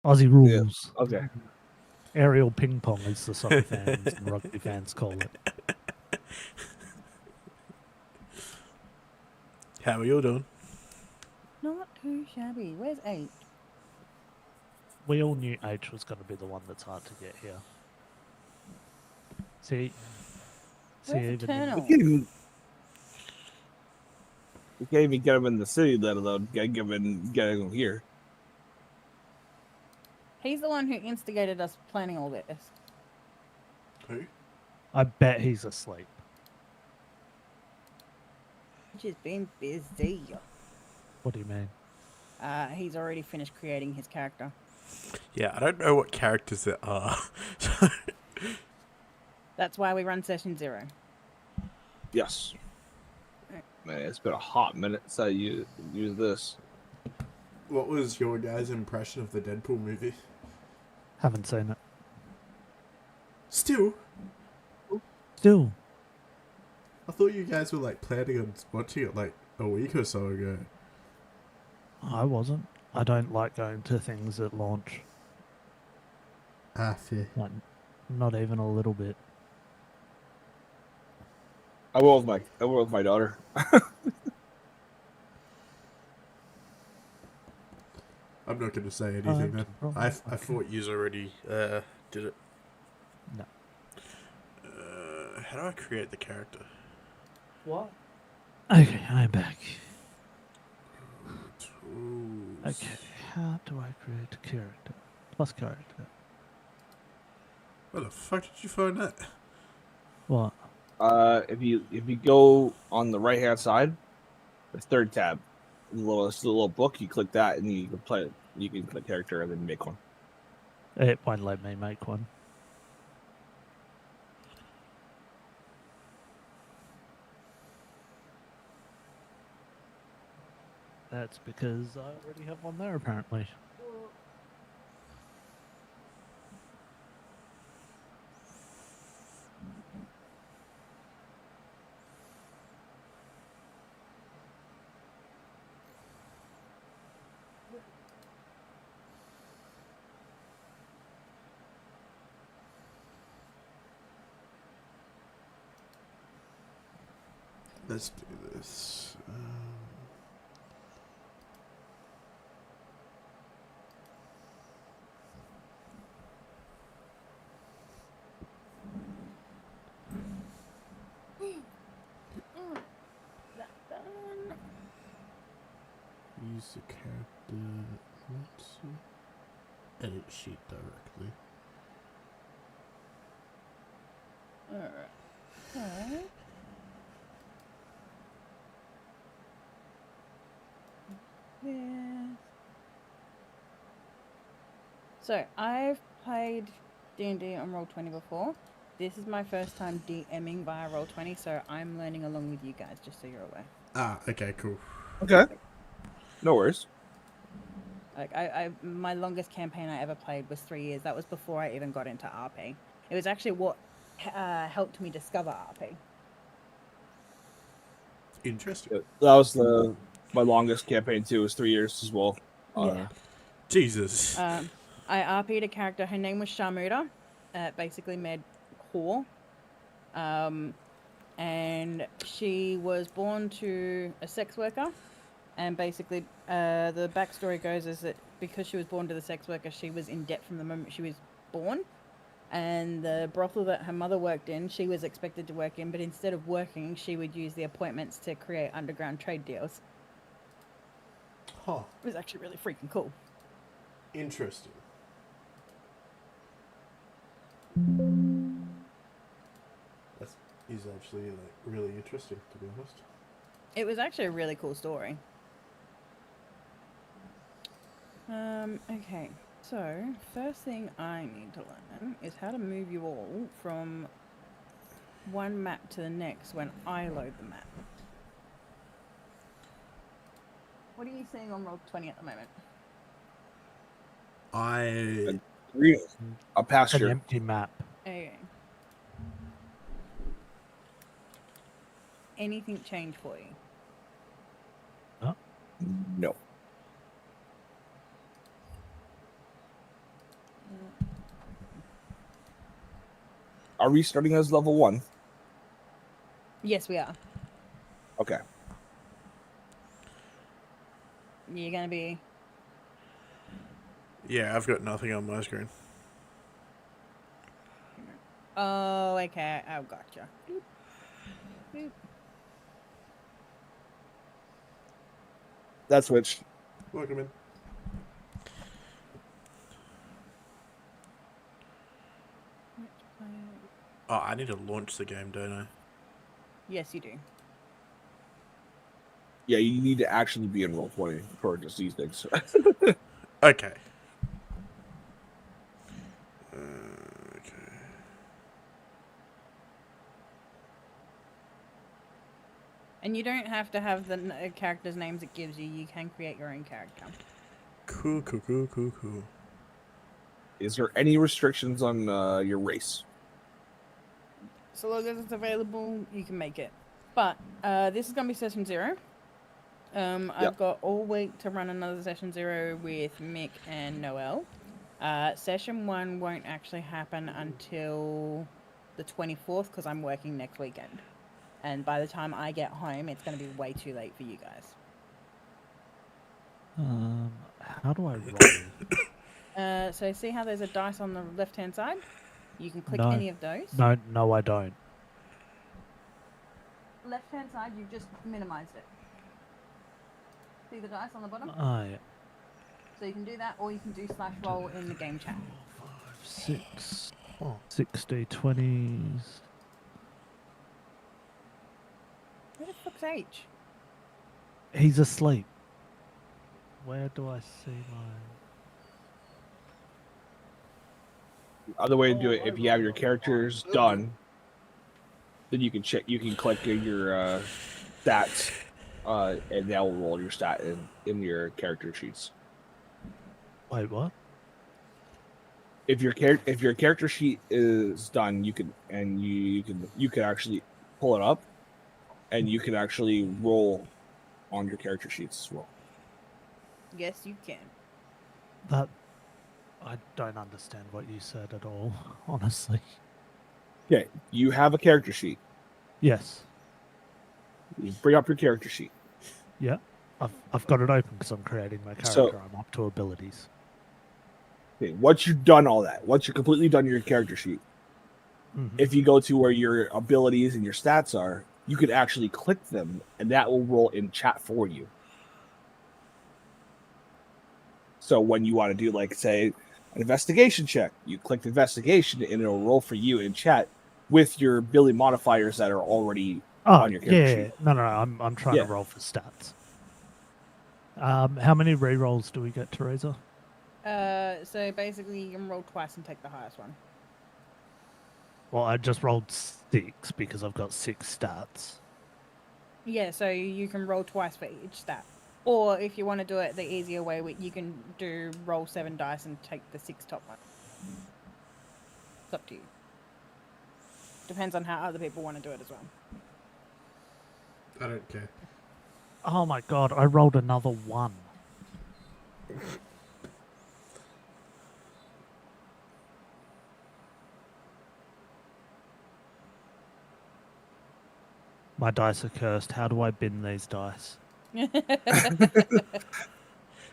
Aussie rules. Okay. Aerial ping pong, as the soccer fans and rugby fans call it. How are you doing? Not too shabby. Where's 8? We all knew H was going to be the one that's hard to get here. See, Where's even Eternal? We can't even get him in the city, let alone get him here. He's the one who instigated us planning all this. Who? I bet he's asleep. He's been busy. What do you mean? He's already finished creating his character. Yeah, I don't know what characters there are. That's why we run session 0. Yes. Man, it's been a hot minute since I use this. What was your guys' impression of the Deadpool movie? Haven't seen it. Still, I thought you guys were like planning on watching it like a week or so ago. I wasn't. I don't like going to things at launch. Fair. Like, not even a little bit. I will with my daughter. I'm not going to say anything then. I Okay. thought you already did it. No. How do I create the character? What? Okay, I'm back. Tools. Okay, how do I create a character? Plus character. Where the fuck did you find that? What? If you go on the right hand side, the third tab, it's a little book. You click that, and you can play it. You can click character and then make one. It won't let me make one. That's because I already have one there, apparently. Let's do this. Use the character. Let's see. Edit sheet directly. Alright. Yeah. So, I've played D&D on Roll20 before. This is my first time DMing via Roll20, so I'm learning along with you guys, just so you're aware. Okay, cool. Okay. No worries. Like, my longest campaign I ever played was 3 years. That was before I even got into RP. It was actually what helped me discover RP. Interesting. That was my longest campaign too. It was 3 years as well. Yeah. Jesus. I RP'd a character. Her name was Sharmuda. Basically made whore. And she was born to a sex worker. And basically, the backstory goes is that because she was born to the sex worker, she was in debt from the moment she was born. And the brothel that her mother worked in, she was expected to work in, but instead of working, she would use the appointments to create underground trade deals. Huh. It was actually really freaking cool. Interesting. That is actually like really interesting, to be honest. It was actually a really cool story. Okay, so first thing I need to learn is how to move you all from one map to the next when I load the map. What are you seeing on Roll20 at the moment? A pasture. An empty map. Okay. Anything change for you? No. are we starting as level 1? Yes, we are. Okay. You're gonna be. Yeah, I've got nothing on my screen. Oh, okay. Oh, gotcha. Boop. Boop. That switched. Welcome in. Oh, I need to launch the game, don't I? Yes, you do. Yeah, you need to actually be in Roll20 for just these things. Okay. Okay. And you don't have to have the characters' names it gives you. You can create your own character. Cool. Is there any restrictions on your race? So long as it's available, you can make it. But this is gonna be session 0. I've got all week to run another session 0 with Mick and Noel. Session 1 won't actually happen until the 24th because I'm working next weekend. And by the time I get home, it's going to be way too late for you guys. How do I roll? So see how there's a dice on the left-hand side? You can click No. any of those. No, I don't. Left-hand side, you've just minimized it. See the dice on the bottom? Oh, yeah. So you can do that, or you can do /roll in the game chat. 6, 60, 20s. Where the fuck's H? He's asleep. Where do I see my... The other way to do it, if you have your characters done, then you can check. You can click your stats, and that will roll your stat in your character sheets. Wait, what? If your character sheet is done, you can actually pull it up, and you can actually roll on your character sheets as well. Yes, you can. That... I don't understand what you said at all, honestly. Okay, you have a character sheet. Yes. You bring up your character sheet. Yeah. I've got it open because I'm creating my character. So- I'm up to abilities. Okay, once you've done all that, once you're completely done your character sheet, if you go to where your abilities and your stats are, you can actually click them, and that will roll in chat for you. So when you want to do, like, say, an investigation check, you click the investigation, and it'll roll for you in chat with your ability modifiers that are already on your character sheet. No, I'm trying to roll for stats. How many rerolls do we get, Teresa? So basically, you can roll twice and take the highest one. Well, I just rolled 6 because I've got 6 stats. Yeah, so you can roll twice for each stat. Or if you want to do it the easier way, you can do roll 7 dice and take the 6 top ones. It's up to you. Depends on how other people want to do it as well. I don't care. Oh my god, I rolled another 1. My dice are cursed. How do I bin these dice?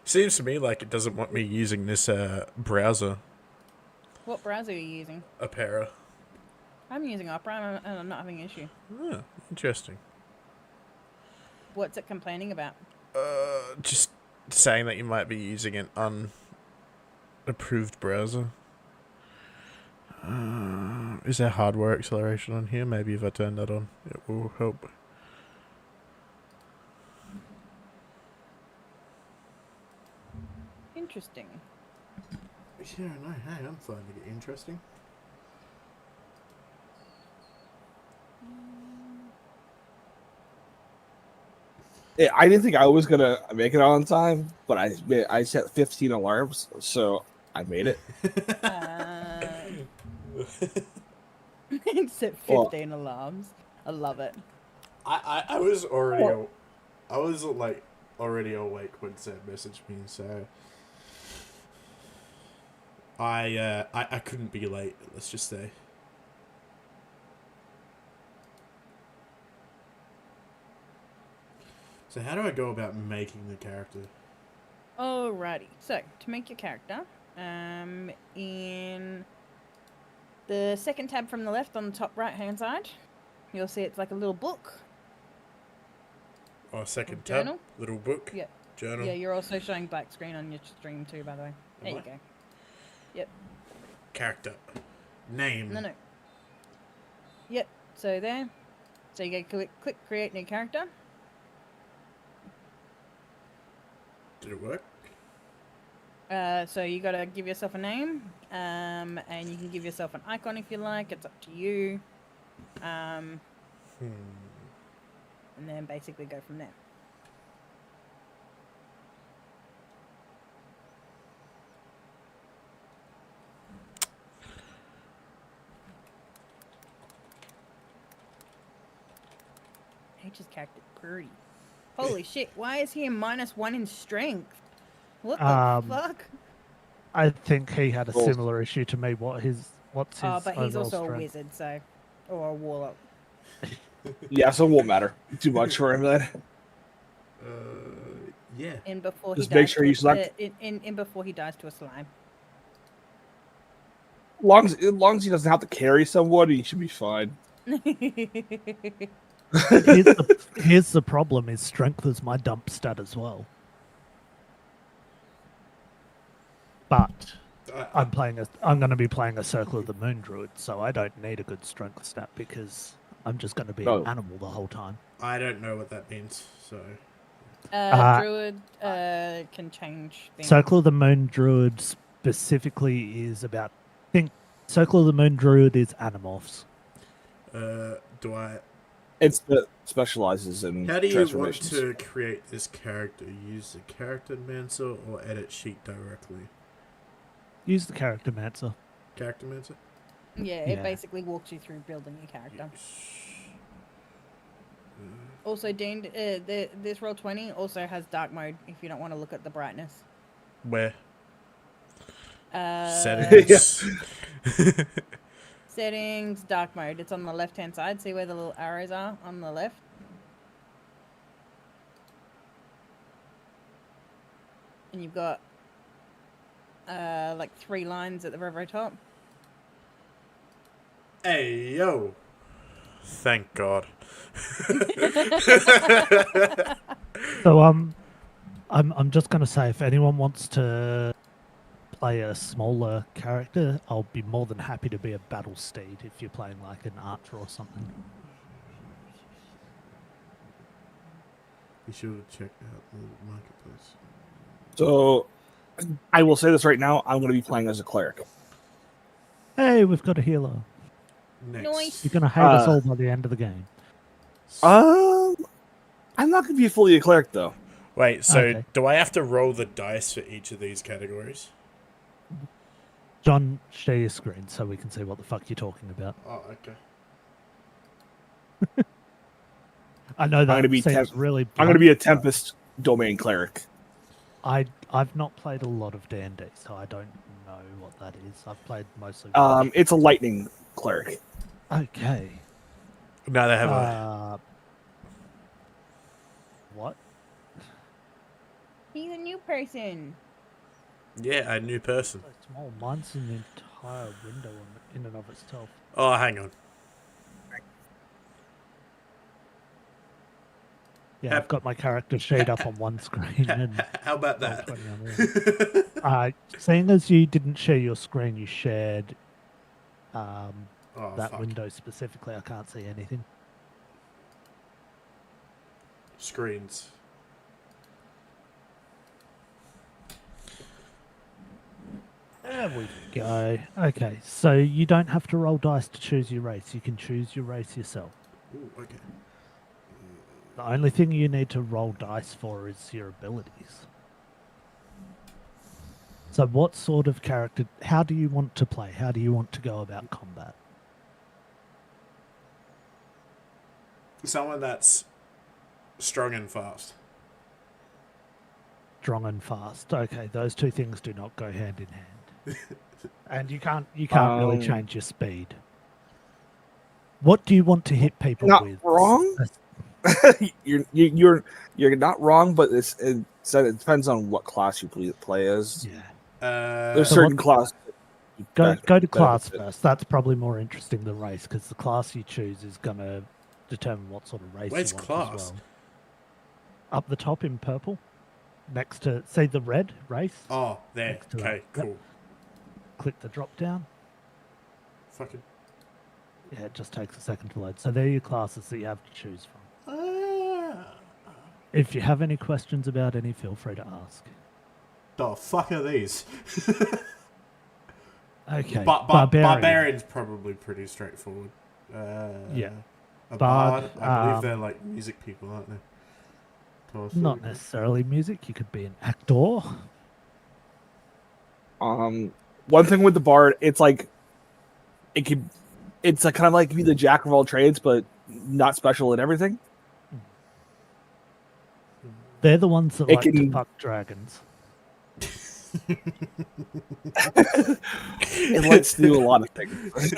Seems to me like it doesn't want me using this browser. What browser are you using? Opera. I'm using Opera and I'm not having an issue. Oh, interesting. What's it complaining about? Just saying that you might be using an unapproved browser. Is there hardware acceleration on here? Maybe if I turn that on, it will help. Interesting. Yeah, no, hey, I'm finding it interesting. Yeah, I didn't think I was gonna make it on time, but I set 15 alarms, so I made it. It's at 15 alarms. I love it. I was already I was like already awake when Sam messaged me, so I couldn't be late. Let's just say. So how do I go about making the character? Alrighty. So to make your character, in the second tab from the left on the top right hand side, you'll see it's like a little book. Oh, second Journal? tab, little book, Yeah. journal. Yeah, you're also showing black screen on your stream too, by the way. There Am you I? go. Yep. Character, name. No. Yep. So there. So you go click create new character. Did it work? So you gotta give yourself a name, and you can give yourself an icon if you like. It's up to you. And then basically go from there. H's character pretty. Holy shit! Why is he a -1 in strength? What the fuck? I think he had a Roll. similar issue to me. What's his Oh, but he's overall also a strength? wizard, so or a warlock. Yeah, so it won't matter too much for him then. Yeah. And before Just he make dies sure to you a- select- in before he dies to a slime. As long as he doesn't have to carry someone, he should be fine. Here's the problem: is strength is my dump stat as well. But I'm going to be playing a Circle of the Moon Druid, so I don't need a good strength stat because I'm just going to be Oh. an animal the whole time. I don't know what that means, so Druid can change things. Circle of the Moon Druid specifically is about. Circle of the Moon Druid is Animorphs. do I? It's that specializes in How do you want transformations. to create this character? Use the character mancer or edit sheet directly? Use the character mancer. Character mancer. Yeah, Yeah. it basically walks you through building your character. Also, Dean, this Roll20 also has dark mode if you don't want to look at the brightness. Where? Settings. Settings. Settings, dark mode. It's on the left-hand side. See where the little arrows are on the left? And you've got like 3 lines at the very, very top. Hey yo! Thank God. So I'm just going to say, if anyone wants to play a smaller character, I'll be more than happy to be a battle steed if you're playing like an archer or something. Be sure to check out the marketplace. So, I will say this right now: I'm going to be playing as a cleric. Hey, we've got a healer. Next. Nice. You're going to hate us all by the end of the game. I'm not going to be fully a cleric though. Wait, so Okay. do I have to roll the dice for each of these categories? John, share your screen so we can see what the fuck you're talking about. Oh, okay. I know that gonna be seems really. I'm going to be a blunt, but Tempest domain cleric. I've not played a lot of D&D, so I don't know what that is. I've played mostly. It's a lightning cleric. Okay. No, they have a. What? He's a new person. Yeah, a new person. So small. Mine's an entire window in and of itself. Oh, hang on. Yeah, I've got my character sheet up on one screen and How about roll that? 20 on the other. Seeing as you didn't share your screen, you shared Oh, that fuck. window specifically. I can't see anything. Screens. There we go. Okay, so you don't have to roll dice to choose your race. You can choose your race yourself. Ooh, okay. The only thing you need to roll dice for is your abilities. So what sort of character, how do you want to play? How do you want to go about combat? Someone that's strong and fast. Strong and fast. Okay, those two things do not go hand in hand. And you can't really change your speed. What do you want to hit people Not with? wrong. you're not wrong, but it depends on what class you play as. Yeah. There's So certain what- class. Go to class benefits it. first. That's probably more interesting than race because the class you choose is gonna determine what sort of race Where's you want class? as well. Up the top in purple, next to say the red race. Oh, there. Next to that. Okay, Yep. cool. Click the drop down. Fucking. Yeah, it just takes a second to load. So there are your classes that you have to choose from. If you have any questions about any, feel free to ask. The fuck are these? Okay. Barbarian's probably pretty straightforward. Yeah. A Bard, I believe they're like music people, aren't they? Not necessarily music. You could be an actor. One thing with the bard, it's like it's kind of like be the jack of all trades, but not special at everything. They're the ones that It like to can- fuck dragons. It lets you do a lot of things.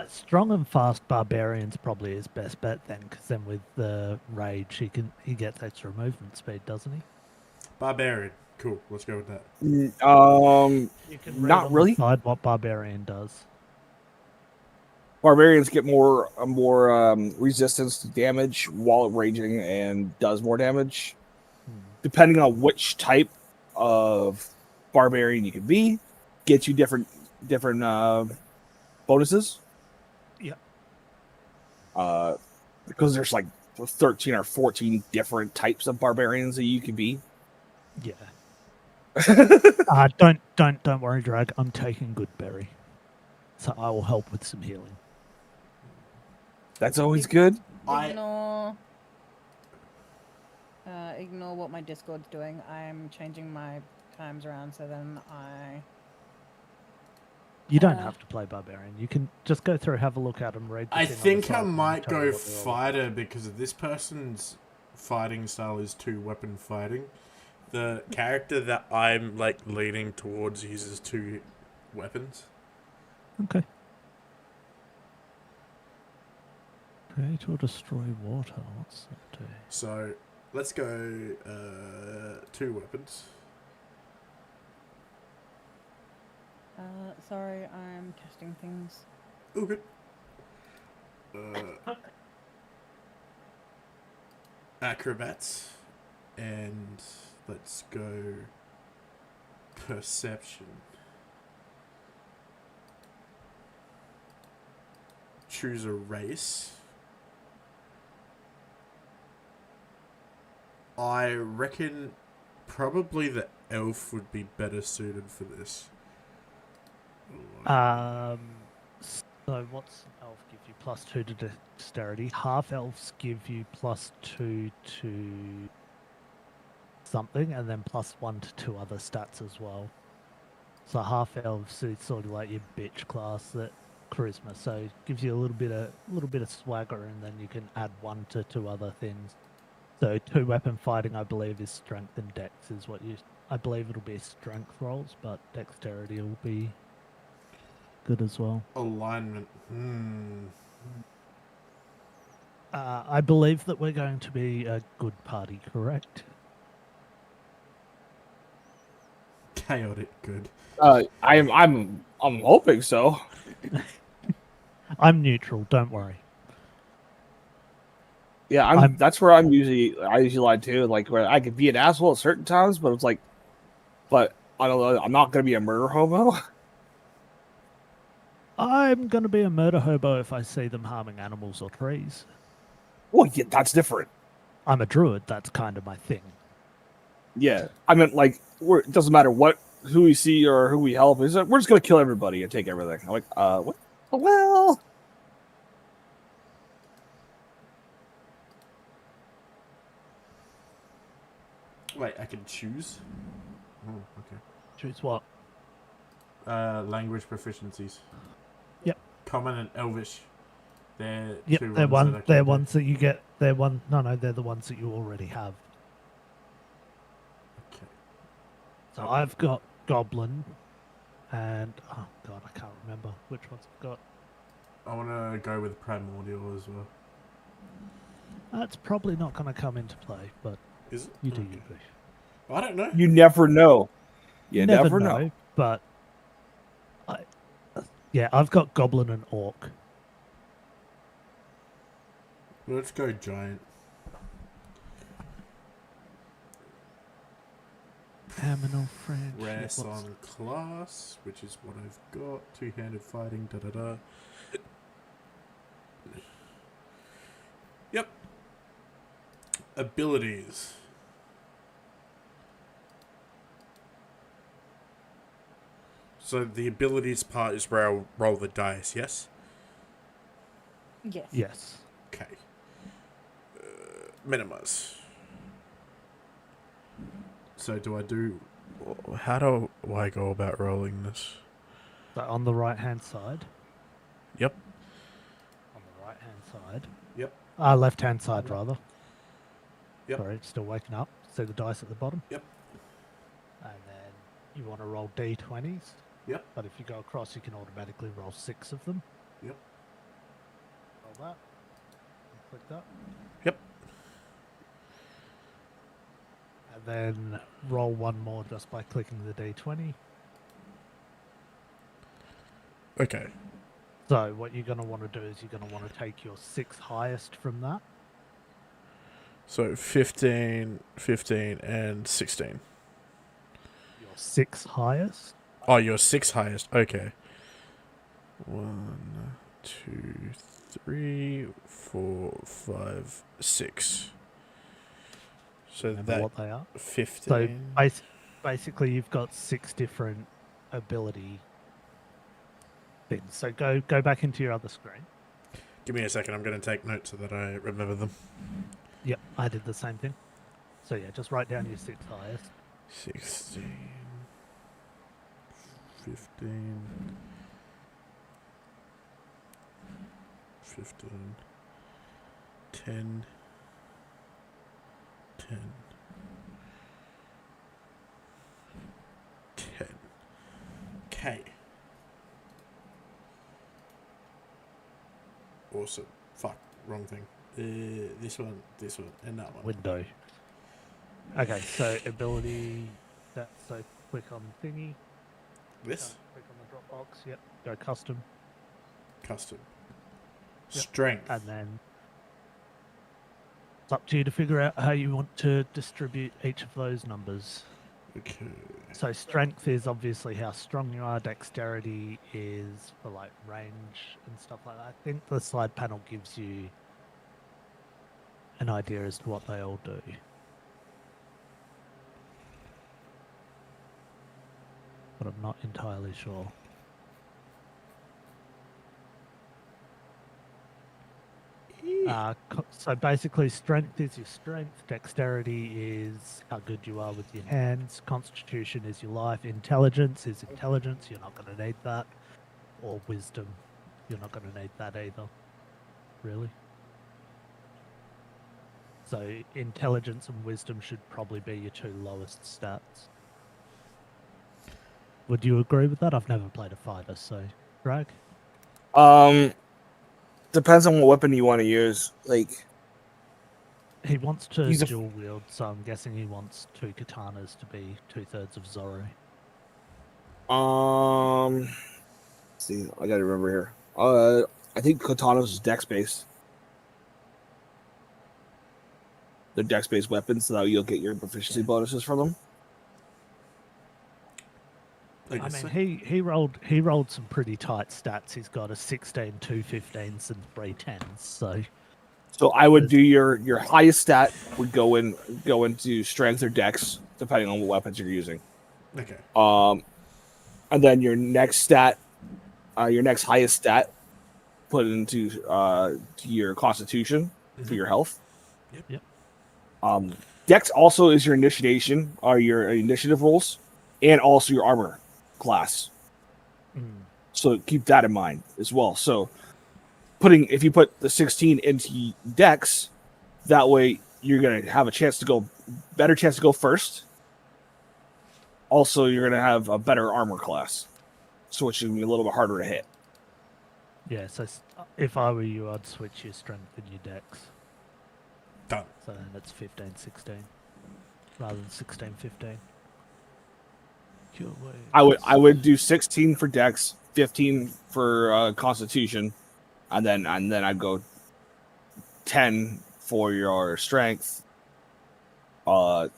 Strong and fast barbarians probably his best bet then, because then with the rage he gets extra movement speed, doesn't he? Barbarian. Cool. Let's go with that. You can read Not on really. the side what barbarian does. Barbarians get more resistance to damage while raging and does more damage, depending on which type of barbarian you can be. Gets you different bonuses. Yeah. Because there's like 13 or 14 different types of barbarians that you can be. Yeah. Don't worry, Drag. I'm taking good berry, so I will help with some healing. That's always good. Ignore what my Discord's doing. I'm changing my times around so then You don't have to play barbarian. You can just go through, have a look at them, read. I the thing on the think I side, and might tell you go what they're all fighter because this person's fighting style is 2-weapon fighting. The character that I'm like leaning towards uses 2 weapons. about. Okay. Create or destroy water. What's that do? So let's go 2 weapons. sorry, I'm testing things. Oh, good. Acrobats. And let's go perception. Choose a race. I reckon probably the elf would be better suited for this. So what's an elf give you? +2 to dexterity. Half elves give you +2 to something, and then +1 to 2 other stats as well. So half elves is sort of like your bitch class, that charisma. So it gives you a little bit of swagger, and then you can add 1 to 2 other things. So 2-weapon fighting, I believe, is strength and dex is what you. I believe it'll be strength rolls, but dexterity will be good as well. Alignment. I believe that we're going to be a good party, correct? Chaotic good. I'm hoping so. I'm neutral. Don't worry. Yeah, that's where I usually lie too. Like where I could be an asshole at certain times, but it's like, but I don't know. I'm not gonna be a murder hobo. I'm going to be a murder hobo if I see them harming animals or trees. Well, yeah, that's different. I'm a druid. That's kind of my thing. Yeah, I meant like it doesn't matter who we see or who we help. We're just gonna kill everybody and take everything. I'm like, what? Well, Wait, I can choose? Oh, okay. Choose what? Language proficiencies. Yep. Common and Elvish. They're Yep, two they're ones that I can they're do. ones that you get. They're the ones that you already have. Okay. So I've got Goblin, and oh god, I can't remember which ones I've got. I want to go with primordial as well. That's probably not going to come into play, but Is it? you do Okay. you do. I don't know. You never know. You Never never know. know, but yeah, I've got goblin and orc. Let's go giant. Aminal French. Rare what's- Sun class, which is what I've got. Two-handed fighting, da-da-da. Yep. Abilities. So the abilities part is where I'll roll the dice, yes? Yes. Yes. Okay. Minimize. So do I do... How do I go about rolling this? So on the right hand side. Yep. On the right hand side. Yep. Left hand side rather. Yep. Sorry, still waking up. See the dice at the bottom. Yep. And then you want to roll d20s. Yep. But if you go across, you can automatically roll 6 of them. Yep. Roll that. And click that. Yep. And then roll one more just by clicking the d20. Okay. So what you're going to want to do is you're going to want to take your 6 highest from that. So 15, 15, and 16. Your 6 highest. Oh, your 6 highest. Okay. 1, 2, 3, 4, 5, 6. So Remember that what they are. 15. So basically you've got 6 different ability things. So go back into your other screen. Give me a second. I'm going to take notes so that I remember them. Yep, I did the same thing. So yeah, just write down your 6 highest. 16, 15, 15, 10, 10, 10. Okay. Awesome. Fuck, wrong thing. This one, and that one. Window. Okay, so ability. So click on thingy. This? Click on the Dropbox. Yep. Go custom, Custom. Yep. Strength. and then it's up to you to figure out how you want to distribute each of those numbers. Okay. So strength is obviously how strong you are. Dexterity is for like range and stuff like that. I think the side panel gives you an idea as to what they all do. But I'm not entirely sure. So basically, strength is your strength, dexterity is how good you are with your hands, constitution is your life, intelligence is intelligence, you're not going to need that, or wisdom, you're not going to need that either, really. So intelligence and wisdom should probably be your 2 lowest stats. Would you agree with that? I've never played a fighter, so Drag? Depends on what weapon you want to use. Like, He wants to He's a- dual wield, so I'm guessing he wants 2 katanas to be 2/3 of Zoro. let's see, I gotta remember here. I think Katana's is dex based. They're dex based weapons, so you'll get your proficiency bonuses from them. Like I I mean, said, he rolled some pretty tight stats. He's got a 16, 2 15s, and 3 10s. So I would do your highest stat would go into strength or dex, depending on what weapons you're using. okay. And then your next stat, your next highest stat, put it into to your constitution for your health. Yep. Dex also is your initiation or your initiative rolls, and also your armor class. So keep that in mind as well. So if you put the 16 into Dex, that way you're gonna have better chance to go first. Also, you're gonna have a better armor class, so it's gonna be a little bit harder to hit. Yeah, so if I were you, I'd switch your strength and your dex. Done. So then it's 15, 16 rather than 16, 15. Cure I wounds. would do 16 for Dex, 15 for Constitution, and then I'd go 10 for your Strength, and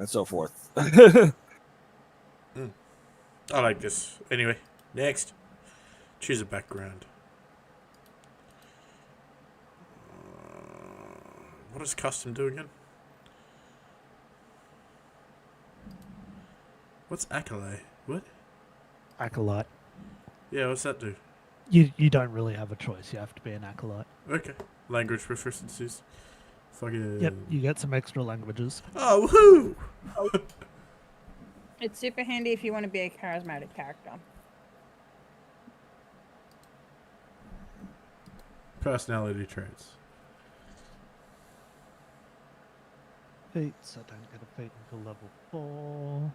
so forth. I like this. Anyway, next. Choose a background. What does custom do again? What's Acolyte? What? Acolyte. Yeah, what's that do? You don't really have a choice. You have to be an acolyte. Okay. Language proficiencies. Fucking. Yep, you get some extra languages. Oh, woohoo! It's super handy if you want to be a charismatic character. Personality traits. Feats. I don't get a feat until level 4.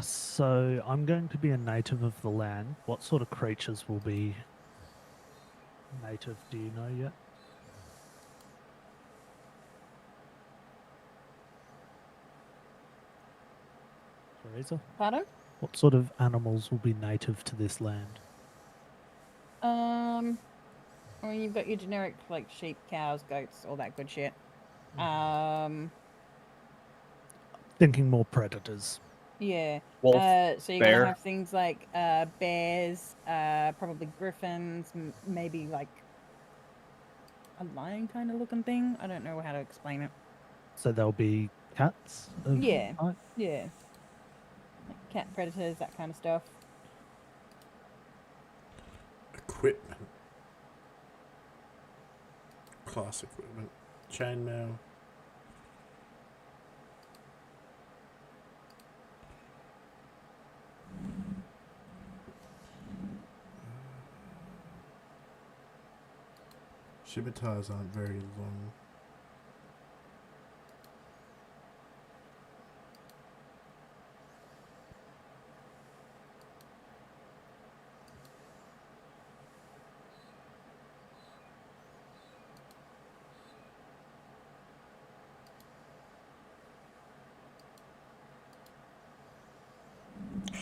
So I'm going to be a native of the land. What sort of creatures will be native? Do you know yet? Teresa? Pardon? What sort of animals will be native to this land? I mean, you've got your generic like sheep, cows, goats, all that good shit. Thinking more predators. Yeah. Wolf, So you're bear. gonna have things like bears, probably griffins, maybe like a lion kind of looking thing. I don't know how to explain it. So there'll be cats of Yeah. type? Yeah. Like cat predators, that kind of stuff. Equipment. Class equipment. Chainmail. Scimitars aren't very long.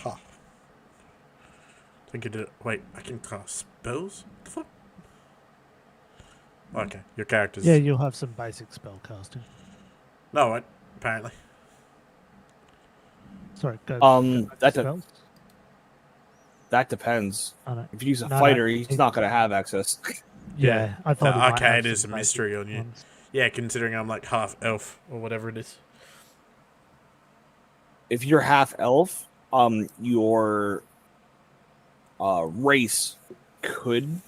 Ha. I think I did. Wait, I can cast spells? What the fuck? Okay, your character's. Yeah, you'll have some basic spell casting. No, what? Apparently. Sorry, go back to That spells. that depends. I don't, If you use a No, fighter, no, he's he- not going to have access. yeah, I thought The he might have arcade is some a mystery basic on you. ones. Yeah, considering I'm like half elf or whatever it is. If you're half elf, your race could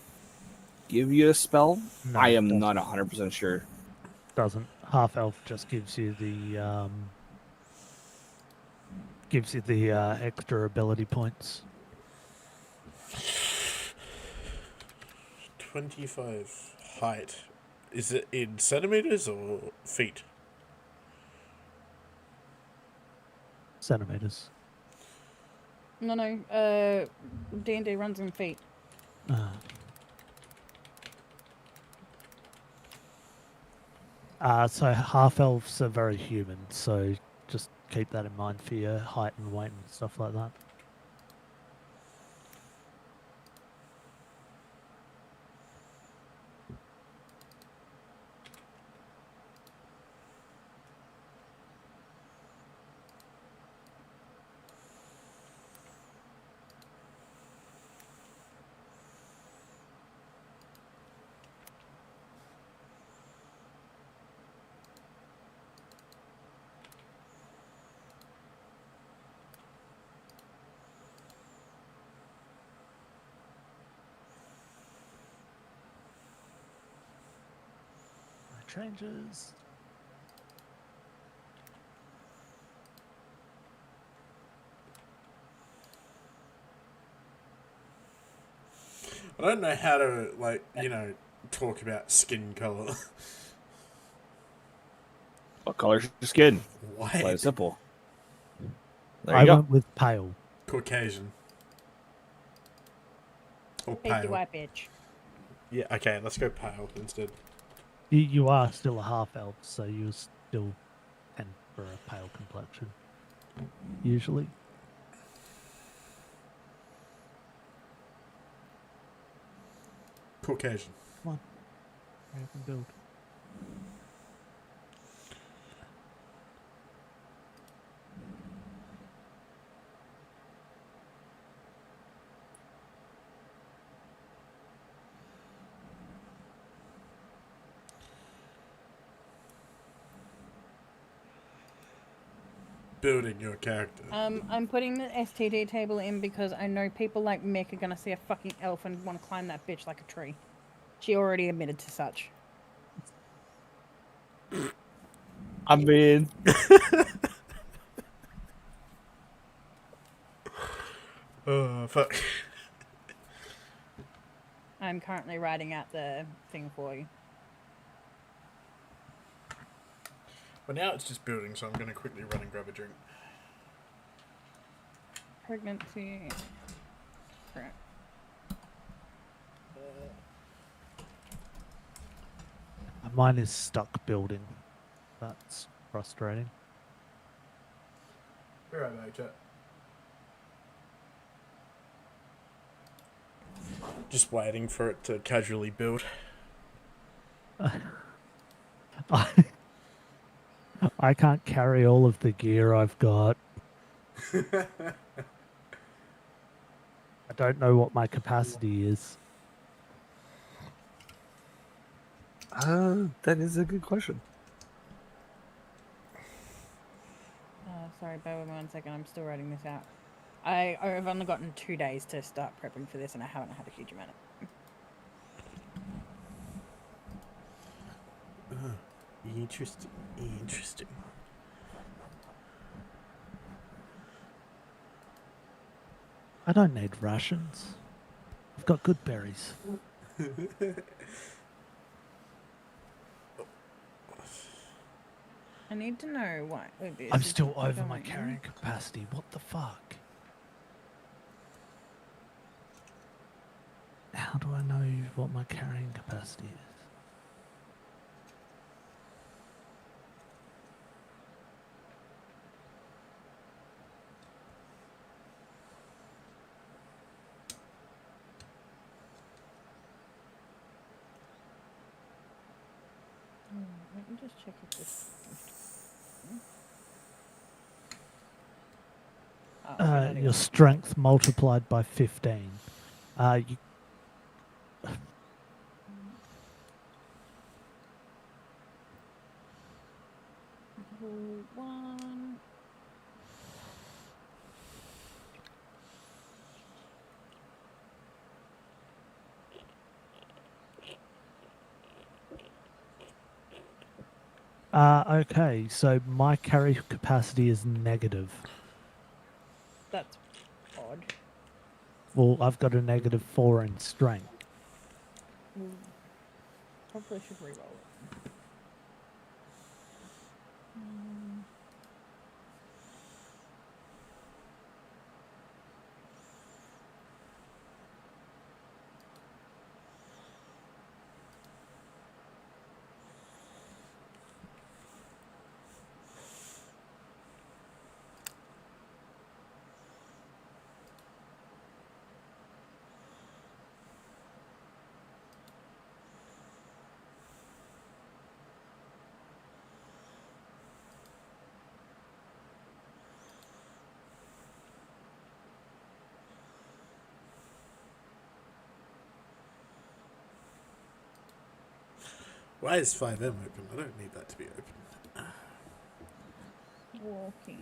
give you a spell. No, I it am doesn't. not 100% sure. Doesn't. Half elf just gives you the extra ability points. 25 height. Is it in centimeters or feet? Centimeters. No, D&D runs in feet. So half elves are very human, so just keep that in mind for your height and weight and stuff like that. changes. I don't know how to, like, talk about skin color. What color's your skin? White. Plain and simple. There I you go. went with pale. Caucasian. Or Pasty pale. white bitch. Yeah, okay, let's go pale instead. You are still a half elf, so you still tend for a pale complexion. Usually. Caucasian. Come on. I can build. Building your character. I'm putting the STD table in because I know people like Mick are gonna see a fucking elf and want to climb that bitch like a tree. She already admitted to such. I mean, Oh, fuck. I'm currently writing out the thing for you. But now it's just building, so I'm going to quickly run and grab a drink. Pregnancy. Crap. Mine is stuck building. That's frustrating. Be right back, chat. Just waiting for it to casually build. I can't carry all of the gear I've got. I don't know what my capacity is. that is a good question. Sorry, bear with me 1 second. I'm still writing this out. I've only gotten 2 days to start prepping for this, and I haven't had a huge amount of. Interesting. Interesting. I don't need rations. I've got good berries. I need to know what it is. I'm still over my carrying capacity. What the fuck? How do I know what my carrying capacity is? Let me just check if this. Oh, Your strength multiplied by 15. You One. okay, so my carry capacity is negative. That's odd. Well, I've got a negative 4 in strength. Probably should re-roll it. Why is 5M open? I don't need that to be open. Walking.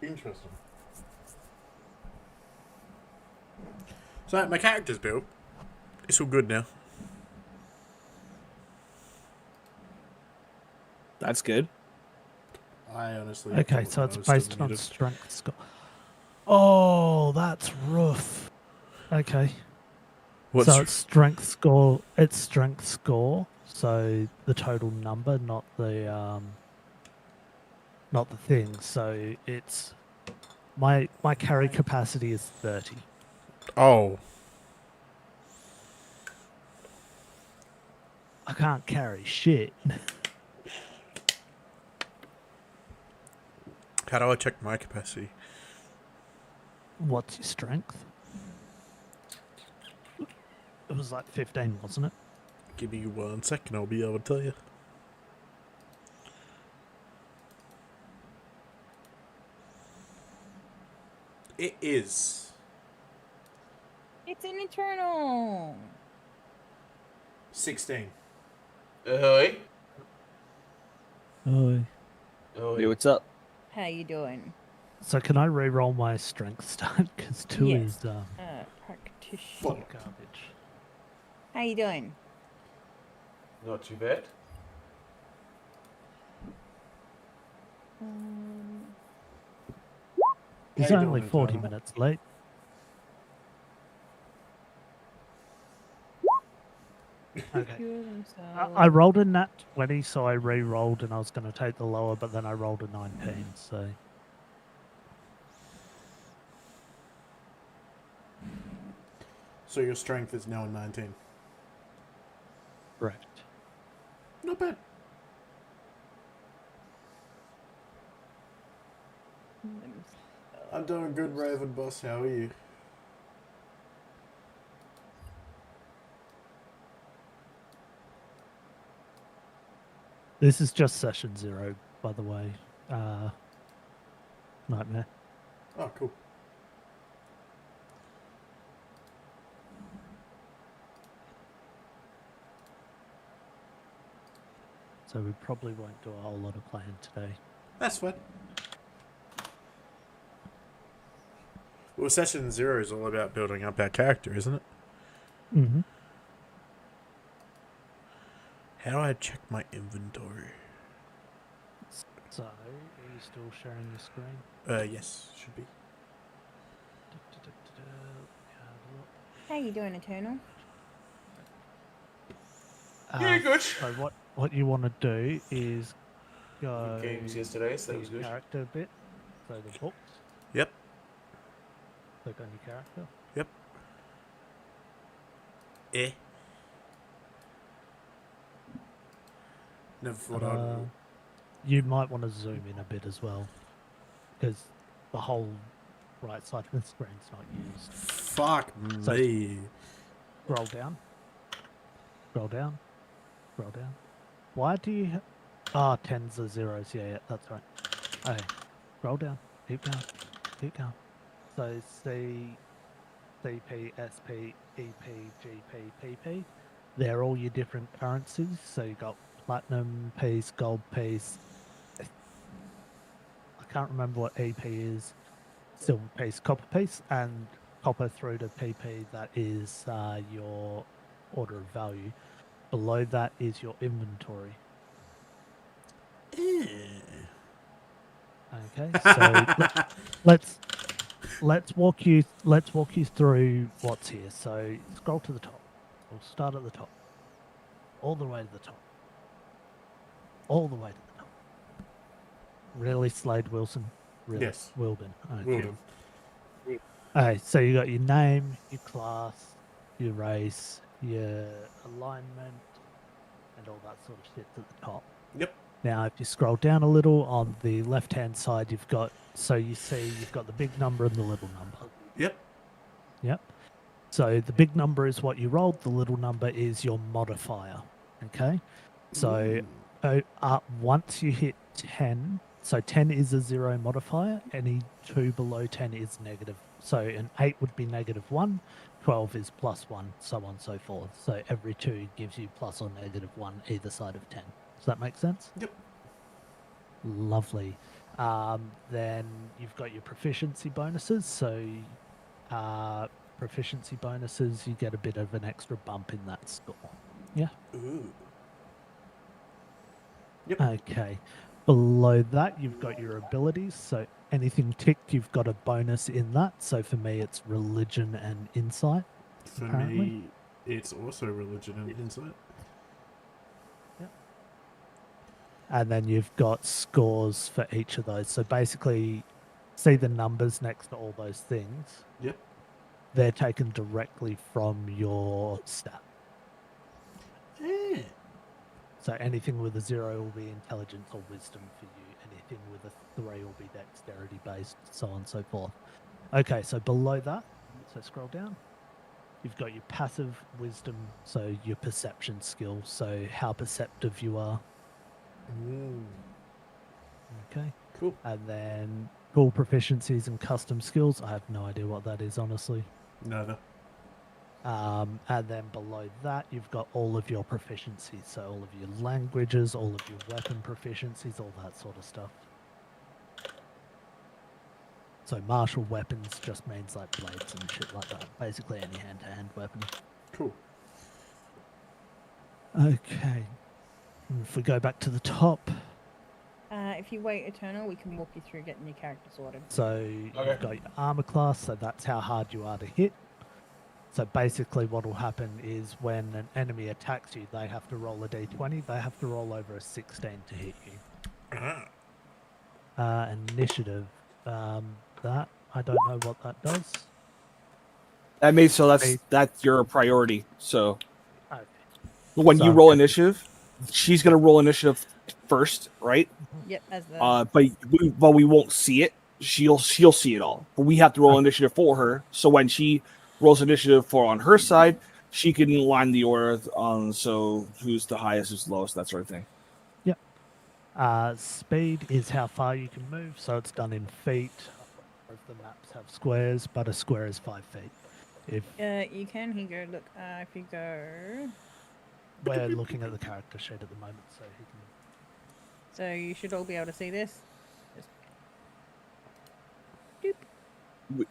Interesting. So my character's built. It's all good now. That's good. I honestly. Okay, thought so I it's was still based on muted. strength score. Oh, that's rough. Okay. What's So it's strength score. It's strength score. So the total number, not the thing. So it's my carry capacity is 30. oh? I can't carry shit. How do I check my capacity? What's your strength? It was like 15, wasn't it? Give me 1 second. I'll be able to tell you. It is It's an eternal. 16. Ahoy. Oh. Ahoy. Hey, what's up? How you doing? So can I re-roll my strength stat? Because 2 Yes. is Practitioner. garbage. How you doing? Not too bad. He's How you only doing, 40 Eternal? minutes late. Okay. Cure I rolled a nat 20, so I re-rolled and I was going to take the lower, but then I rolled a 19, so... So your strength is now 19. Correct. Not bad. I'm doing good, Raven Boss. How are you? This is just session 0, by the way. Nightmare. Oh, cool. So we probably won't do a whole lot of playing today. That's fine. Well, session 0 is all about building up our character, isn't it? Mm-hmm. How do I check my inventory? So, are you still sharing your screen? Yes, should be. How you doing, Eternal? Yeah, good. So what you want to do is go Good games yesterday, so that to was your good. character bit. So the books. Yep. Click on your character. Yep. Eh. Never thought I'd. You might want to zoom in a bit as well, because the whole right side of the screen's not used. Fuck So- me. Scroll down. Scroll down. Scroll down. Why do you... tens are zeros. Yeah, that's right. Okay. Scroll down. Keep going. Keep going. So C, CP, SP, EP, GP, PP. They're all your different currencies. So you got platinum piece, gold piece. I can't remember what EP is. Silver piece, copper piece, and copper through to PP. That is your order of value. Below that is your inventory. Okay, so let's walk you through what's here. So scroll to the top. We'll start at the top. All the way to the top. All the way to the top. Really, Slade Wilson? Really? Yes. Wilden. Okay. Wilden. Okay, so you got your name, your class, your race, your alignment, and all that sort of shit at the top. Yep. Now, if you scroll down a little on the left-hand side, you've got the big number and the little number. Yep. Yep. So the big number is what you rolled. The little number is your modifier. Okay. So once you hit 10, so 10 is a 0 modifier. Any 2 below 10 is negative. So an 8 would be -1, 12 is +1, so on and so forth. So every 2 gives you plus or -1 either side of 10. Does that make sense? Yep. Lovely. Then you've got your proficiency bonuses. So, proficiency bonuses, you get a bit of an extra bump in that score. Yeah. Ooh. Yep. Okay. Below that, you've got your abilities. So anything ticked, you've got a bonus in that. So for me, it's religion and insight. For Apparently. me, it's also religion and insight. And then you've got scores for each of those. So basically, see the numbers next to all those things. Yep. They're taken directly from your stat. Yeah. So anything with a 0 will be intelligence or wisdom for you. Anything with a 3 will be dexterity based, so on and so forth. Okay, so below that, so scroll down. You've got your passive wisdom, so your perception skill, so how perceptive you are. Ooh. Okay. Cool. And then cool proficiencies and custom skills. I have no idea what that is, honestly. Neither. And then below that, you've got all of your proficiencies. So all of your languages, all of your weapon proficiencies, all that sort of stuff. So martial weapons just means like blades and shit like that. Basically any hand-to-hand weapon. Cool. Okay. If we go back to the top, If you wait eternal, we can walk you through getting your character sorted. so Okay. you've got your armor class, so that's how hard you are to hit. So basically what will happen is when an enemy attacks you, they have to roll a d20, they have to roll over a 16 to hit you. Initiative, that, I don't know what that does. That means so Hey. that's your priority. So Okay. when So you I'm roll guessing- initiative, she's gonna roll initiative first, right? Yep, as the But we won't see it. She'll see it all. But we have to roll Okay. initiative for her. So when she rolls initiative for on her side, she can line the order on so who's the highest, who's the lowest, that sort of thing. Speed is how far you can move, so it's done in feet. Both the maps have squares, but a square is 5 feet. If you can here go look if you go, we're looking at the character sheet at the moment, so he can. so you should all be able to see this.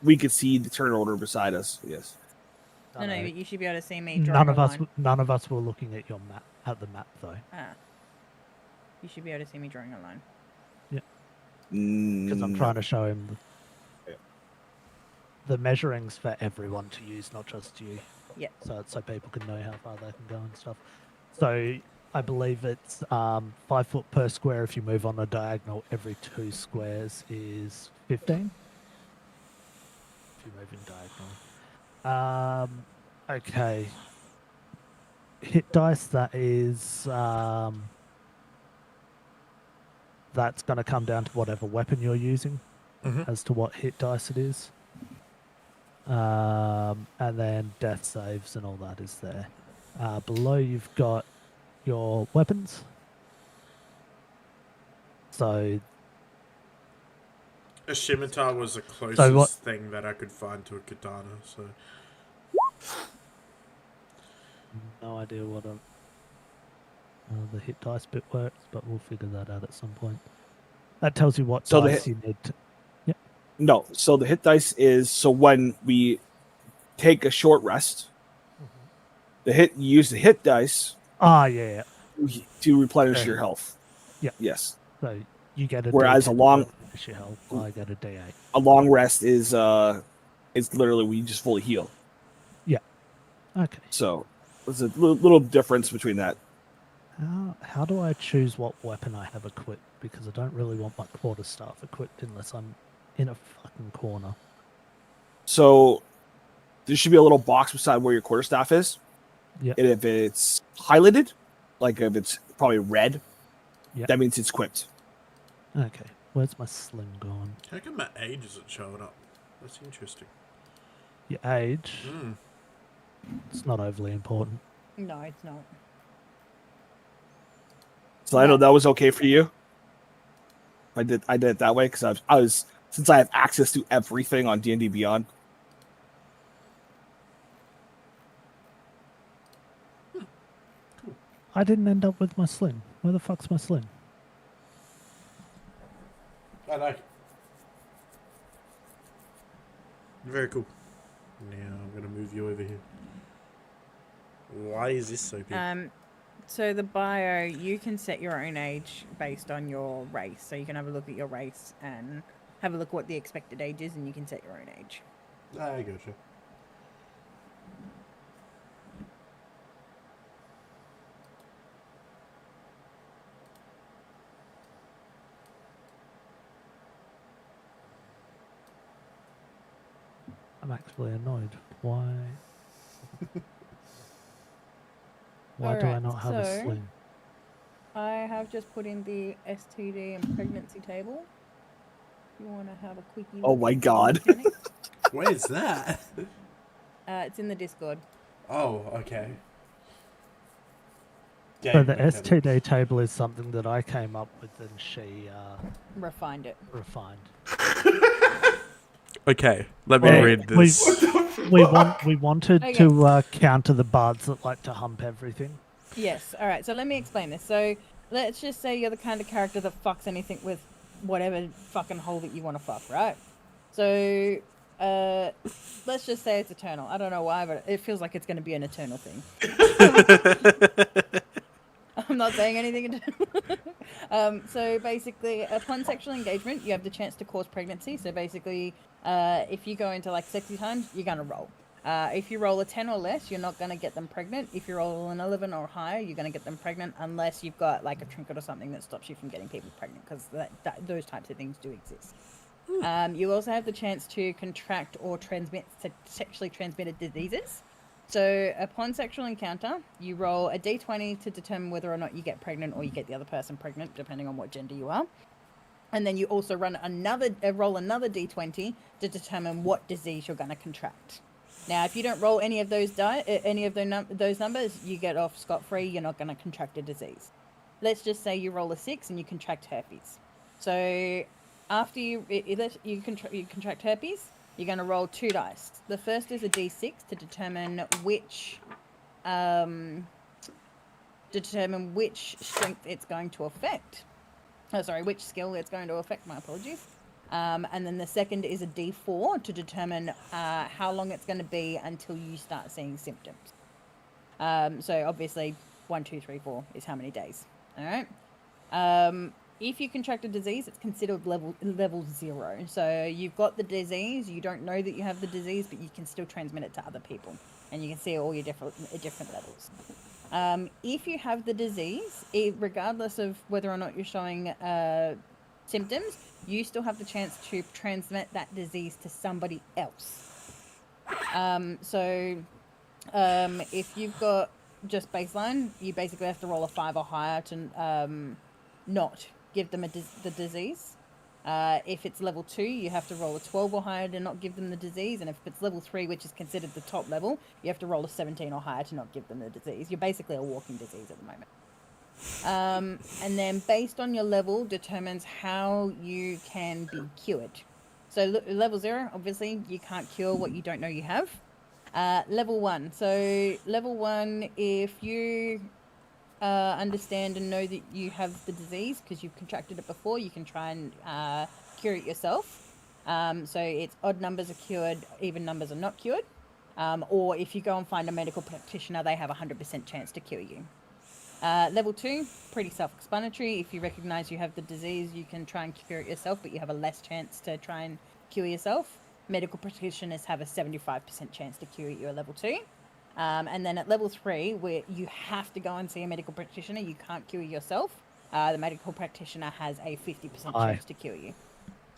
We could see the turn order beside us. Yes. No, know. you should be able to see me drawing None of us were looking at your map at the map though, you should be able to see me drawing a line. because I'm trying to show him Yeah. the measurings for everyone to use, not just you. Yeah. So people can know how far they can go and stuff. So I believe it's 5 foot per square. If you move on a diagonal, every 2 squares is 15. If you move in diagonal. Okay. Hit dice. That is that's going to come down to whatever weapon you're using, as to what hit dice it is. And then death saves and all that is there. Below you've got your weapons. So A scimitar was the closest what- thing that I could find to a katana, so no idea what the hit dice bit works, but we'll figure that out at some point. That tells you what So the dice hit- you need to. No. So the hit dice is so when we take a short rest, you use the hit dice Yeah. to replenish Yeah. your health. Yeah. Yes. So you get a Whereas D10 a long- to finish your health. I get a D8. A long rest is literally we just fully heal. Okay. So there's a little difference between that. How do I choose what weapon I have equipped? Because I don't really want my quarterstaff equipped unless I'm in a fucking corner. So there should be a little box beside where your quarterstaff is. Yep. And if it's highlighted, like if it's probably red, Yep. that means it's equipped. Okay. Where's my sling gone? how come my age isn't showing up? That's interesting. Your age. It's not overly important. No, it's not. So I know that was okay for you. I did it that way because I was since I have access to everything on D&D Beyond. I didn't end up with my sling. Where the fuck's my sling? I Very cool. Now I'm gonna move you over here. Why is this so big? So the bio, you can set your own age based on your race. So you can have a look at your race and have a look at what the expected age is, and you can set your own age. I gotcha. I'm actually annoyed. Why? Why do I Alright, not have a so- sling? I have just put in the STD and pregnancy table. You want to have a quickie Oh look my at the God. mechanics? Where's that? It's in the Discord. Oh, okay. So Game the mechanics. STD table is something that I came up with and she Refined it. refined. Okay, let me Well, read this. We wanted Okay. to counter the bards that like to hump everything. Yes. All right. So let me explain this. So let's just say you're the kind of character that fucks anything with whatever fucking hole that you want to fuck, right? So let's just say it's eternal. I don't know why, but it feels like it's going to be an eternal thing. I'm not saying anything. So basically, upon sexual engagement, you have the chance to cause pregnancy. So basically, if you go into like sexy times, you're gonna roll. If you roll a 10 or less, you're not gonna get them pregnant. If you roll an 11 or higher, you're gonna get them pregnant, unless you've got like a trinket or something that stops you from getting people pregnant, because those types of things do exist. You also have the chance to contract or transmit sexually transmitted diseases. So upon sexual encounter, you roll a d20 to determine whether or not you get pregnant or you get the other person pregnant, depending on what gender you are. And then you also roll another d20 to determine what disease you're going to contract. Now, if you don't roll any of those those numbers, you get off scot-free. You're not going to contract a disease. Let's just say you roll a 6 and you contract herpes. So after you contract herpes, you're going to roll 2 dice. The first is a d6 to determine which strength it's going to affect. Which skill it's going to affect. My apologies. And then the second is a d4 to determine how long it's going to be until you start seeing symptoms. So obviously 1, 2, 3, 4 is how many days. All right. If you contract a disease, it's considered level 0. So you've got the disease, you don't know that you have the disease, but you can still transmit it to other people, and you can see all your different levels. If you have the disease, regardless of whether or not you're showing symptoms, you still have the chance to transmit that disease to somebody else. If you've got just baseline, you basically have to roll a 5 or higher to not give them the disease. If it's level 2, you have to roll a 12 or higher to not give them the disease. And if it's level 3, which is considered the top level, you have to roll a 17 or higher to not give them the disease. You're basically a walking disease at the moment. And then based on your level determines how you can be cured. So level 0, obviously, you can't cure what you don't know you have. Level 1. So level 1, if you understand and know that you have the disease because you've contracted it before, you can try and cure it yourself. So it's odd numbers are cured, even numbers are not cured. Or if you go and find a medical practitioner, they have a 100% chance to cure you. Level 2, pretty self-explanatory. If you recognize you have the disease, you can try and cure it yourself, but you have a less chance to try and cure yourself. Medical practitioners have a 75% chance to cure you at level 2. And then at level 3, where you have to go and see a medical practitioner, you can't cure yourself. The medical practitioner has a 50% chance to cure you.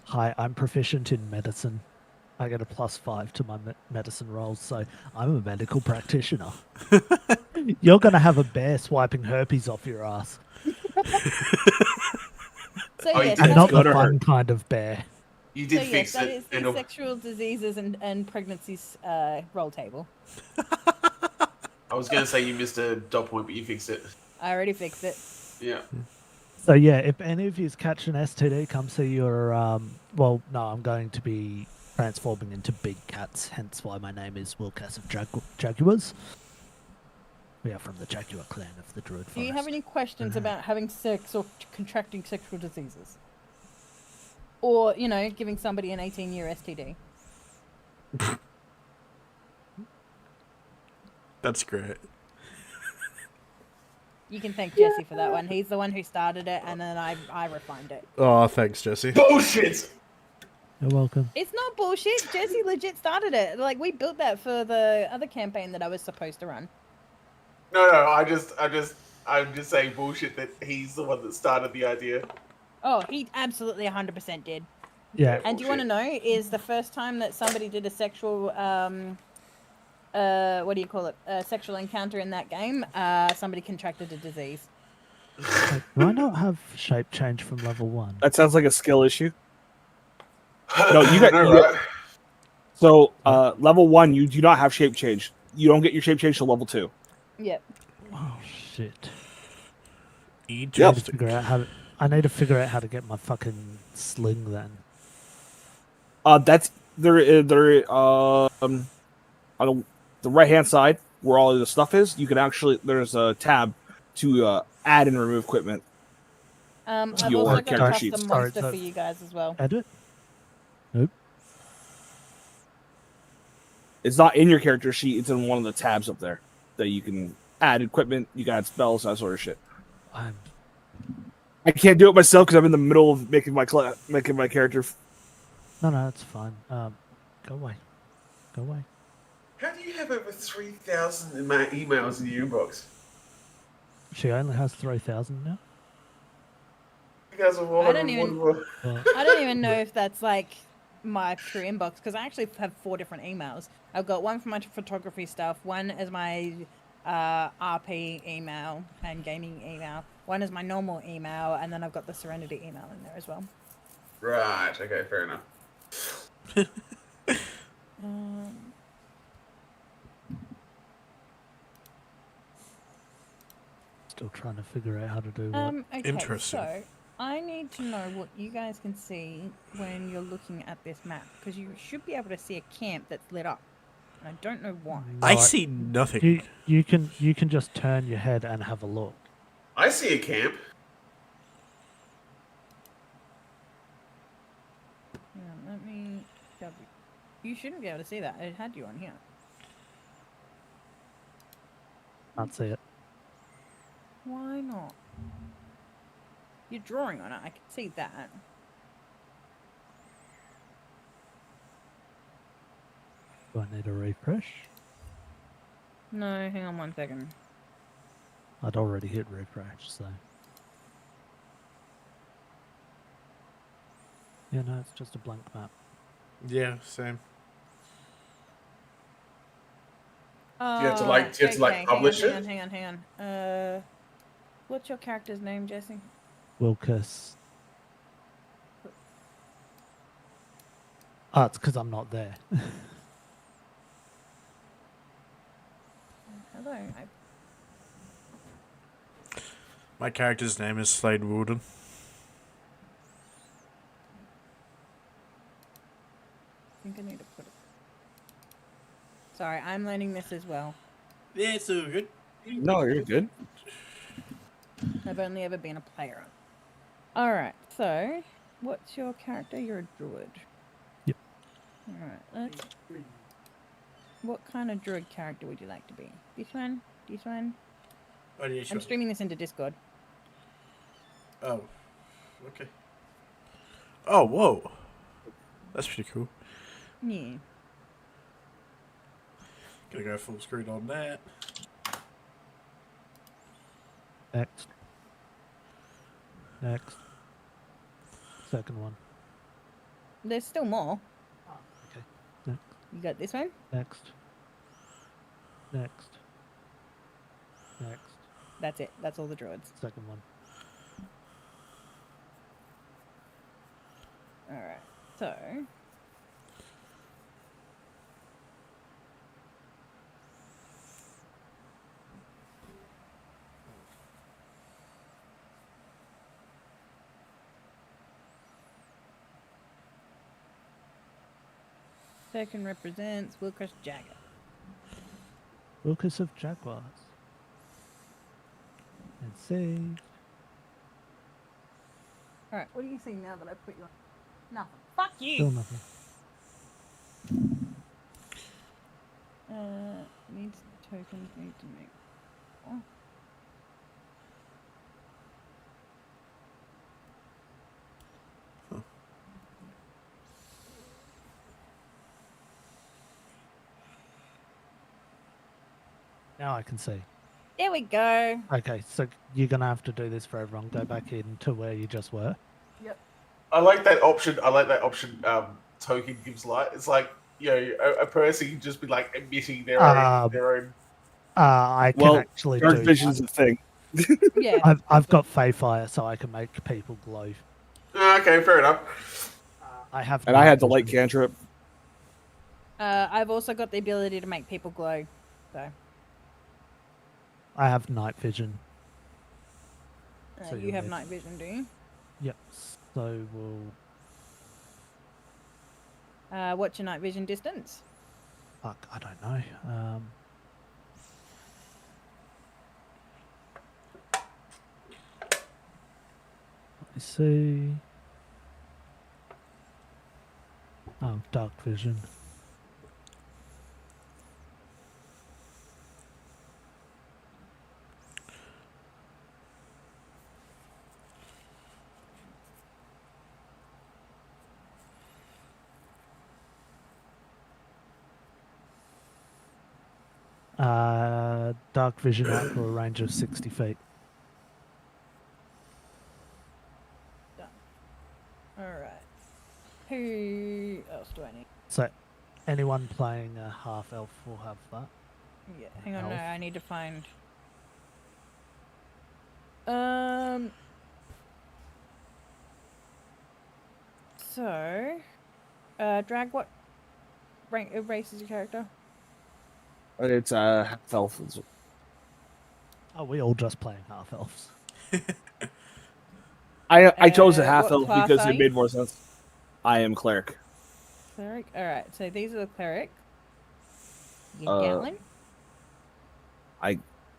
Hi, I'm proficient in medicine. I get a +5 to my medicine rolls, so I'm a medical practitioner. You're going to have a bear swiping herpes off your ass. So Oh, yes, you And did not go the to fun her. kind of bear. You did so fix that it. is the sexual diseases and pregnancies roll table. I was going to say you missed a dot point, but you fixed it. I already fixed it. Yeah. So yeah, if any of you catch an STD, come see your, well, no, I'm going to be transforming into big cats, hence why my name is Wilcas of Jaguars. We are from the Jaguar clan of the Druid Forest. Do you have any questions about having sex or contracting sexual diseases? Or, giving somebody an 18-year STD? That's great. You can thank Jesse for that one. He's the one who started it, and then I refined it. Oh, thanks, Jesse. Bullshit! You're welcome. It's not bullshit. Jesse legit started it. Like, we built that for the other campaign that I was supposed to run. No, I'm just saying bullshit that he's the one that started the idea. Oh, he absolutely 100% did. Yeah. And do you want to know, is the first time that somebody did a sexual, what do you call it? A sexual encounter in that game, somebody contracted a disease. Like, do I not have shape change from level 1? That sounds like a skill issue. No, you got. know, You got right? so level 1, you do not have shape change. You don't get your shape change till level 2. Yep. Oh shit! I need to Interesting. figure out how to. I need to figure out how to get my fucking sling then. That's there. On the right hand side where all of the stuff is, you can actually there's a tab to add and remove equipment. I've your also got a character custom sheets. Sorry, monster so- for you guys as well. Edit? Nope. It's not in your character sheet. It's in one of the tabs up there that you can add equipment. You can add spells, that sort of shit. I can't do it myself because I'm in the middle of making my character. No, it's fine. Go away. Go away. How do you have over 3,000 emails in your inbox? She only has 3,000 now. You guys are all I don't even- Well, I don't even know if that's like my true inbox, because I actually have 4 different emails. I've got one for my photography stuff, one as my RP email and gaming email, one is my normal email, and then I've got the Serenity email in there as well. Right, okay, fair enough. still trying to figure out how to do what. Okay, Interesting. so I need to know what you guys can see when you're looking at this map, because you should be able to see a camp that's lit up, and I don't know why. No, I see nothing. You can just turn your head and have a look. I see a camp. Hang on, let me. You shouldn't be able to see that. It had you on here. Can't see it. Why not? You're drawing on it. I can see that. Do I need a refresh? No, hang on 1 second. I'd already hit refresh, so. Yeah, no, it's just a blank map. Yeah, same. Do you have to, like, publish it? Hang on. What's your character's name, Jesse? Wilkus. Oh, it's because I'm not there. Hello. My character's name is Slade Woolden. I think I need to put it. Sorry, I'm learning this as well. Yeah, it's all good. No, you're good. I've only ever been a player. Alright, so what's your character? You're a druid. Yep. Alright, let's. What kind of druid character would you like to be? This one? This one? Oh, yeah, sure. I'm streaming this into Discord. Oh, okay. Oh, whoa. That's pretty cool. Yeah. Gonna go full screen on that. Next. Next. Second one. There's still more. Okay. Next. You got this one? Next. Next. Next. That's it. That's all the druids. Second one. Alright, so. Second represents Wilcus Jagger. Wilkus of Jaguars. And save. Alright, what do you see now that I put you on? Nothing. Fuck you! Still nothing. Needs tokens. Need to make. Oh. Now I can see. There we go. Okay, so you're gonna have to do this for everyone. Go back into where you just were. I like that option. I like that option. Token gives light. It's like, you know, a person can just be like emitting their own. I can Well, actually dark do vision's that. a thing. Yeah. I've got Fey Fire, so I can make people glow. Okay, fair enough. I have. And I night had the light vision. cantrip. I've also got the ability to make people glow. So I have night vision. So you you'll have need- night vision, do you? Yep. So we'll. What's your night vision distance? Fuck, I don't know. Let me see. Oh, dark vision. Dark vision out to a range of 60 feet. All right. Who else do I need? So anyone playing a half elf will have that. Yeah. Hang on. No, Elf. I need to find. So, drag what rank race is your character? It's half elf. Oh, we all just playing half elves. I chose a what half elf class because are it you? made more sense. I am cleric. Cleric. All right. So these are the cleric. You Uh, Gatlin.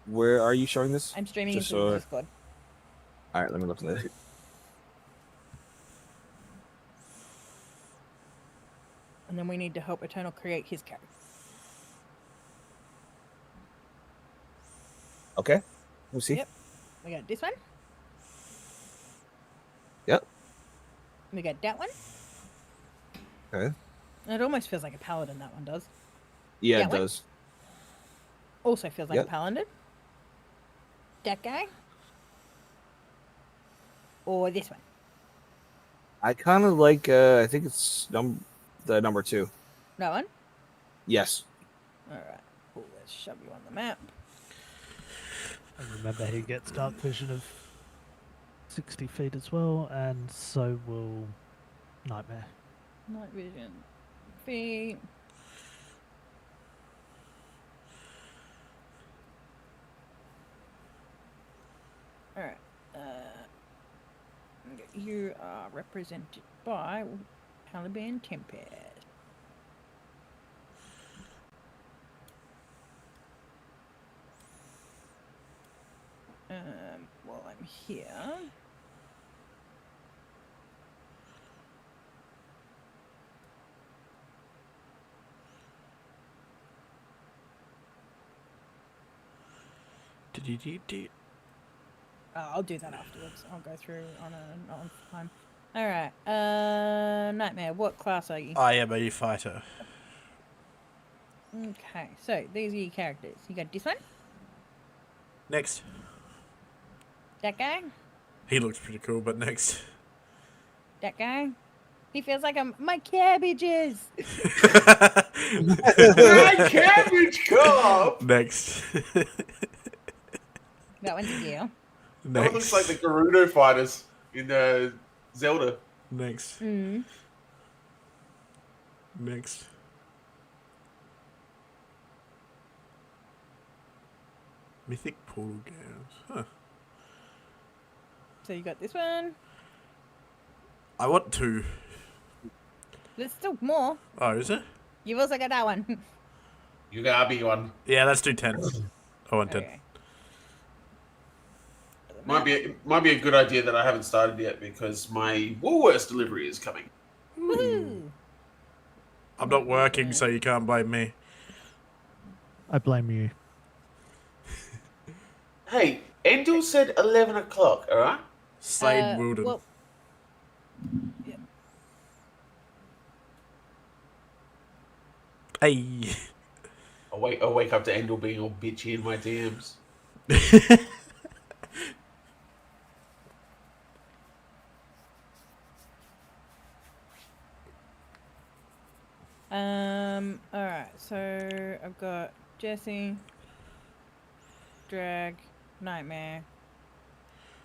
Where are you showing this? I'm streaming just into the so- Discord. All right, let me look at it. And then we need to help Eternal create his character. Okay, we'll see. Yep. We got this one. Yep. We got that one. Okay. It almost feels like a paladin, that one does. Yeah, That it one? does. Also feels like Yep. a paladin. That guy. Or this one. I kind of like. I think it's the number 2. That one. Yes. Alright. Cool. Let's shove you on the map. And remember, he gets dark vision of 60 feet as well, and so will Nightmare. Night vision. Feet. Alright. You are represented by Caliban Tempest. While I'm here. I'll do that afterwards. I'll go through on time. Alright. Nightmare, what class are you? I am a fighter. Okay, so these are your characters. You got this one, Next. that guy, He looks pretty cool, but next. that guy. He feels like my cabbages. My cabbage cob. Next. That one's you. That Next. looks like the Gerudo fighters in Zelda. Next. Mm. Next. Mythic portal games. Huh. So you got this one. I want 2. There's still more. Oh, is it? You've also got that one. You gotta be one. Yeah, let's do 10. I want 10. Okay. Might be a good idea that I haven't started yet because my Woolworths delivery is coming. Woohoo! I'm not working, so you can't blame me. I blame you. Hey, Endel said 11 o'clock, alright? Slade Wilden. Well, Hey. I'll wake up to Endel being all bitchy in my DMs. Alright, so I've got Jesse, Drag, Nightmare.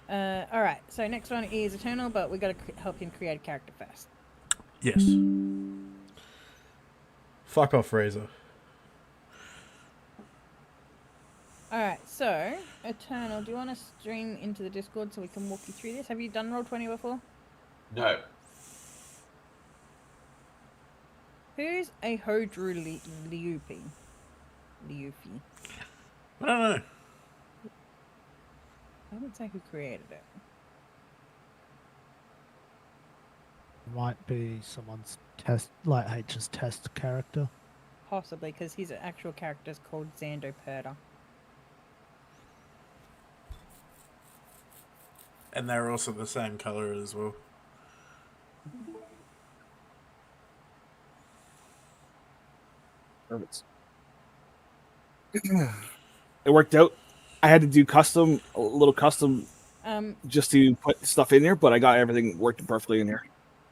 Alright, so next one is Eternal, but we gotta help him create a character first. Yes. Fuck off, Razor. Alright, so Eternal, do you want to stream into the Discord so we can walk you through this? Have you done Roll20 before? No. Who's a Hodru Liupi? Liufi. I don't know. I would say who created it. Might be someone's test, like H's test character. Possibly, because his actual character is called Xando Perda. And they're also the same color as well. Perfect. It worked out. I had to do a little custom, just to put stuff in there, but I got everything working perfectly in here.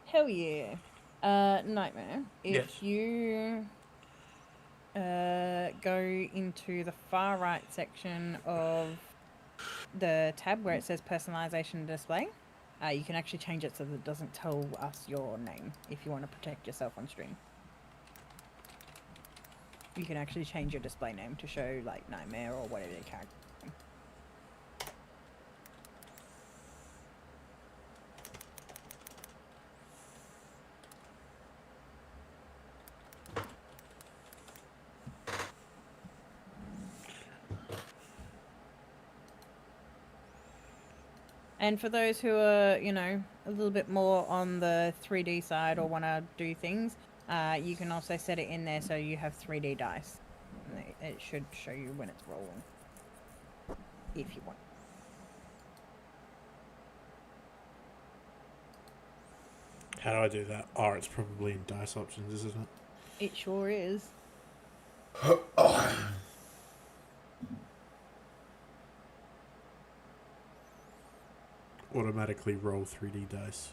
Hell yeah. Nightmare. If you go into the far right section of the tab where it says personalization display, you can actually change it so that it doesn't tell us your name if you want to protect yourself on stream. You can actually change your display name to show like Nightmare or whatever your character. And for those who are, you know, a little bit more on the 3D side or want to do things, you can also set it in there so you have 3D dice. And it should show you when it's rolling, if you want. How do I do that? Oh, it's probably in dice options, isn't it? It sure is. Automatically roll 3D dice.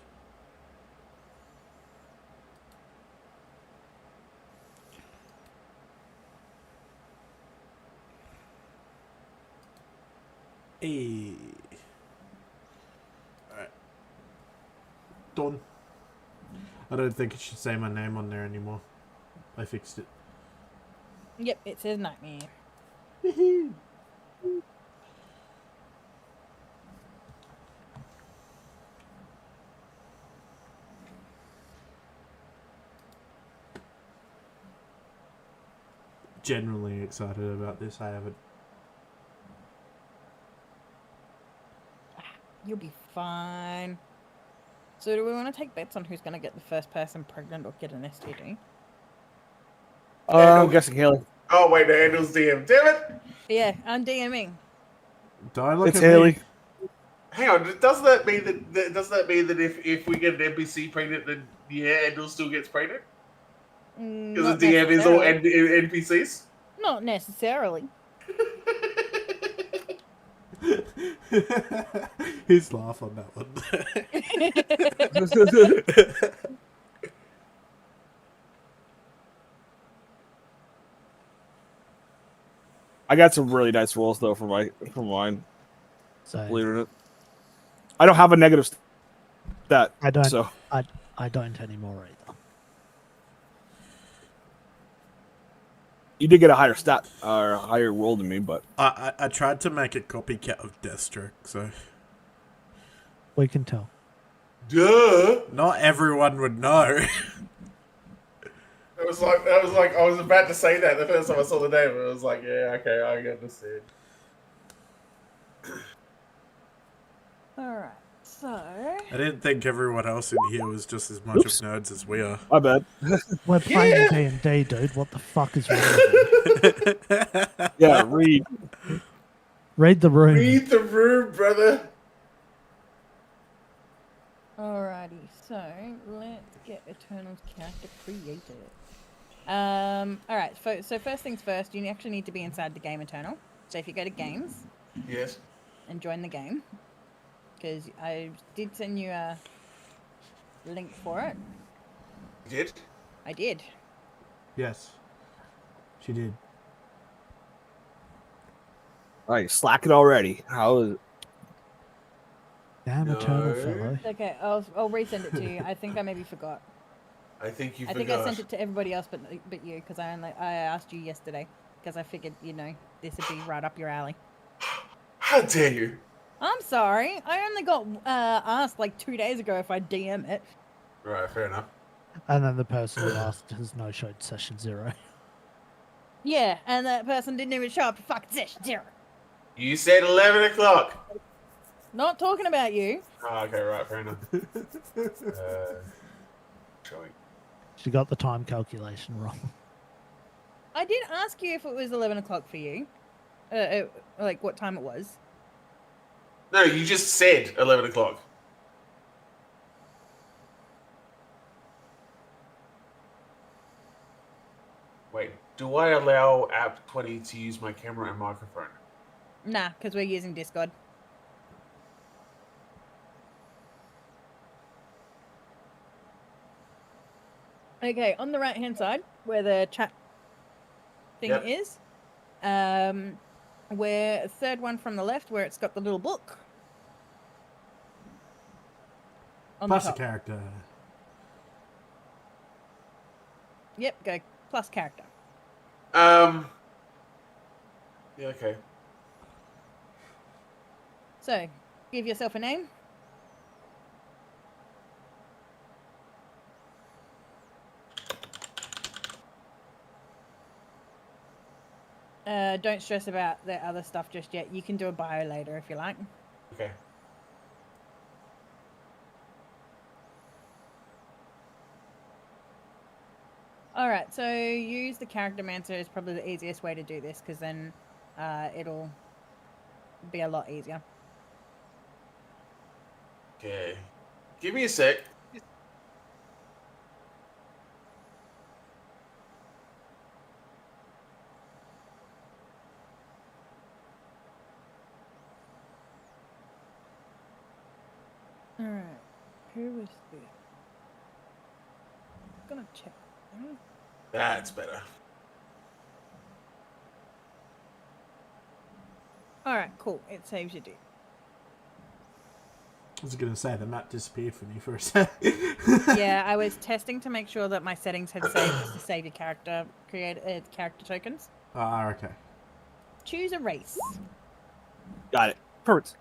Hey. Alright. Done. I don't think it should say my name on there anymore. I fixed it. Yep, it says Nightmare. Genuinely excited about this. I haven't. You'll be fine. So do we want to take bets on who's going to get the first person pregnant or get an STD? I'm guessing Haley. Oh, wait, the Endel's DM. Damn it! Yeah, I'm DMing. Don't look It's at Haley. me. Hang on, does that mean that if we get an NPC pregnant, then yeah, Endel still gets pregnant? Because Not the DM is all necessarily. NPCs? Not necessarily. His laugh on that one. I got some really nice rolls though for mine. So Believe it or not. I don't have a negative stat. I don't. So I don't anymore either. you did get a higher stat or a higher roll than me, but I tried to make a copycat of Deathstroke, so We can tell. Duh! not everyone would know. I was about to say that the first time I saw the name. I was like, yeah, okay, I understand. Alright. So, I didn't think everyone else in here was just as much Oops. of nerds as we are. My bad. We're playing Yeah. D&D, dude. What the fuck is wrong with you? Yeah, read. Read the room. Read the room, brother. alrighty. So let's get Eternal's character created. Alright. So first things first, you actually need to be inside the game Eternal. So if you go to games Yes. and join the game, because I did send you a link for it. You did? I did. Yes, she did. All right, slacking already. How is? Damn No. Eternal fellow. Okay, I'll resend it to you. I think I maybe forgot. I think you I forgot. think I sent it to everybody else, but you, because I asked you yesterday, because I figured this would be right up your alley. How dare you? I'm sorry, I only got asked like 2 days ago if I DM it. Right, fair enough. And then the person who asked has no-showed session 0. Yeah, and that person didn't even show up to fucking session 0. You said 11 o'clock. Not talking about you. Oh, okay, right, fair enough. Showing. She got the time calculation wrong. I did ask you if it was 11 o'clock for you, like what time it was. No, you just said 11 o'clock. Wait, do I allow App 20 to use my camera and microphone? Nah, because we're using Discord. Okay, on the right hand side, where the chat thing Yep. is, where third one from the left, where it's got the little book. On Plus the a top. character. Yep, go plus character. Yeah, okay. So, give yourself a name. Don't stress about the other stuff just yet. You can do a bio later if you like. Okay. Alright, so use the character mancer is probably the easiest way to do this, because then it'll be a lot easier. Okay. Give me a sec. Alright, who was this? I'm gonna check. That's better. Alright, cool. It saves you, dude. I was going to say, the map disappeared for me for a sec. Yeah, I was testing to make sure that my settings had saved to save your character, character tokens. Ah, okay. Choose a race. Got it. Perfect.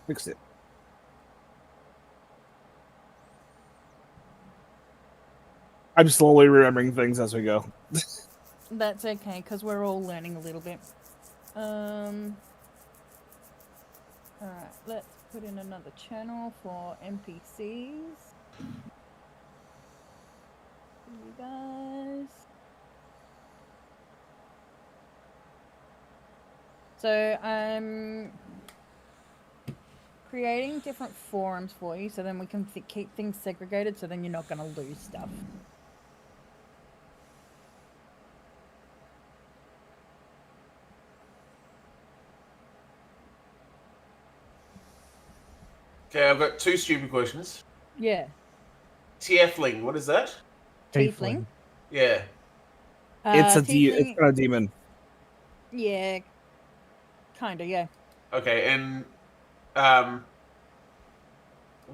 Fixed it. I'm slowly remembering things as we go. That's okay, because we're all learning a little bit. Alright, let's put in another channel for NPCs. You guys. So I'm creating different forums for you, so then we can keep things segregated, so then you're not going to lose stuff. Okay, I've got two stupid questions. Yeah. Tiefling, what is that? Tiefling. Yeah. It's a Tiefling, it's not a demon. yeah. Kinda, yeah. Okay, and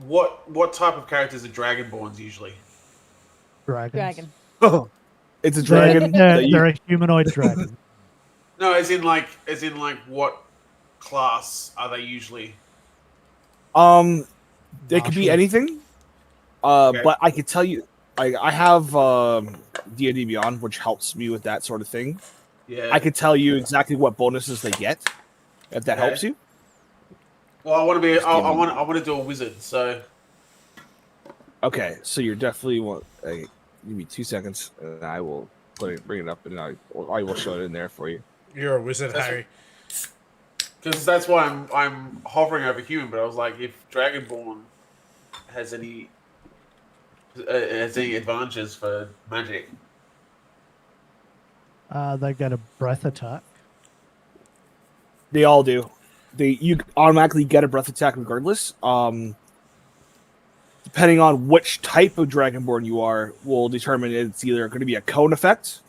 what type of characters are dragonborns usually? Dragons. Dragon. It's a They're, dragon. they're, that you- they're a humanoid dragon. No, as in like what class are they usually? It could be Martial. anything. Okay. But I could tell you, I have D&D Beyond, which helps me with that sort of thing. Yeah. I could tell you exactly what bonuses they get, if that Okay. helps you. Well, I want to be. Just give I me- want to do a wizard. So Okay, so you're definitely want. Give me 2 seconds, and I will bring it up, and I will show it in there for you. You're a wizard, That's Harry. because that's why I'm hovering over human. But I was like, if Dragonborn has any advantages for magic. They get a breath attack. They all do. You automatically get a breath attack regardless. Depending on which type of Dragonborn you are, will determine it's either going to be a cone effect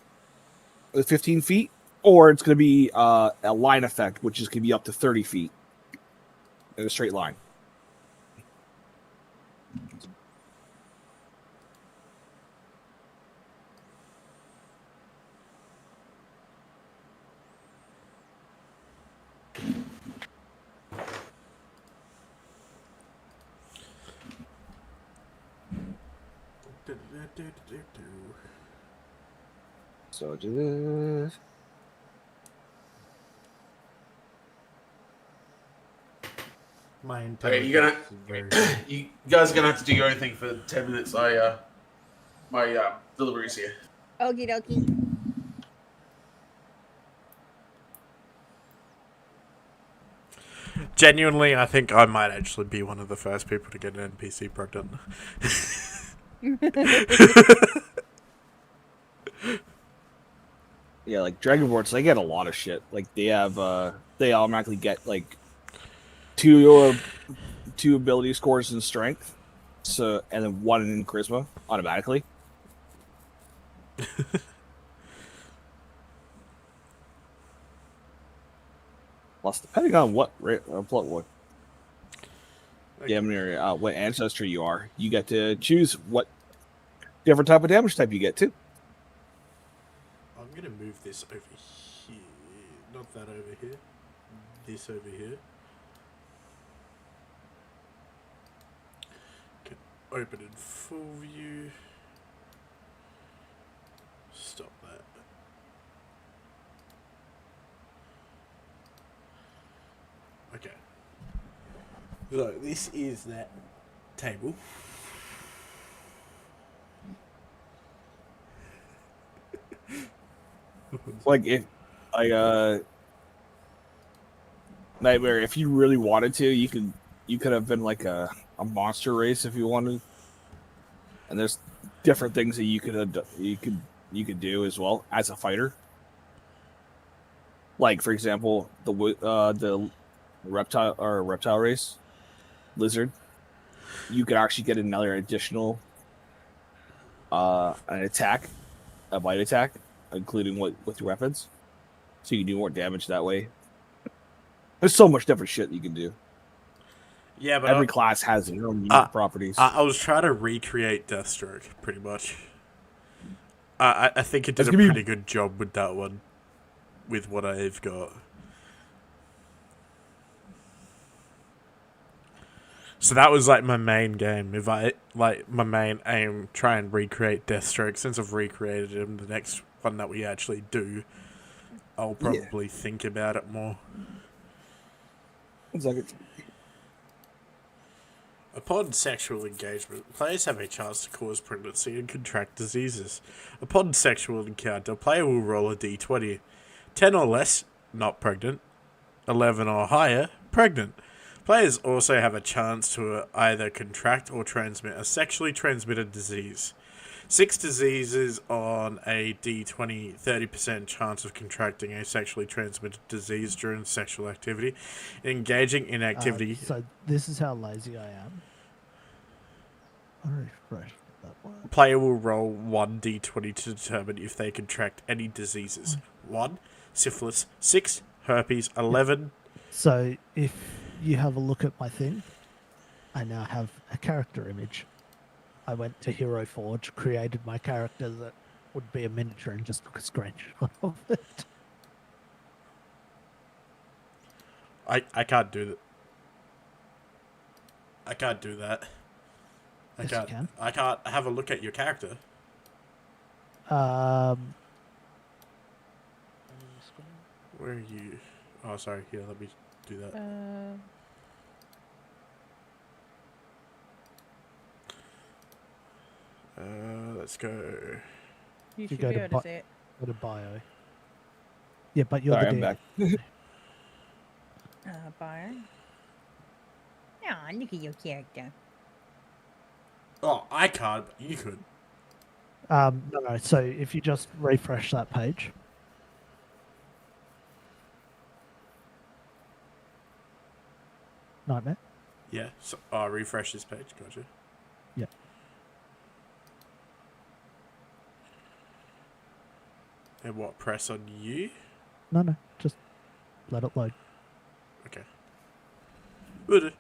with 15 feet, or it's going to be a line effect, which is going to be up to 30 feet in a straight line. So do this. My Okay, you guys are gonna have to do your own thing for 10 minutes. My delivery's here. Okie dokie. Genuinely, I think I might actually be one of the first people to get an NPC pregnant. Yeah, like Dragonborns, they get a lot of shit. Like they automatically get like two ability scores in strength, so and then 1 in charisma automatically. Plus, depending on what what ancestry you are, you get to choose what different type of damage type you get too. I'm gonna move this over here, not that over here. This over here. Can open in full view. Stop that. Okay. So this is that table. Like if Nightmare, if you really wanted to, you could have been like a monster race if you wanted. And there's different things that you could do as well as a fighter. Like for example, the reptile race, lizard. You could actually get another additional an attack, a bite attack, including with your weapons, so you can do more damage that way. There's so much different shit you can do. Yeah, but Every class has their own unique properties. I was trying to recreate Deathstroke, pretty much. I think it did That's a gonna be- pretty good job with that one, with what I've got. So that was like my main game. If I like my main aim, try and recreate Deathstroke. Since I've recreated him, the next one that we actually do, I'll probably think about it more. It's like Upon sexual engagement, players have a chance to cause pregnancy and contract diseases. Upon sexual encounter, player will roll a d20. 10 or less, not pregnant. 11 or higher, pregnant. Players also have a chance to either contract or transmit a sexually transmitted disease. 6 diseases on a d20, 30% chance of contracting a sexually transmitted disease during sexual activity. Engaging in activity. So this is how lazy I am. I refresh that one. Player will roll 1d20 to determine if they contract any diseases. 1, syphilis. 6, herpes. 11. So if you have a look at my thing, I now have a character image. I went to Hero Forge, created my character that would be a miniature, and just took a screenshot of it. I can't do that. I can't do that. Yes, you can. I can't have a look at your character. Where are you? Oh, sorry. Here, let me do that. Let's go. You You should go be to able to see it. Go to bio. Yeah, but you're Sorry, the I'm DM. back. Bio. Oh, look at your character. Oh, I can't, but you could. No. So if you just refresh that page. Nightmare. Yeah. So, oh, refresh this page. Gotcha. Yeah. And what? Press on you? No. Just let it load. Okay. Would.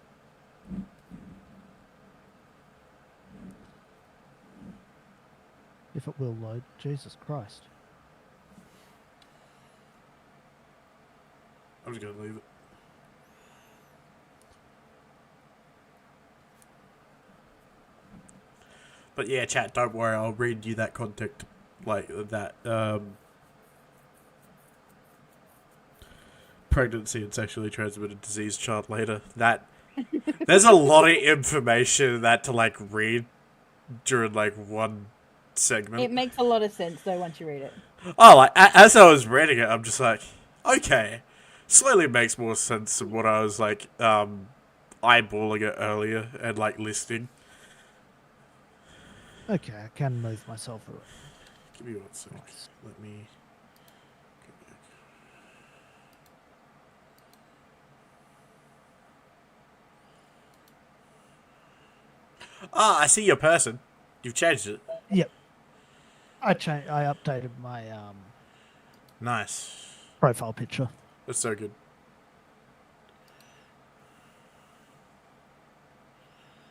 If it will load. Jesus Christ. I'm just gonna leave it. But yeah, chat, don't worry, I'll read you that contact, like, that, pregnancy and sexually transmitted disease chart later. There's a lot of information in that to, like, read during, like, one segment. It makes a lot of sense though once you read it. Oh, like, as I was reading it, I'm just like, okay. Slowly makes more sense than what I was, like, eyeballing it earlier and, like, listening. Okay, I can move myself around. Give me 1 sec. Nice. Let me... Ah, I see your person. You've changed it. Yep. I updated my Nice. profile picture. That's so good.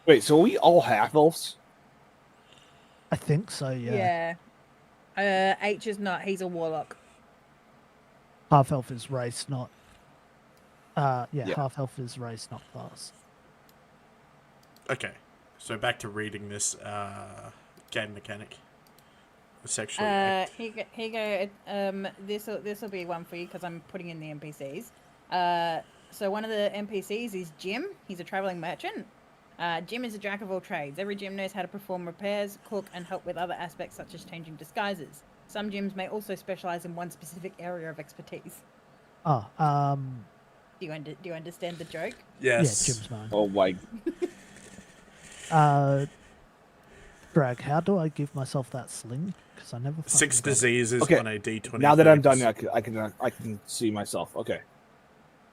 Wait, so are we all half elves? I think so. Yeah. H is not. He's a warlock. Half elf is race, not. Yeah. Half elf is race, not class. Okay. So back to reading this game mechanic. Sexually act. Here you go. This will be one for you because I'm putting in the NPCs. So one of the NPCs is Jim. He's a traveling merchant. Jim is a jack of all trades. Every Jim knows how to perform repairs, cook, and help with other aspects such as changing disguises. Some Jims may also specialize in one specific area of expertise. Oh, Do you understand the joke? Yes. yeah, Jim's mine. Oh my! Drag, how do I give myself that sling? Because I never. 6 fucking got it. diseases Okay, on a D20. Now that I'm done, I can see myself. Okay.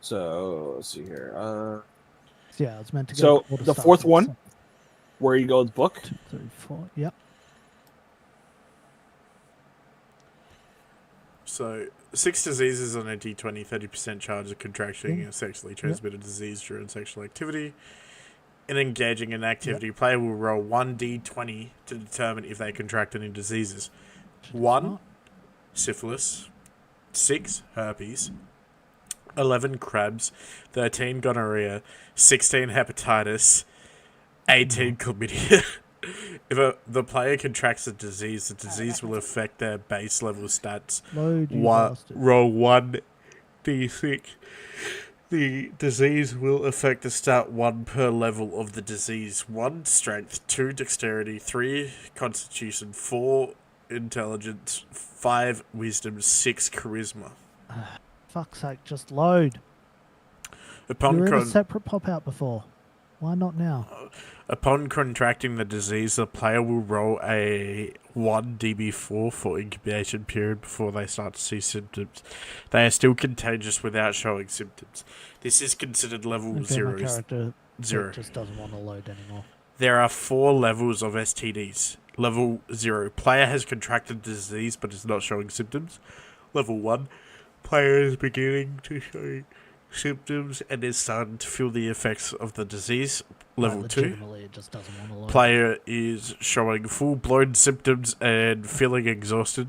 So let's see here. Yeah, I was meant to go. So quarter the staff fourth and one, so- where you go with book. 2, 3, 4. Yep. So 6 diseases on a D20, 30% chance of contracting Yeah. a sexually transmitted disease during sexual activity. In engaging in activity, player will roll 1d20 to determine if they contract any diseases. Should 1, not. syphilis. 6, herpes. 11, crabs. 13, gonorrhea. 16, hepatitis. 18, chlamydia. If the player contracts the disease will affect their base level stats. Load you bastard. Roll 1d6. The disease will affect the stat 1 per level of the disease. 1 strength, 2 dexterity, 3 constitution, 4 intelligence, 5 wisdom, 6 charisma. Fuck's sake, just load. Upon You were in a con- separate pop out before. Why not now? Upon contracting the disease, the player will roll a 1 DB4 for incubation period before they start to see symptoms. They are still contagious without showing symptoms. This is considered level Okay, my 0. character 0. just doesn't want to load anymore. There are 4 levels of STDs. Level 0, player has contracted the disease but is not showing symptoms. Level 1, player is beginning to show symptoms and is starting to feel the effects of the disease. Level Like, 2, legitimately, it just doesn't want to load. player is showing full-blown symptoms and feeling exhausted.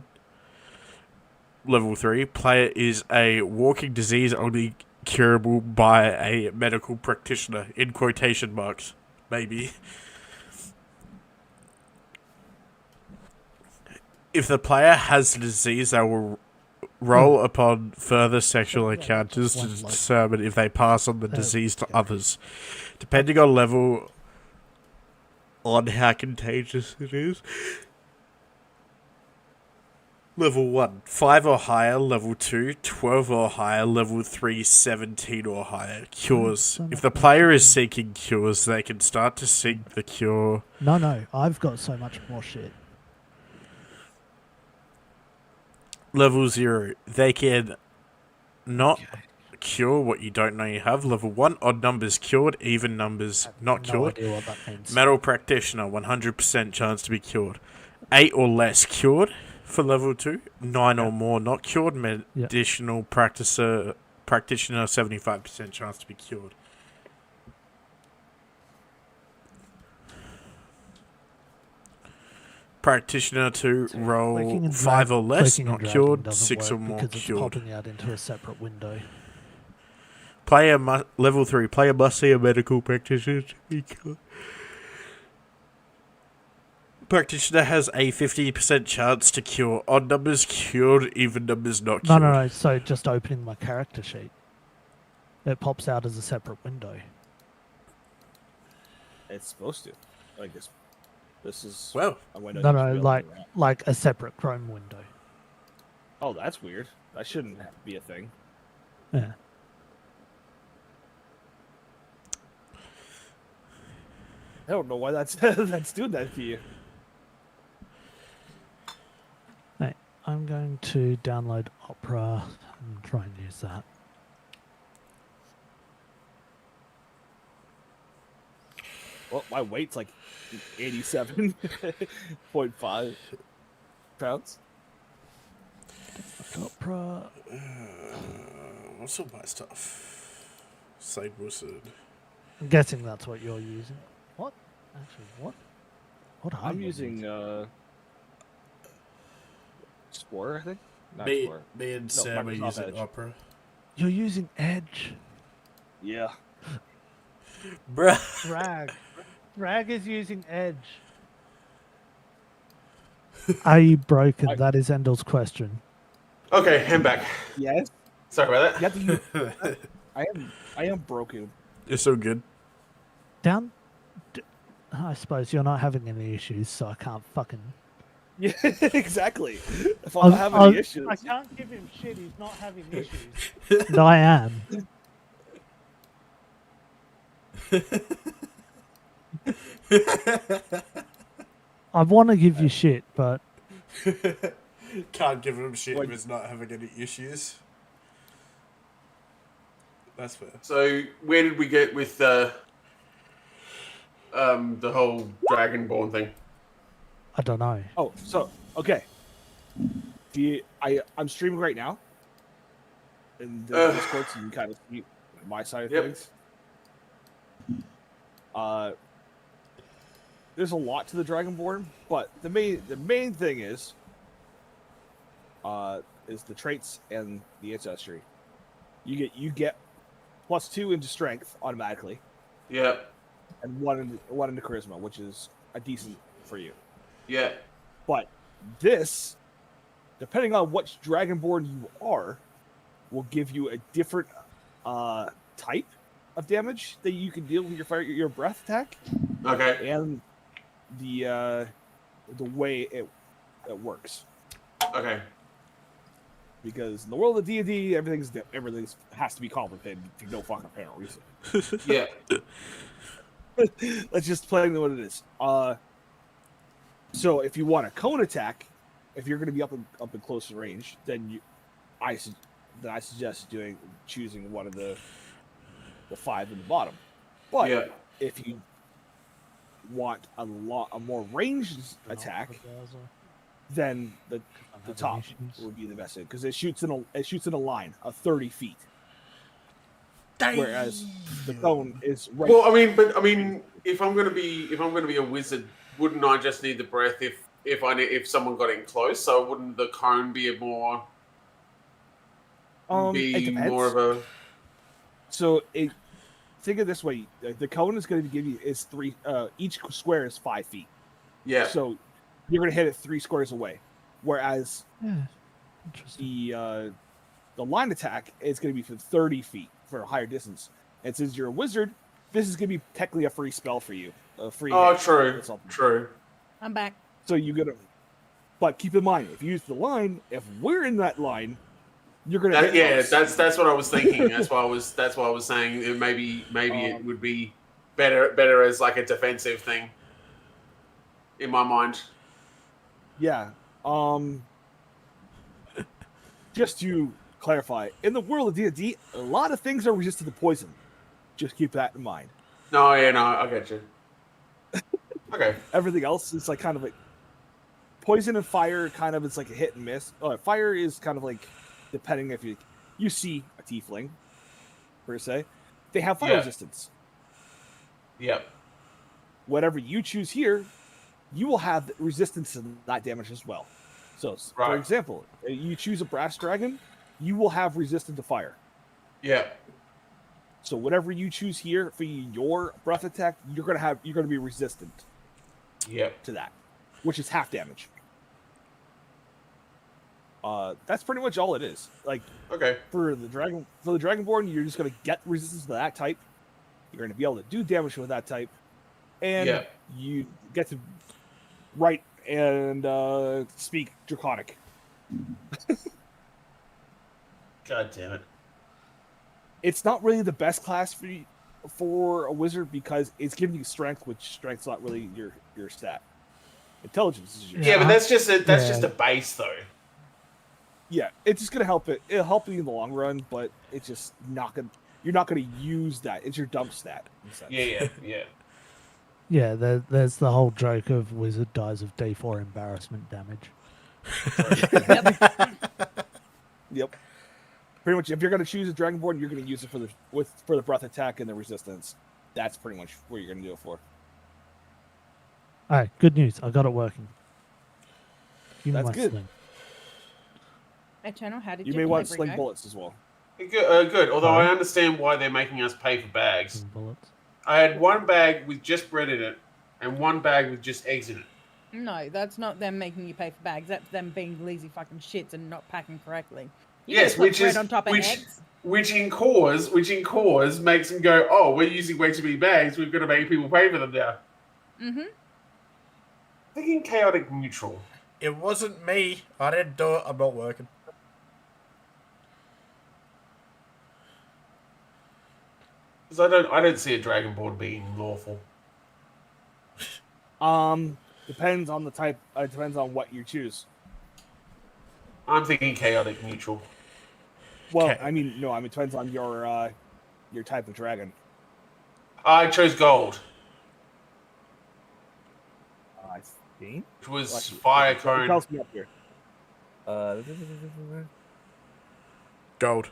Level 3, player is a walking disease only curable by a medical practitioner, in quotation marks, maybe. If the player has the disease, they will roll upon further sexual encounters to determine if they pass on the disease to others. Depending on level on how contagious it is. Level 1, 5 or higher. Level 2, 12 or higher. Level 3, 17 or higher. Cures. so If much the more player shit is than- seeking cures, they can start to seek the cure. No, I've got so much more shit. Level 0, they can not Okay. cure what you don't know you have. Level 1, odd numbers cured, even numbers not No cured. idea what that means. Metal Practitioner, 100% chance to be cured. 8 or less cured for level 2. 9 or more not cured. Medicinal Practitioner, 75% chance to be cured. Practitioner 2, So roll clicking and 5 or less, clicking and not dragging cured. doesn't 6 or work more because it's cured. popping out into a separate window. Level 3, player must see a medical practitioner to be cured. Practitioner has a 50% chance to cure. Odd numbers cured, even numbers not cured. No. So just opening my character sheet, it pops out as a separate window. It's supposed to. Like this is Well, a window. No, you should be able to do that. like a separate Chrome window. Oh, that's weird. That shouldn't be a thing. Yeah. I don't know why that's that's doing that to you. Hey, I'm going to download Opera and try and use that. Well, my weight's like 87.5 pounds. Opera. what's all my stuff? Side wizard. I'm guessing that's what you're using. What? Actually, what? What are I'm you using Explorer, I think. Not Me, Explorer. me and No, Sam are Microsoft using Edge. Opera. You're using Edge. Yeah. Bruh. Drag is using Edge. Are you broken? That is Endel's question. Okay, I'm back. Yes. Sorry about You that. have to use. I am broken. You're so good. I suppose you're not having any issues, so I can't fucking. Yeah, exactly. If I don't have any issues, I can't give him shit. He's not having issues. And I am. I want to give you shit, but Can't give him shit Like- if he's not having any issues. That's fair. So where did we get with the whole Dragonborn thing? I don't know. Oh, so okay. I'm streaming right now in the Discord, so you can kind of see my side of Yep. things. There's a lot to the Dragonborn, but the main thing is the traits and the ancestry. You get +2 into strength automatically, Yeah, and one into charisma, which is a decent for you. yeah. But this, depending on which Dragonborn you are, will give you a different type of damage that you can deal with your breath attack, Okay, and the way it works. okay. Because in the world of D&D, everything has to be complicated for no fucking apparent reason. Yeah, Let's just play what it is. So if you want a cone attack, if you're going to be up in close range, then I suggest choosing one of the 5 in the bottom. But yeah. if you want a more ranged attack, then the top would be the best because it shoots in a line of 30 feet. Whereas the cone is right. Well, I mean, if I'm gonna be a wizard, wouldn't I just need the breath if someone got in close? So wouldn't the cone be a more it be depends. more of a So think of it this way: the cone is going to give you each square is 5 feet. yeah. So you're going to hit it 3 squares away, whereas Yeah. Interesting. the line attack is going to be for 30 feet for a higher distance. And since you're a wizard, this is gonna be technically a free spell for you. A free. Oh, hit true, or something. true. I'm back. So you gotta. But keep in mind, if you use the line, if we're in that line, you're gonna hit us. That's what I was thinking. That's why I was saying maybe it would be better as like a defensive thing. In my mind. Yeah. Just to clarify, in the world of D&D, a lot of things are resistant to poison. Just keep that in mind. No, yeah, no, I get you. Okay. Everything else is like kind of like poison and fire. Kind of it's like a hit and miss. Fire is kind of like depending if you see a tiefling per se, they have fire resistance. Yep. Whatever you choose here, you will have resistance to that damage as well. So, for example, you choose a brass dragon, you will have resistance to fire. Yeah. So whatever you choose here for your breath attack, you're gonna be resistant. Yep. To that, which is half damage. That's pretty much all it is. Like, okay, for the dragonborn, you're just gonna get resistance to that type. You're gonna be able to do damage with that type, and you get to write and speak Draconic. God damn it! It's not really the best class for a wizard because it's giving you strength, which strength's not really your stat. Intelligence is your but that's just a base though. Yeah, it's just gonna help it. It'll help you in the long run, but it's just not gonna. You're not gonna use that. It's your dump stat. Yeah. Yeah, there's the whole joke of wizard dies of D4 embarrassment damage. Yep. Pretty much, if you're gonna choose a dragonborn, you're gonna use it for the breath attack and the resistance. That's pretty much what you're gonna do it for. All right, good news. I got it working. That's good. Sling. Eternal, how did you may want sling bullets as well. Good. Although I understand why they're making us pay for bags. Bullets. I had one bag with just bread in it, and one bag with just eggs in it. No, that's not them making you pay for bags. That's them being lazy fucking shits and not packing correctly. You yes, which is on top of eggs. Which in cause makes them go, oh, we're using way too many bags. We've got to make people pay for them now. Mm-hmm. Thinking chaotic neutral. It wasn't me. I didn't do it. I'm not working. Because I don't see a dragonborn being lawful. Depends on the type. Depends on what you choose. I'm thinking chaotic neutral. Well, it depends on your type of dragon. I chose gold. I think. Which was fire cone. Tells me up here. Gold.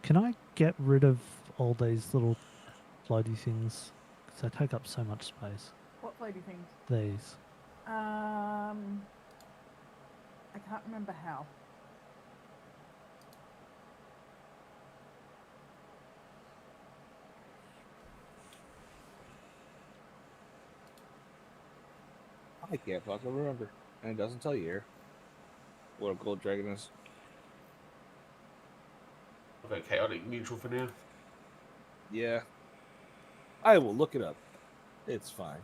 Can I get rid of all these little floaty things? Because they take up so much space. What floaty things? These. I can't remember how. I can't fucking remember. And it doesn't tell you here what a gold dragon is. Okay, chaotic neutral for now. Yeah. I will look it up. It's fine.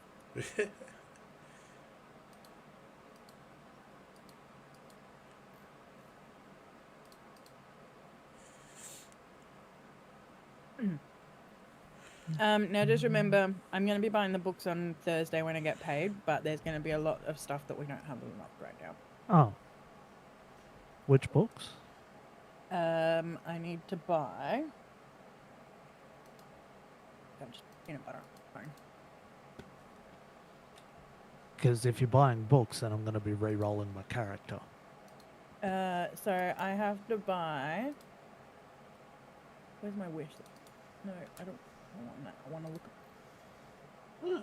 Now just remember, I'm going to be buying the books on Thursday when I get paid, but there's going to be a lot of stuff that we don't have enough right now. Oh. Which books? I need to buy. Just peanut butter. Fine. Because if you're buying books, then I'm going to be re-rolling my character. So I have to buy. Where's my wish? No, I don't want that. I want to look.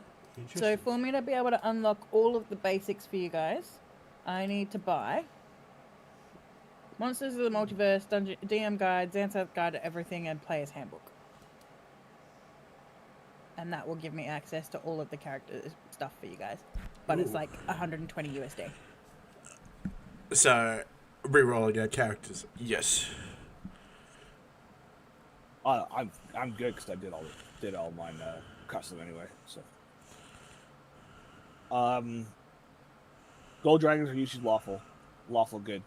So for me to be able to unlock all of the basics for you guys, I need to buy Monsters of the Multiverse, Dungeon DM Guide, Xanthar Guide to Everything, and Player's Handbook. And that will give me access to all of the character stuff for you guys. But it's like 120 USD. So, re-rolling our characters. Yes. I'm good because I did all mine custom anyway. So, gold dragons are usually lawful good.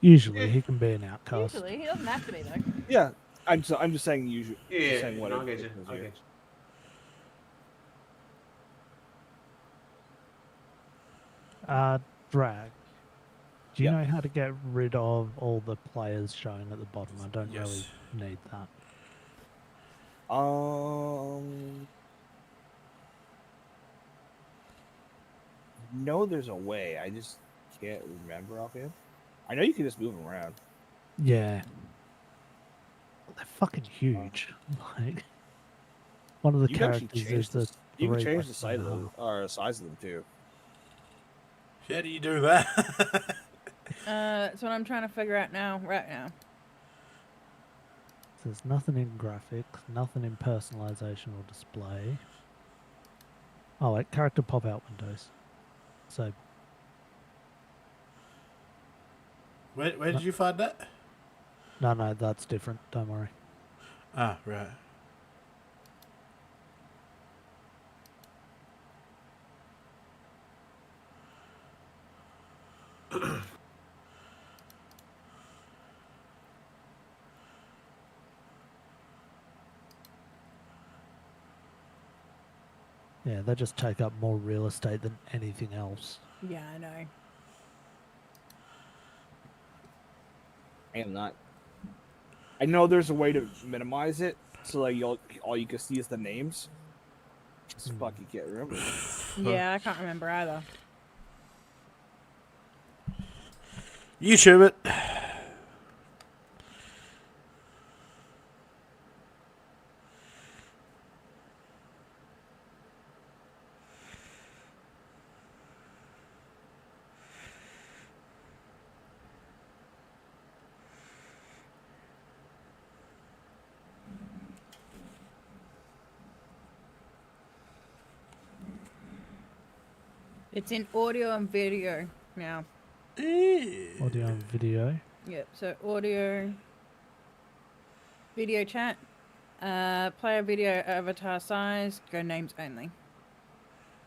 Usually, he can be an outcast. Usually, he doesn't have to be though. Yeah, I'm just saying usually. Yeah, Just saying what no, I it get you. is I here. get you. Drag. Do you Yep. know how to get rid of all the players shown at the bottom? I don't Yes. really need that. No, there's a way. I just can't remember offhand. I know you can just move them around. Yeah. They're fucking huge. Like, one of the You can actually characters change is the You can 3 change by the size of 2.5. them, or size of them too. How do you do that? That's what I'm trying to figure out now, right now. So there's nothing in graphics, nothing in personalization or display. Oh, wait, character pop-out windows. So, Where did you find that? no, that's different. Don't worry. Ah, right. Yeah, they just take up more real estate than anything else. Yeah, I know. I am not. I know there's a way to minimize it, so like all you can see is the names. Just fucking can't remember. Yeah, I can't remember either. YouTube it. It's in audio and video now. Audio and video. Yep, so audio, video chat, player video avatar size, go names only.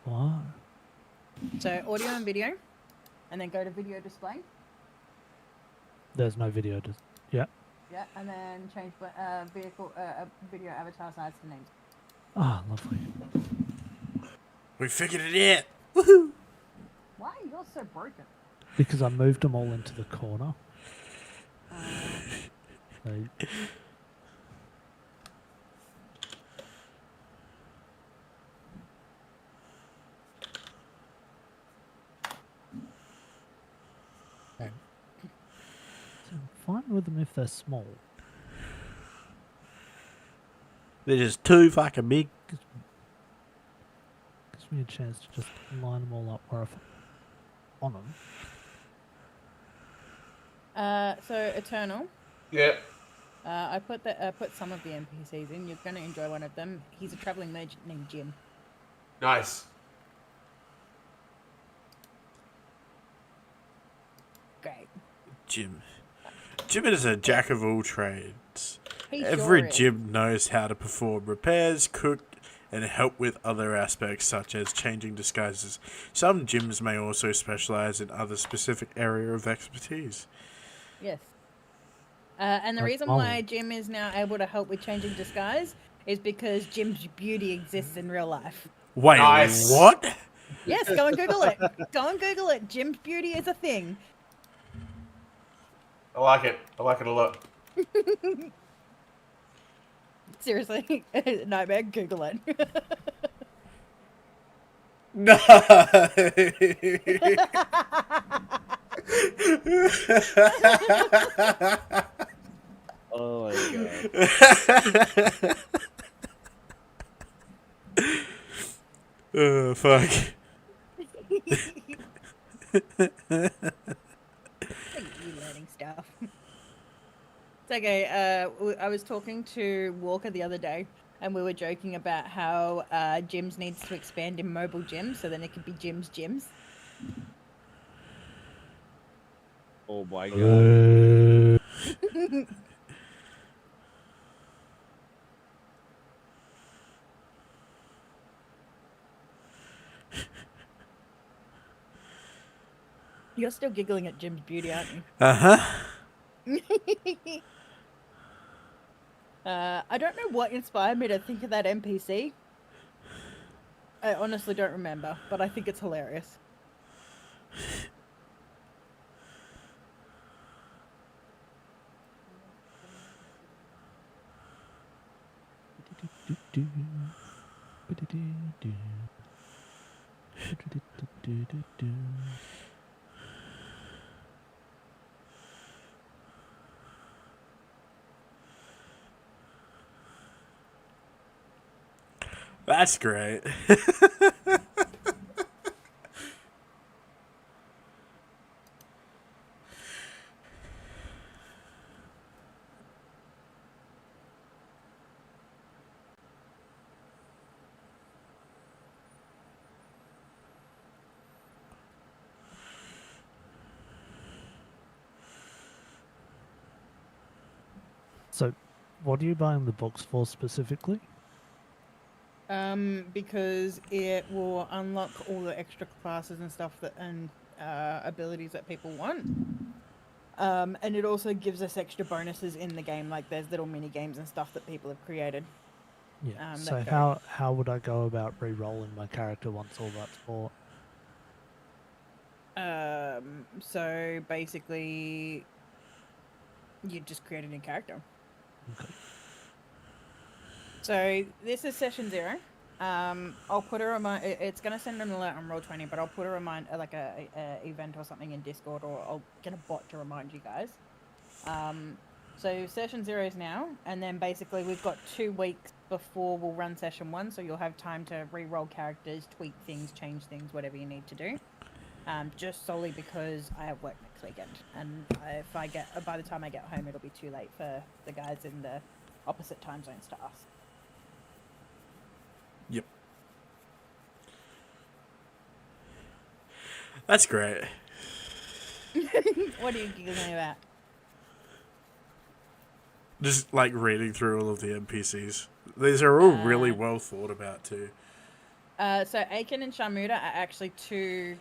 What? So audio and video, and then go to video display. There's no video. Yeah. Yeah, and then change video avatar size to names. Ah, lovely. We figured it out. Why are yours so broken? Because I moved them all into the corner. So, I'm fine with them if they're small. They're just too fucking big. Gives me a chance to just line them all up where I've on them. So Eternal. Yeah. I put some of the NPCs in. You're going to enjoy one of them. He's a traveling merchant named Jim. Nice. Great. Jim is a jack of all trades. He Every sure is. Jim knows how to perform repairs, cook, and help with other aspects such as changing disguises. Some gyms may also specialize in other specific area of expertise. Yes. And the Like reason Molly. why Jim is now able to help with changing disguise is because Jim's beauty exists in real life. Wait, Nice. what? Yes, go and Google it. Go and Google it. Jim's beauty is a thing. I like it. I like it a lot. Seriously. Nightmare, Google it. No. Oh my god. Oh, fuck. You learning stuff. It's okay. I was talking to Walker the other day, and we were joking about how gyms needs to expand in mobile gyms, so then it could be gyms. Oh my god. You're still giggling at Jim's beauty, aren't Uh-huh. you? I don't know what inspired me to think of that NPC. I honestly don't remember, but I think it's hilarious. That's great. So, what are you buying the books for specifically? Because it will unlock all the extra classes and stuff that and abilities that people want. And it also gives us extra bonuses in the game, like there's little mini games and stuff that people have created. Yeah. that So go. how would I go about re-rolling my character once all that's bought? So basically, you just create a new character. Okay. So this is session 0. I'll put a remind. It's gonna send an alert on Roll20, but I'll put a remind like a event or something in Discord, or I'll get a bot to remind you guys. So session 0 is now, and then basically we've got 2 weeks before we'll run session 1, so you'll have time to re-roll characters, tweak things, change things, whatever you need to do. Just solely because I have work next weekend, and if I get by the time I get home, it'll be too late for the guys in the opposite time zones to us. Yep. That's great. What are you giggling about? Just like reading through all of the NPCs. These are all really well thought about too. So Aiken and Sharmuta are actually 2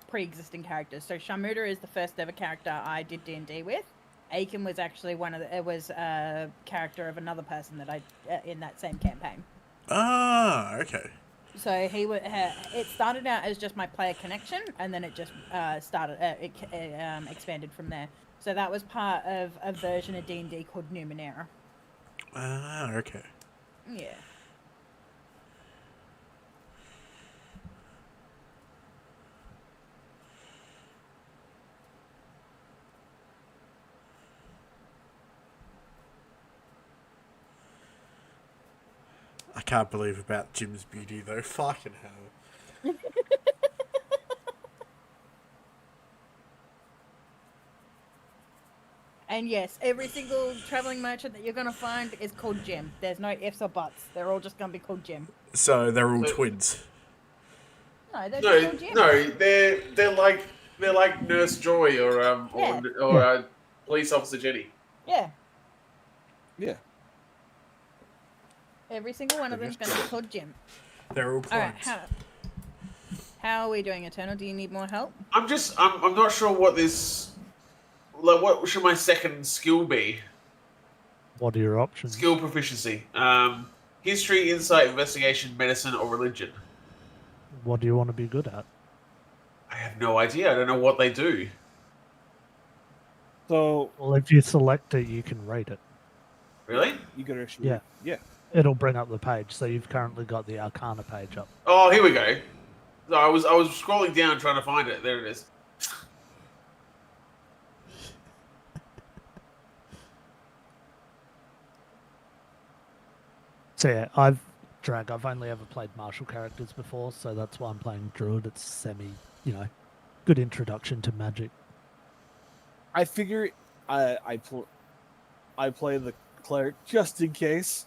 pre-existing characters. So Sharmuta is the first ever character I did D&D with. Aiken was actually a character of another person that I in that same campaign. Ah, okay. So it started out as just my player connection, and then it just expanded from there. So that was part of a version of D&D called Numenera. Ah, okay. Yeah. I can't believe about Jim's beauty though. Fucking hell. And yes, every single traveling merchant that you're going to find is called Jim. There's no ifs or buts. They're all just going to be called Jim. So they're all So- twins. No, they're just called Jim. No, they're like Nurse Joy or Yeah. Police Officer Jenny. Yeah. Yeah. Every single one of them is going to be called Jim. They're all All right, clones. how are we doing, Eternal? Do you need more help? I'm not sure what this, like, what should my second skill be? What are your options? Skill proficiency. History, insight, investigation, medicine, or religion. What do you want to be good at? I have no idea. I don't know what they do. So Well, if you select it, you can rate it. Really? you can actually. Yeah. Yeah. It'll bring up the page. So you've currently got the Arcana page up. Oh, here we go. No, I was scrolling down trying to find it. There it is. So yeah, I've only ever played martial characters before, so that's why I'm playing Druid. It's semi, good introduction to magic. I figure I play the cleric just in case.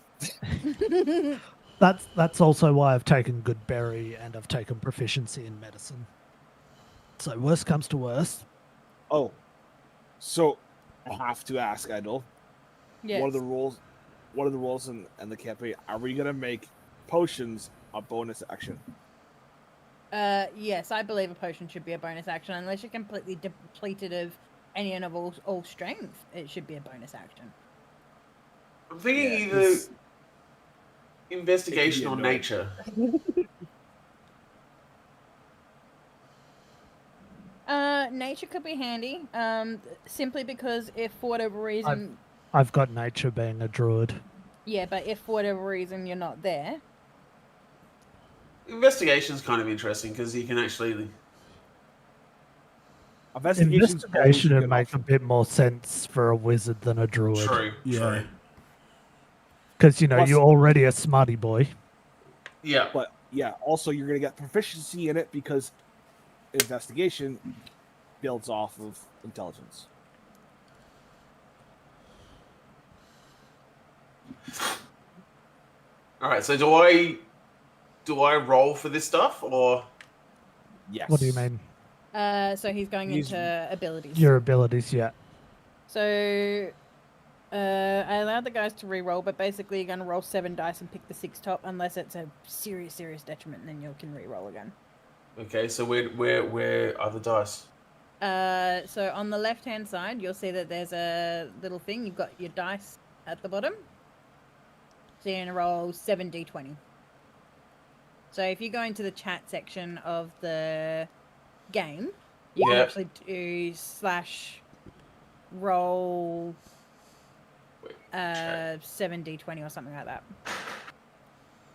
That's also why I've taken good berry and I've taken proficiency in medicine. So worst comes to worst. Oh, so I have to ask, Idol. Yes. What are the rules? What are the rules in the campaign? Are we gonna make potions a bonus action? Yes, I believe a potion should be a bonus action unless you're completely depleted of any and of all strength. It should be a bonus action. I'm thinking Yeah, either 'cause investigation or annoying. nature. Nature could be handy. Simply because if for whatever reason, I've got nature being a druid. yeah, but if for whatever reason you're not there, Investigation's kind of interesting because you can actually. Investigation's always a Investigation would good make a option. bit more sense for a wizard than a druid. True. Yeah. True. Because, Plus- you're already a smarty boy. Yeah. But yeah, also you're gonna get proficiency in it because investigation builds off of intelligence. All right. So do I roll for this stuff or? Yes. What do you mean? so he's going He's- into abilities. Your abilities, yeah. So, I allowed the guys to re-roll, but basically you're going to roll 7 dice and pick the 6 top, unless it's a serious detriment, and then you can re-roll again. Okay. So where are the dice? So on the left-hand side, you'll see that there's a little thing. You've got your dice at the bottom. So you're going to roll 7d20. So if you go into the chat section of the game, you can Yeah. actually do /roll Wait, chat. 7d20 or something like that.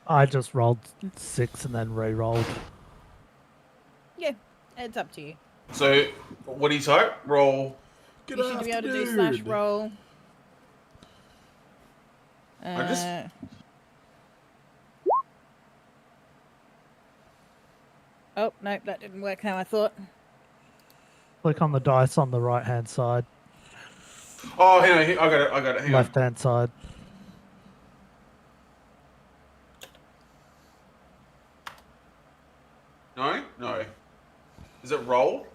I just rolled 6 and then re-rolled. Yeah, it's up to you. So what do you type? Roll. Good You should be able to do afternoon. /roll. I just- Oh, nope, that didn't work how I thought. Click on the dice on the right-hand side, Oh, hang on. I got it. Hang on. left-hand side. No. No. Is it roll?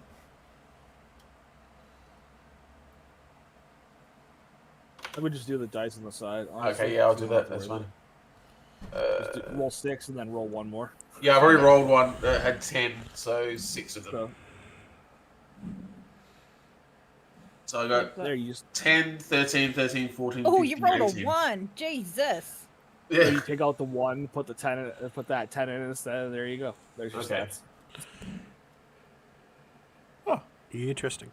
I would just do the dice on the side. honestly, Okay. Yeah, I'll so do you don't that. have to That's worry. fine. Just roll 6 and then roll one more. Yeah, I've already rolled one that had 10, so 6 of them. So So I got there you just 10, 13, 13, 14, Oh, 15, you rolled 18. a 1. Jesus. so Yeah. you take out the 1, put the 10 in, put that 10 in instead. There you go. There's your Okay. stats. Oh, interesting.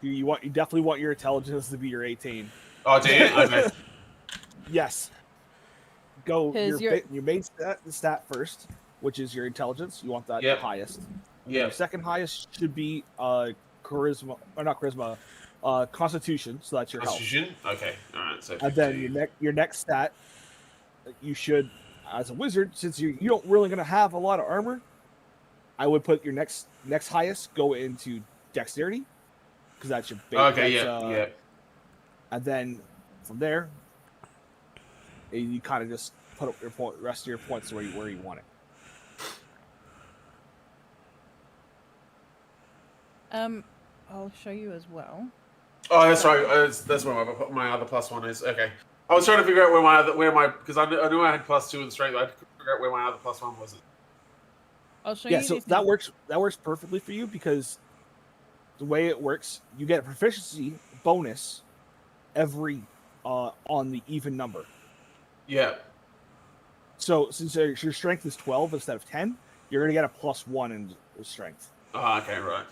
You definitely want your intelligence to be your 18. Oh, do you? Okay. Yes. Go 'Cause your main stat first, which is your intelligence. You want that Yep. highest. Yeah. Your second highest should be charisma, or not charisma, constitution. So that's your health. Constitution? Okay. Alright, so And then 50. your next stat, you should, as a wizard, since you don't really gonna have a lot of armor, I would put your next highest go into dexterity, because that's your base. Okay, yeah, yeah. And then from there, you kind of just put up your rest of your points where you want it. I'll show you as well. Oh, that's right. That's where my other plus one is. Okay. I was trying to figure out where my because I knew I had +2 in strength. I had to figure out where my other plus one was. I'll show Yeah, you. so these that things. works perfectly for you, because the way it works, you get a proficiency bonus every on the even number. Yeah. So since your strength is 12 instead of 10, you're gonna get a +1 in strength. Oh, okay, right.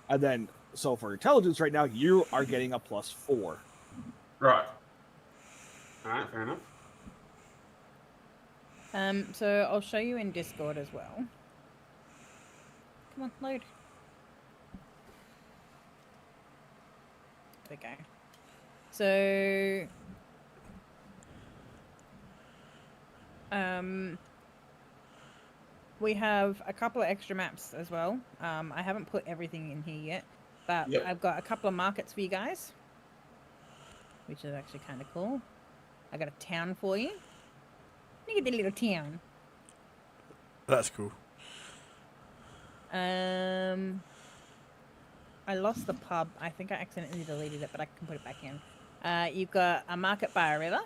And then so for intelligence right now, you are getting a +4. Right. Alright, fair enough. So I'll show you in Discord as well. Come on, load. There we go. So, we have a couple of extra maps as well. I haven't put everything in here yet, but Yep. I've got a couple of markets for you guys, which is actually kind of cool. I got a town for you. Look at the little town. That's cool. I lost the pub. I think I accidentally deleted it, but I can put it back in. You've got a market by a river.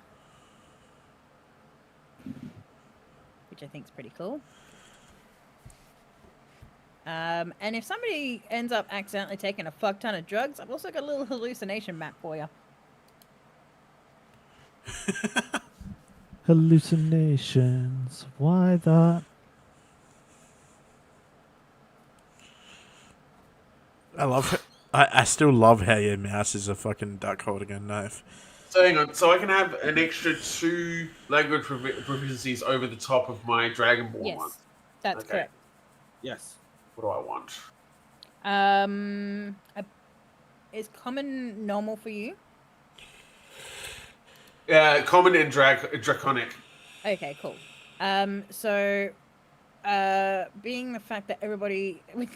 which I think is pretty cool. And if somebody ends up accidentally taking a fuck ton of drugs, I've also got a little hallucination map for you. Hallucinations. Why that? I still love how your mouse is a fucking duck holding a knife. So hang on. So I can have an extra 2 language proficiencies over the top of my Dragonborn one. Yes, that's Okay. correct. Yes. What do I want? Is common normal for you? Common and draconic. Okay, cool. So, being the fact that everybody, with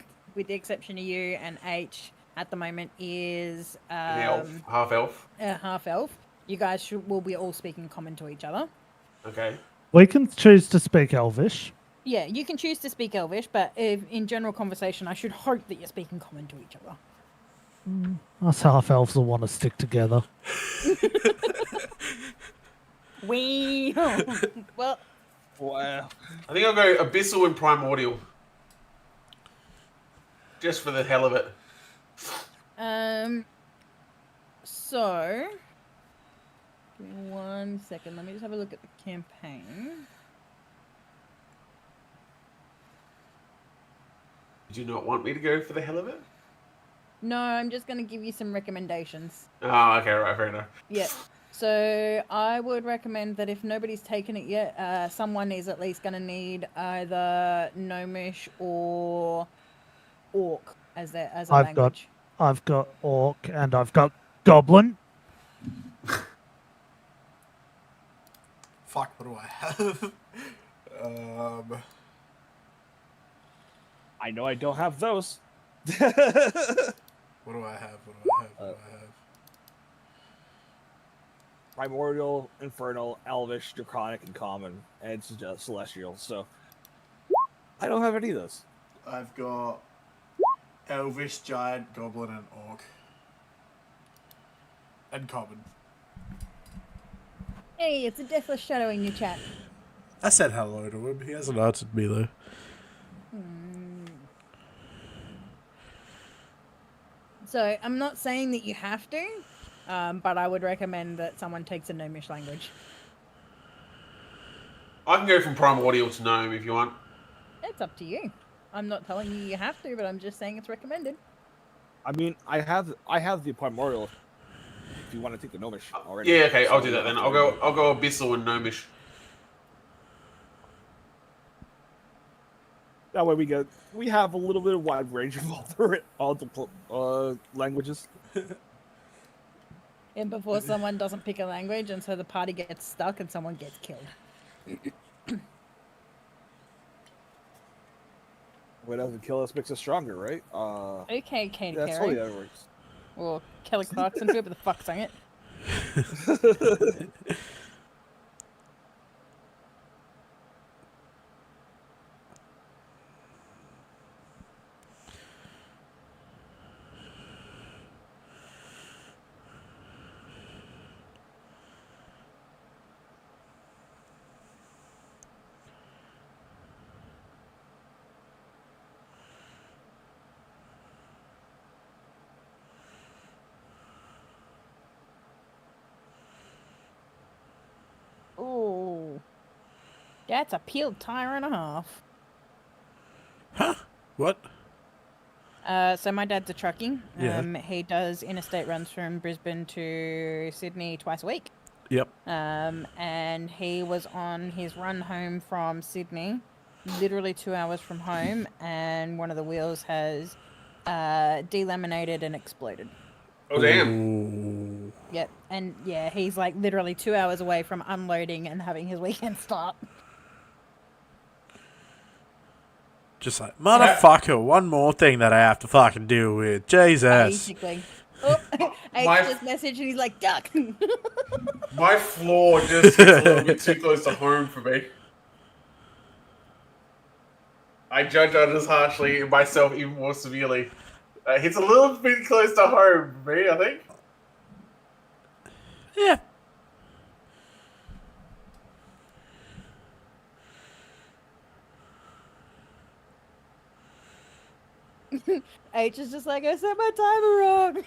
the exception of you and H, at the moment is An elf, half elf. half elf, you guys will be all speaking common to each other. Okay. We can choose to speak Elvish. Yeah, you can choose to speak Elvish, but if, in general conversation, I should hope that you're speaking common to each other. Us half elves will want to stick together. Well, Wow. I think I'll go abyssal and primordial. Just for the hell of it. So, give me 1 second. Let me just have a look at the campaign. Did you not want me to go for the hell of it? No, I'm just going to give you some recommendations. Oh, okay, right, fair enough. Yep. So I would recommend that if nobody's taken it yet, someone is at least going to need either Gnomish or Orc as a language. I've got Orc and I've got Goblin. Fuck, what do I have? I know I don't have those. What do I have? What do I have? Primordial, Infernal, Elvish, Draconic, and Common. And it's just Celestial, so... I don't have any of those. I've got Elvish, Giant, Goblin, and Orc. And Common. Hey, it's a Deathless Shadow in your chat. I said hello to him. He hasn't answered me, though. So I'm not saying that you have to, but I would recommend that someone takes a Gnomish language. I can go from primordial to gnome if you want. It's up to you. I'm not telling you have to, but I'm just saying it's recommended. I mean, I have the Primordial. If you want to take the Gnomish already. Yeah, okay, I'll do that then. I'll go abyssal and gnomish. That way we have a little bit of wide range of all the languages. And before someone doesn't pick a language, and so the party gets stuck and someone gets killed. What doesn't kill us makes us stronger, right? Okay, Katy That's Perry. how that works. Or Kelly Clarkson, whoever the fuck sang it. Ooh. That's a peeled tire and a half. Huh? What? So my dad's a truckie. Yeah. He does interstate runs from Brisbane to Sydney twice a week. Yep. And he was on his run home from Sydney, literally 2 hours from home, and one of the wheels has delaminated and exploded. Oh, damn. Ooh. Yep, and yeah, he's like literally 2 hours away from unloading and having his weekend start. Just like, motherfucker, one more thing that I have to fucking deal with. Jesus. Basically. Oh, I just messaged and he's like, duck. My floor just hits a little bit too close to home for me. I judge others harshly and myself even more severely. It's a little bit close to home for me, I think. Yeah. H is just like, I set my timer wrong.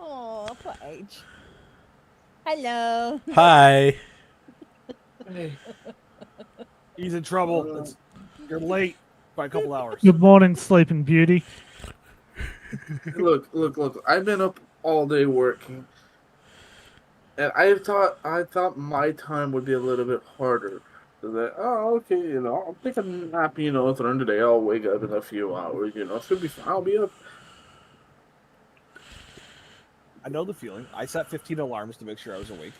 Oh, poor H. Hello. Hi. Hey. He's in trouble. You're late by a couple hours. Good morning, Sleeping Beauty. Look. I've been up all day working, and I thought my time would be a little bit harder. So that, oh, okay, I'll take a nap, during the day. I'll wake up in a few hours, it should be fine. I'll be up. I know the feeling. I set 15 alarms to make sure I was awake.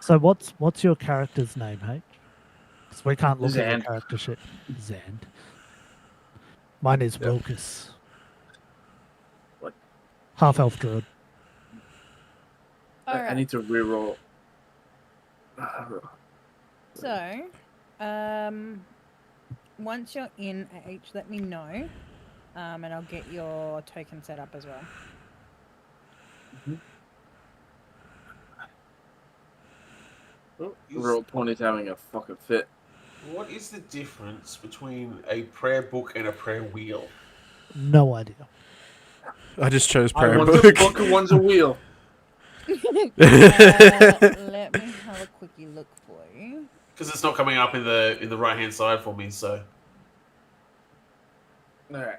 So what's your character's name, H? Because we can't look at your Zand. character shit. Zand. Mine is Yep. Wilkes. What? Half elf druid. I Alright. need to reroll. So, once you're in H, let me know, and I'll get your token set up as well. Roll 20's having a fucking fit. What is the difference between a prayer book and a prayer wheel? No idea. I just chose prayer One's a book. book and one's a wheel. Let me have a quickie look for you. Because it's not coming up in the right hand side for me. So All right,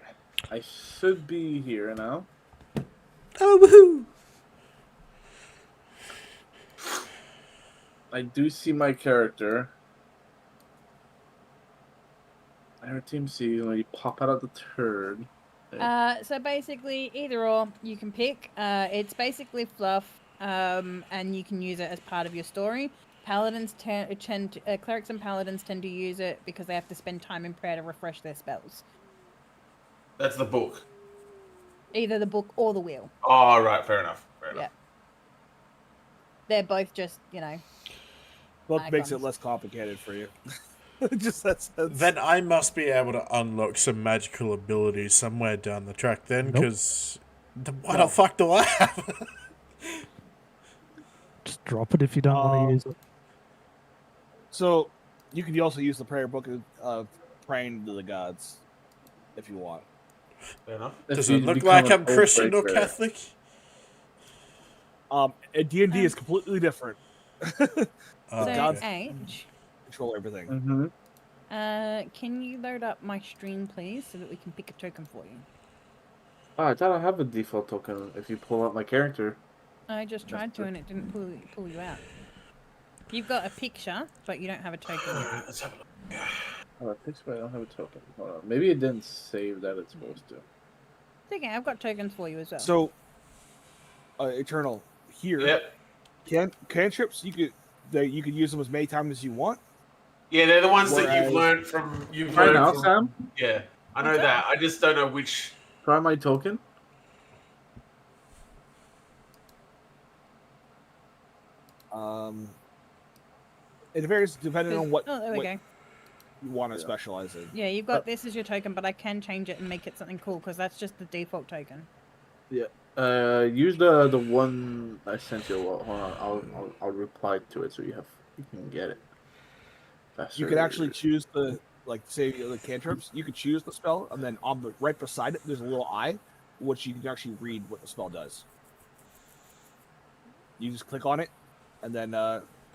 I should be here now. Oh, woohoo! I do see my character. Our team sees when you pop out of the turd. So basically, either or you can pick. It's basically fluff, and you can use it as part of your story. Clerics and paladins tend to use it because they have to spend time in prayer to refresh their spells. that's the book. Either the book or the wheel. Oh, right. Fair enough. Fair enough. Yeah. They're both just, Book makes it icons. less complicated for you. Just that's Then I must be able to unlock some magical abilities somewhere down the track then, Nope. because what the fuck do I have? Just drop it if you don't want to use it. So you can also use the prayer book of praying to the gods if you want. Fair enough. Does If it you look become like an I'm Christian or oath breaker. Catholic? D&D is completely different. So, gods H, control everything. Mm-hmm. can you load up my stream, please, so that we can pick a token for you? Oh, I thought I have a default token if you pull out my character. I just tried to, and it didn't pull you out. You've got a picture, but you don't have a token yet. Let's have a look. Oh, I think so. I don't have a token. Hold on. Maybe it didn't save that it's supposed to. It's okay, I've got tokens for you as well. So Eternal here. Yep. Cantrips you could use them as many times as you want. Yeah, they're the ones that Whereas- you've learned from. Right now, Sam? Yeah, I know Okay. that. I just don't know which. Try my token. It varies depending on what, Oh, there we what go. you want to specialize in. Yeah, you've got this as your token, but I can change it and make it something cool because that's just the default token. Use the one I sent you. Well, hold on, I'll reply to it so you can get it. You can actually choose say the cantrips. You could choose the spell, and then on the right beside it, there's a little eye, which you can actually read what the spell does. You just click on it, and then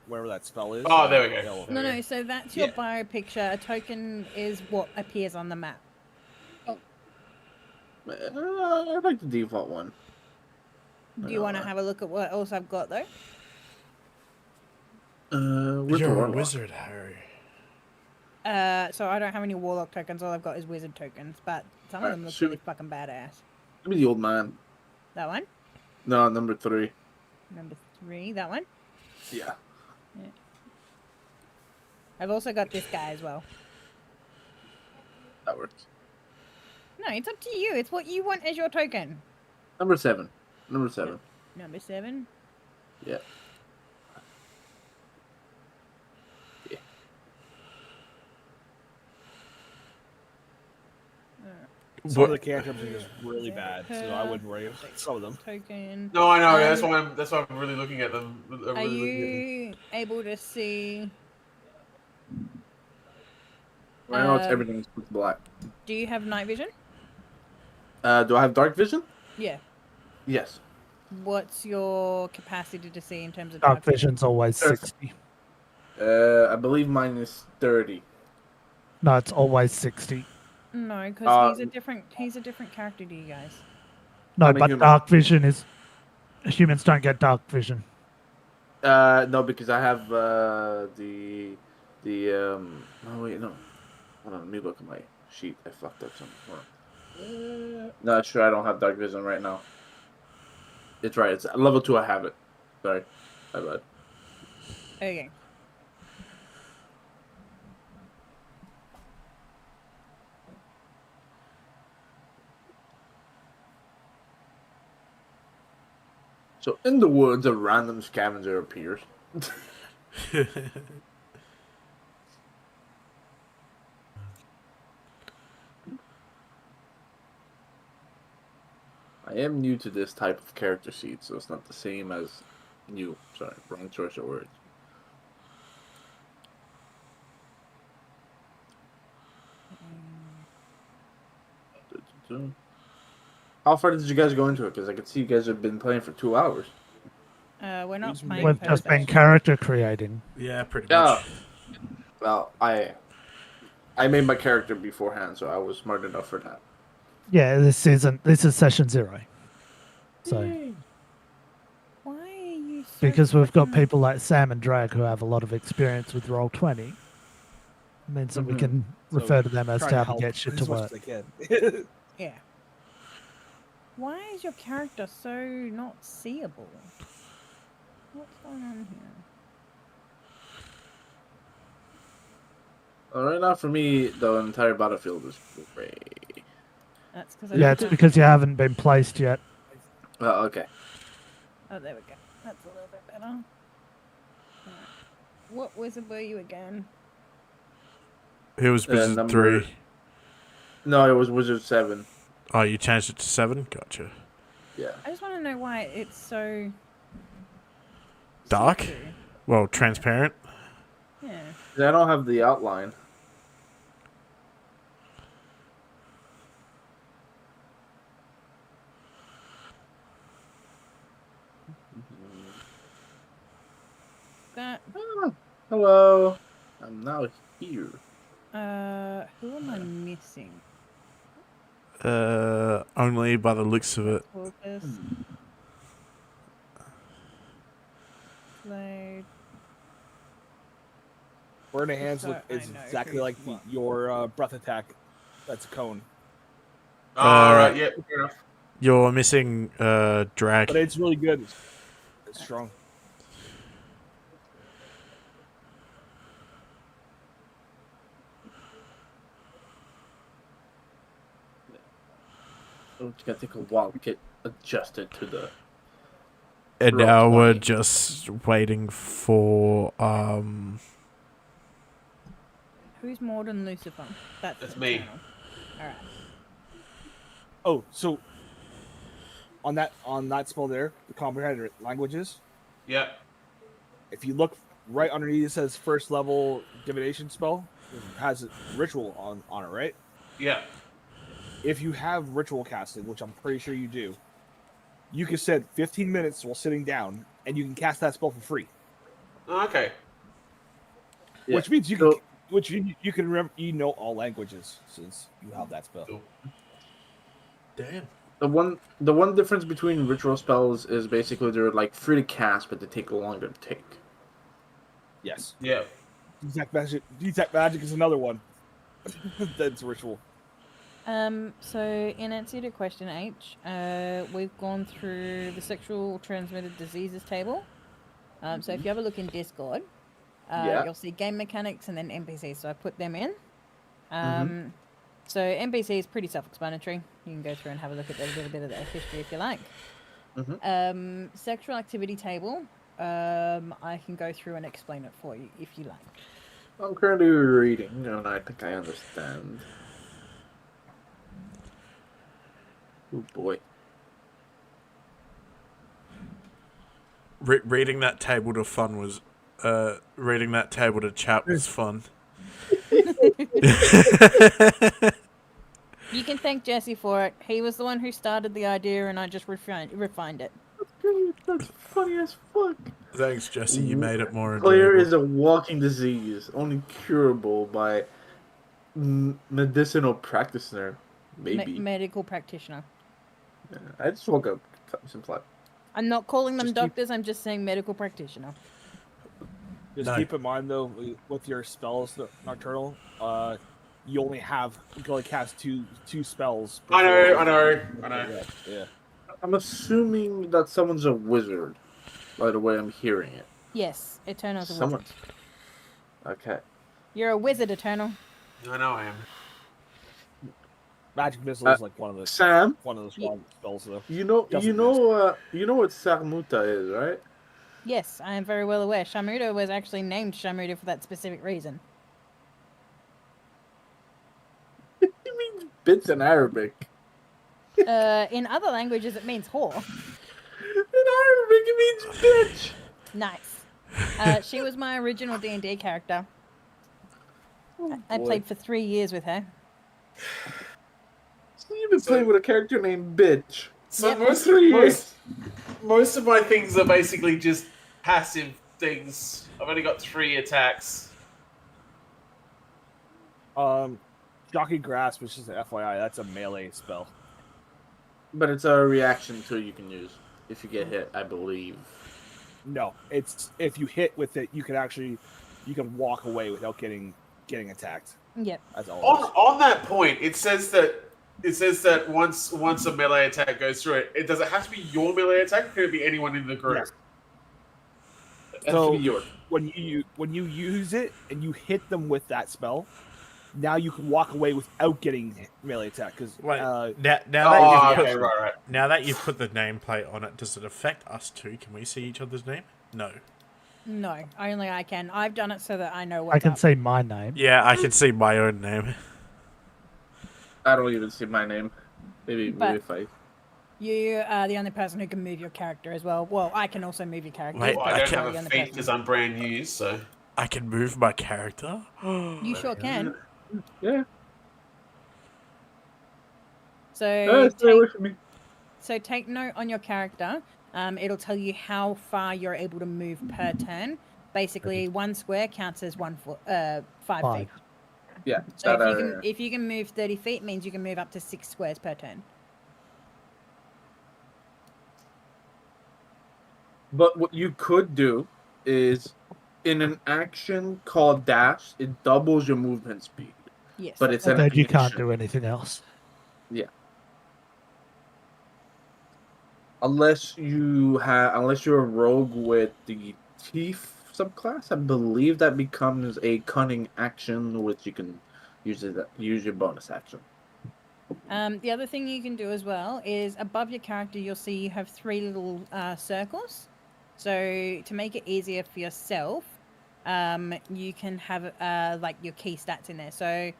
wherever that spell is. Oh, there we go. No, so that's your Yeah. bio picture. A token is what appears on the map. I like the default one. Do you want to have a look at what else I've got, though? Where's the You're a warlock? wizard, Harry. So I don't have any warlock tokens. All I've got is wizard tokens, but some of Alright, them look shoot. really fucking badass. Give me the old man. That one, No, number 3. number 3. That one. Yeah. I've also got this guy as well. That works. No, it's up to you. It's what you want as your token. Number 7. Number 7. Number 7. Yeah. Yeah. Some of the cantrips are just really bad, so I wouldn't worry about some of them. Token. No, I know. Um, That's why I'm really looking at them. I'm Are really looking at them. you able to see? Right now, it's Um, everything's black. Do you have night vision? Do I have dark vision? Yeah. Yes. What's your capacity to see in terms of Dark dark vision? vision's always Perfect. 60. I believe mine is 30. No, it's always 60. No, because he's a Um, different character to you guys. No, I'm a but human. dark vision is humans don't get dark vision. No, because I have Oh wait, no. Hold on, let me look at my sheet. I fucked up something. Hold on. No, sure, I don't have dark vision right now. It's right. It's level 2. I have it. Sorry, my bad. Okay. So in the woods, a random scavenger appears. I am new to this type of character sheet, so it's not the same as new. Sorry, wrong choice of words. How far did you guys go into it? Because I can see you guys have been playing for 2 hours. We're not We've playing We've first just been action. character creating. Yeah, pretty Yeah. much. Well, I made my character beforehand, so I was smart enough for that. Yeah, this is session 0. So Why are you so because we've got frickin- people like Sam and Drag who have a lot of experience with Roll20, it means that we Mhm. can So, refer to them as trying to how to help get shit to as much work. as I can. Yeah. Why is your character so not seeable? What's going on here? Right now, for me, the entire battlefield is gray. That's because I Yeah, don't it's have... because you haven't been placed yet. Oh, okay. Oh, there we go. That's a little bit better. Alright. What wizard were you again? Who was Wizard number- 3? No, it was Wizard 7. Oh, you changed it to 7? Gotcha. Yeah. I just want to know why it's so... Dark? see-through. Well, transparent. Yeah. I don't have the outline. That... Hello. I'm now here. Who am I missing? Only by the looks of it. Focus. Slade. Burn of Hands So is I know exactly who's like what. your breath attack. That's a cone, All right, yeah, fair enough. You're missing drag. but it's really good. It's strong. Oh, it's gonna take a while to get adjusted to the. And Roll now we're 20. just waiting for Who's more than Lucifer? That's me. Alright. Oh, so on that spell there, the comprehend languages. Yeah. If you look right underneath, it says first level divination spell. It has a ritual on it, right? Yeah. If you have ritual casting, which I'm pretty sure you do, you can set 15 minutes while sitting down, and you can cast that spell for free. Oh, okay. Yeah. Which means you So- can, which you can remember, you know all languages since you have that spell. Cool. damn. The one difference between ritual spells is basically they're like free to cast, but they take longer to take. Yes. Yeah. Detect magic is another one. That's ritual. So in answer to question H, we've gone through the sexual transmitted diseases table. So if you have a look in Discord, Yeah. you'll see game mechanics and then NPCs. So I put them in. So NPC is pretty self-explanatory. You can go through and have a look at a little bit of their history if you like. Sexual activity table. I can go through and explain it for you if you like. I'm currently reading, and I think I understand. Oh boy. Reading that table to fun was reading that table to chat was fun. You can thank Jesse for it. He was the one who started the idea, and I just refined it. That's funny as fuck. Thanks, Jesse. You made it more Claire enjoyable. is a walking disease, only curable by medicinal practitioner. Maybe. Medical practitioner. Yeah, I just woke up. Simple. I'm not calling them Just keep- doctors. I'm just saying medical practitioner. Just No. keep in mind though, with your spells, Nocturnal, you can only cast two spells. I know. Yeah. I'm assuming that someone's a wizard, by the way I'm hearing it. Yes, Eternal's a Someone. wizard. Okay. You're a wizard, Eternal. I know I am. Magic missile is like one of the Sam, strong spells though. you know what Sarmuta is, right? Yes, I am very well aware. Shamuda was actually named Shamuda for that specific reason. It means bits in Arabic. In other languages, it means whore. In Arabic, it means bitch. Nice. She was my original D&D character. I played for 3 years with her. So you've been playing with a character named Bitch. So Yep. most of my things are basically just passive things. I've only got 3 attacks. Shocking Grasp, which is an FYI, that's a melee spell. But it's a reaction tool you can use if you get hit, I believe. No, it's if you hit with it, you can walk away without getting attacked. Yep. That's all. On that point, it says that once a melee attack goes through it, does it have to be your melee attack, or can it be anyone in the group? Yes. It has So to be yours. when you use it and you hit them with that spell, now you can walk away without getting melee attack because Wait, uh, now Oh, that you've okay, right. now that you've put the nameplate on it, does it affect us too? Can we see each other's name? No. No, only I can. I've done it so that I know what's I can up. say my name. Yeah, I can see my own name. I don't even see my name. Maybe But- if I. You are the only person who can move your character as well. Well, I can also move your character. Wait, Well, I I don't can- have a feat because I'm brand new, so. I can move my character. You sure can. Yeah. So Stay away from me. take note on your character. It'll tell you how far you're able to move per turn. Basically, 1 square counts as 5 feet. Yeah. So that if you can move 30 feet, it means you can move up to 6 squares per turn. But what you could do is, in an action called dash, it doubles your movement speed. Yes. But it's And an then you can't action. do anything else. Unless you're a rogue with the thief subclass, I believe that becomes a cunning action, which you can use your bonus action. The other thing you can do as well is above your character, you'll see you have 3 little circles. So to make it easier for yourself, you can have like your key stats in there. So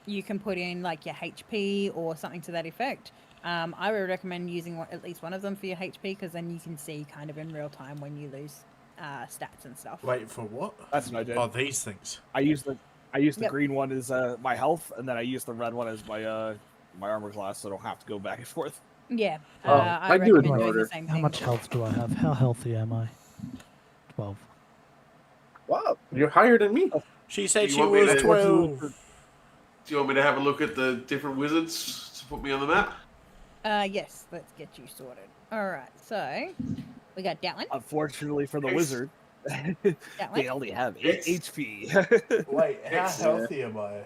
you can put in like your HP or something to that effect. I would recommend using at least one of them for your HP because then you can see kind of in real time when you lose stats and stuff. Wait, for what? that's what I did. Oh, these things. I use the Yep. green one as my health, and then I use the red one as my my armor class, so I don't have to go back and forth. Yeah, Oh, I I do it recommend in doing order. the same How thing. much health do I have? How healthy am I? 12. Wow, you're higher than me. She said You she want me was to- 12. Do you want me to have a look at the different wizards to put me on the map? Yes, let's get you sorted. All right, so we got that one. Unfortunately for the Yes. wizard, That they one. only have 8 Yes. HP. Wait, how Excellent. healthy am I?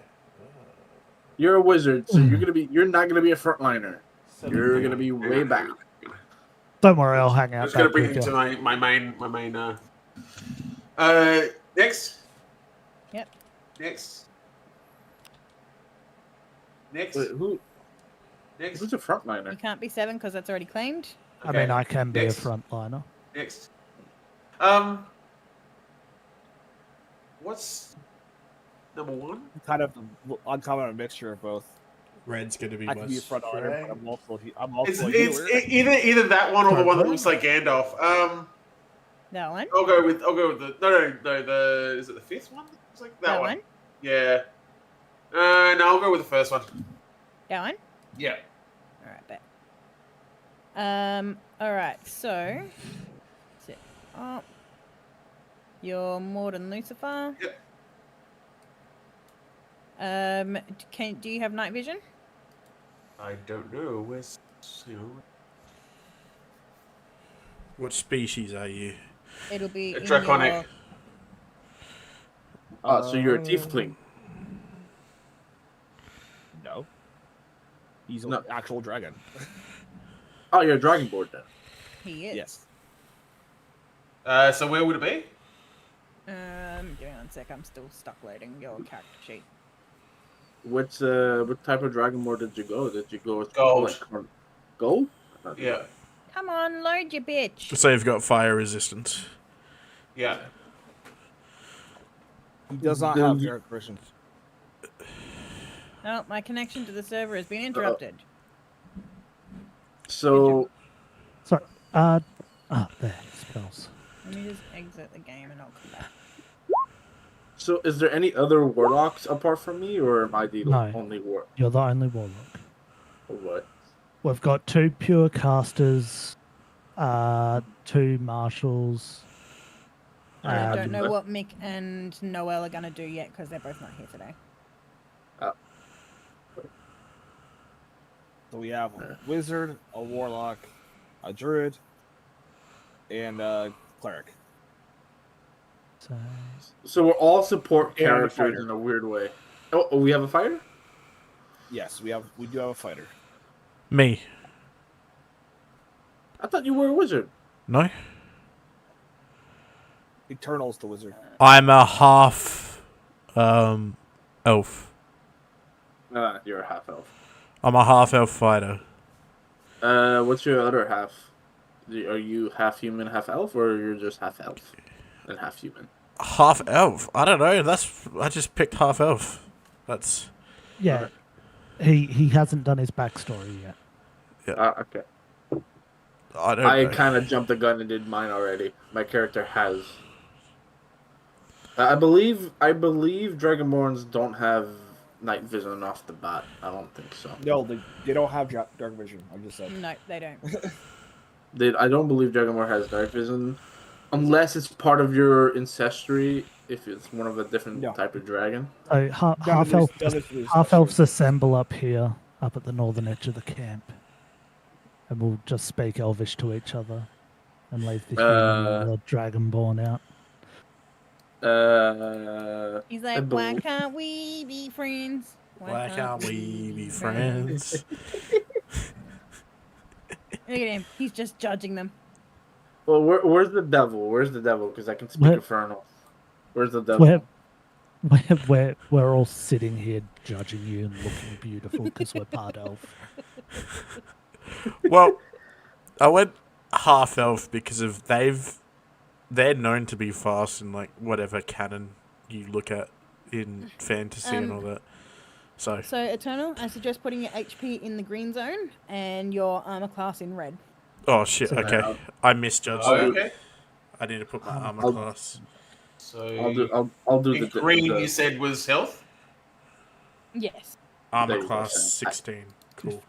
You're a wizard, so you're not gonna be a frontliner. You're gonna be way back. Don't worry, I'll hang I'm out just gonna back bring with him you. to my main. Next. Yep. Next. Next. Wait, Next. who's a You frontliner? can't be 7 because that's already claimed. I mean, Okay. I can be Next. a frontliner. Next. What's number 1? kind of uncommon mixture of both. Red's gonna be I can be a front runner, but I'm also It's a healer. either that one or the one that Sorry. looks like Gandalf. That one. I'll go with the no. The is it the 5th one? It's like that one. Yeah. No, I'll go with the first one. That one? Yeah. Alright, bet. Alright, so set up your Morden Lucifer. Yep. Do you have night vision? I don't know. Where's What species are you? It'll be a in draconic? your... So you're a tiefling. No. He's No. an actual dragon. Oh, you're a dragonborn then. He is. Yes. So where would it be? Give me 1 sec. I'm still stuck loading your character sheet. What type of dragonborn did you go? Did you go with Gold. Gold? Yeah. Come on, load you bitch. So you've got fire resistance. Yeah. He does not have dark vision. Oh, my connection to the server has been interrupted. So Sorry. There, spells. Let me just exit the game and I'll come back. So is there any other warlocks apart from me, or am I the No. only warlock? You're the only warlock. Or what? We've got 2 pure casters, 2 marshals. I don't know what Mick and Noel are going to do yet because they're both not here today. So we have a wizard, a warlock, a druid, and a cleric. So we're all support And a characters fighter. in a weird way. Oh, we have a fighter? Yes, we do have a fighter. Me. I thought you were a wizard. No? Eternal's the wizard. I'm a half elf. You're a half elf. I'm a half elf fighter. What's your other half? Are you half human, half elf, or you're just half elf and half human? Half elf? I don't know. I just picked half elf. That's Yeah. He hasn't done his backstory yet. Okay. I don't I know. kind of jumped the gun and did mine already. My character has. I believe Dragonborns don't have night vision off the bat. I don't think so. No, they don't have dark vision. I'm just saying. No, they don't. I don't believe Dragonborn has dark vision, unless it's part of your ancestry. If it's one of a different type of dragon. So half elves assemble up here, up at the northern edge of the camp, and we'll just speak Elvish to each other, and leave the human and the dragonborn out. He's like, why can't we be friends? Why can't we be friends? Look at him. He's just judging them. Well, where's the devil? Where's the devil? Because I can speak Infernal. Where's the devil? We're all sitting here judging you and looking beautiful because we're part elf. Well, I went half elf because of they're known to be fast in like whatever canon you look at in fantasy and all that. So Eternal, I suggest putting your HP in the green zone and your armor class in red. oh shit, okay. I misjudged Oh, that. okay. I need to put my armor class. So I'll do in the green. You said was health. Yes. Armor There you go, class Sam. 16. Cool.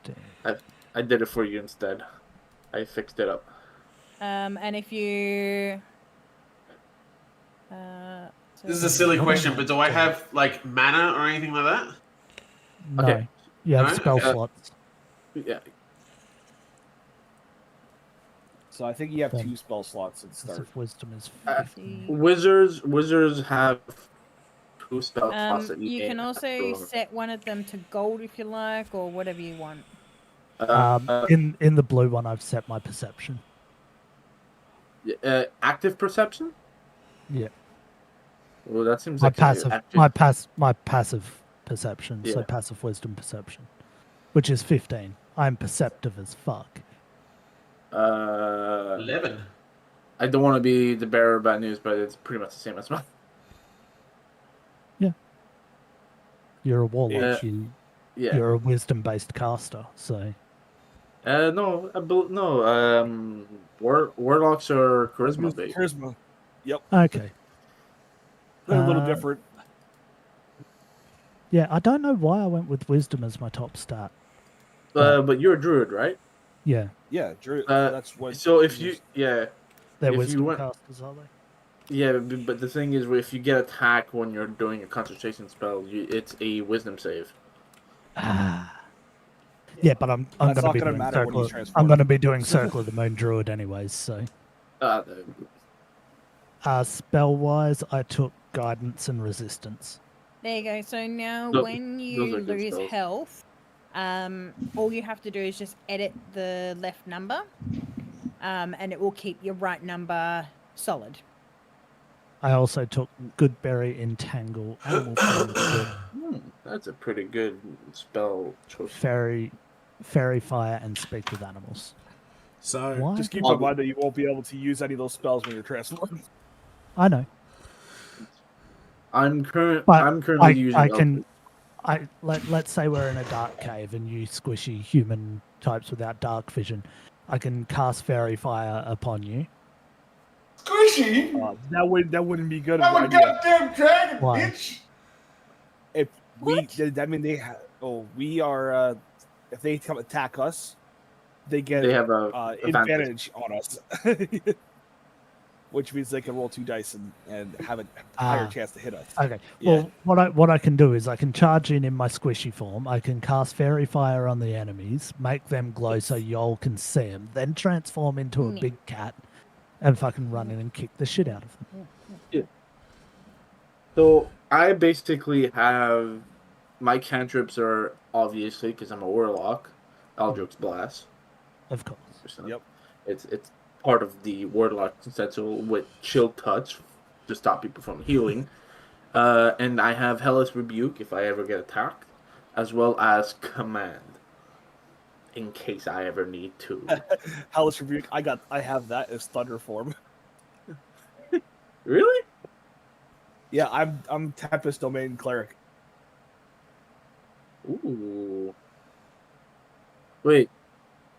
I did it for you instead. I fixed it up. And if you... This is a silly question, but do I have like mana or anything like that? No, Okay. you have No? spell slots. Yeah. So I think you have 2 spell slots at the Because start. of wisdom is Uh, 50. Wizards have 2 spell slots that you can gain also after- set one of them to gold if you like, or whatever you want. In the blue one, I've set my perception. active perception. Yeah, Well, that seems my like passive, my passive perception. So Yeah. passive wisdom perception, which is 15. I'm perceptive as fuck. 11. I don't want to be the bearer of bad news, but it's pretty much the same as mine. You're a warlock. Yeah. You're a wisdom-based caster. So No. Warlocks are charisma based. Charisma. Yep. okay. They're a little different. Yeah, I don't know why I went with wisdom as my top stat. But you're a druid, right? Yeah, Yeah, Drew. Uh, That's what. So if you, yeah, they're if you wisdom went, casters, are they? yeah, but the thing is, if you get attacked when you're doing a concentration spell, it's a wisdom save. Ah. Yeah, but I'm That's going to not be gonna doing matter when he's circle. I'm transformed. going to be doing circle of the moon druid anyways. So, Uh, spell wise, I took guidance and resistance. There you go. So now Tho- when those you are good lose spells. health, all you have to do is just edit the left number, and it will keep your right number solid. I also took good berry, entangle, animal friendship, That's a pretty good spell choice. fairy fire, and speak with animals. So, Why? Just keep in mind that you won't be able to use any of those spells when you're transformed. I know. I'm But currently using. I can. Let's say we're in a dark cave and you squishy human types without dark vision. I can cast fairy fire upon you. Squishy. That wouldn't be good. I'm a idea. goddamn dragon, Why? bitch. If we, What? I mean, we are. If they come attack us, they get They have a advantage on us, which means they can roll 2 dice and have a higher chance to hit us. Okay. Yeah. Well, what I can do is I can charge in my squishy form. I can cast fairy fire on the enemies, make them glow so y'all can see them, then transform into a Yeah. big cat, and fucking run in and kick the shit out of them. So I basically have my cantrips are obviously because I'm a warlock, Eldritch Blast. Of course. Yep. It's part of the warlock essential with chill touch to stop people from healing. And I have Hellish Rebuke if I ever get attacked, as well as Command in case I ever need to. Hellish Rebuke. I have that as Thunder form. Really? Yeah, I'm Tempest Domain Cleric. Ooh. Wait.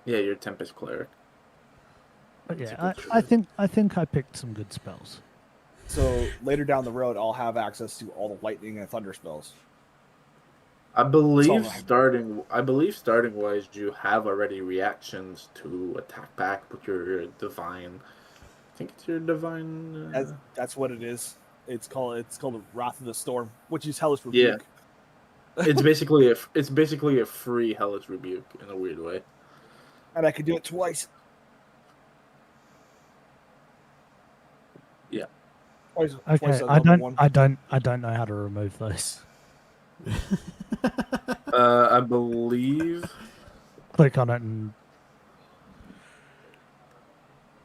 Yeah, you're Tempest Cleric. But That's a yeah, good I choice. think I picked some good spells. So later down the road, I'll have access to all the lightning and thunder spells. I believe right. starting wise, you have already reactions to attack back with your divine. I think it's your divine. That's what it is. It's called the Wrath of the Storm, which is Hellish Yeah. Rebuke. It's basically a free Hellish Rebuke in a weird way. And I can do it twice. Yeah. Twice Okay, on I level 1. I don't know how to remove those. I believe Click on it and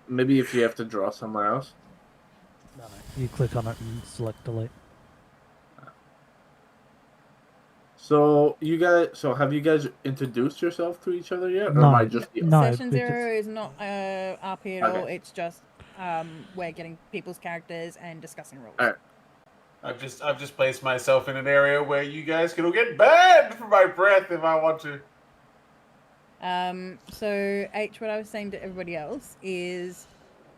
maybe if you have to draw somewhere else. no, you click on it and select delete. So have you guys introduced yourself to each other yet, or No. am I just the No, Session because- 0 is not RP at all. Okay. It's just we're getting people's characters and discussing rules. Alright. I've just placed myself in an area where you guys can all get banned for my breath if I want to. So H, what I was saying to everybody else is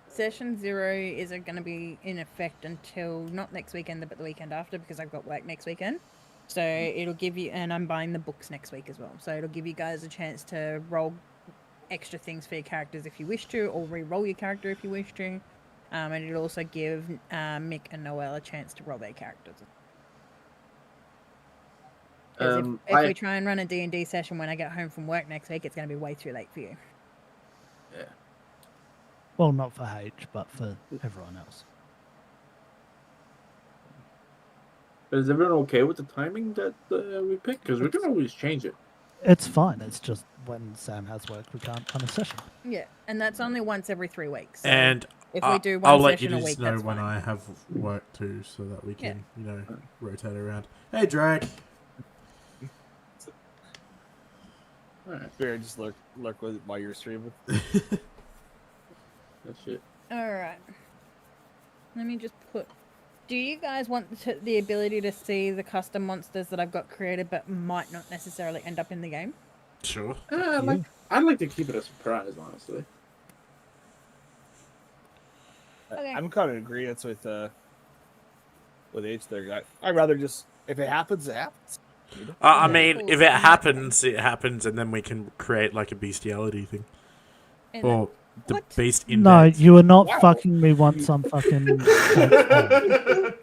Session 0 isn't going to be in effect until not next weekend, but the weekend after, because I've got work next weekend. So it'll give you, and I'm buying the books next week as well. So it'll give you guys a chance to roll extra things for your characters if you wish to, or re-roll your character if you wish to. And it'll also give Mick and Noel a chance to roll their characters. 'Cause if we try and run a D&D session when I get home from work next week, it's going to be way too late for you. Yeah. Well, not for H, but for everyone else. Is everyone okay with the timing that we picked? Because we can always change it. It's fine. It's just when Sam has work, we can't run a session. Yeah, and that's only once every 3 weeks. So And if we do one I'll let you session a just week, know that's when fine. I have work too, so that we can, rotate around. Hey, Drake. Alright. Fair, just lurk with it while you're streaming. That's it. Alright. Let me just put... Do you guys want the ability to see the custom monsters that I've got created but might not necessarily end up in the game? Sure. I'd like to keep it a surprise, honestly. Okay. I'm kind of in agreement with H there, guy. I'd rather just, if it happens, it happens. I That's mean, cool. if it I might- happens, it happens, and then we can create like a bestiality thing. and Or the What? beast in No, bed. you were not Wow. fucking me once I'm fucking transformed.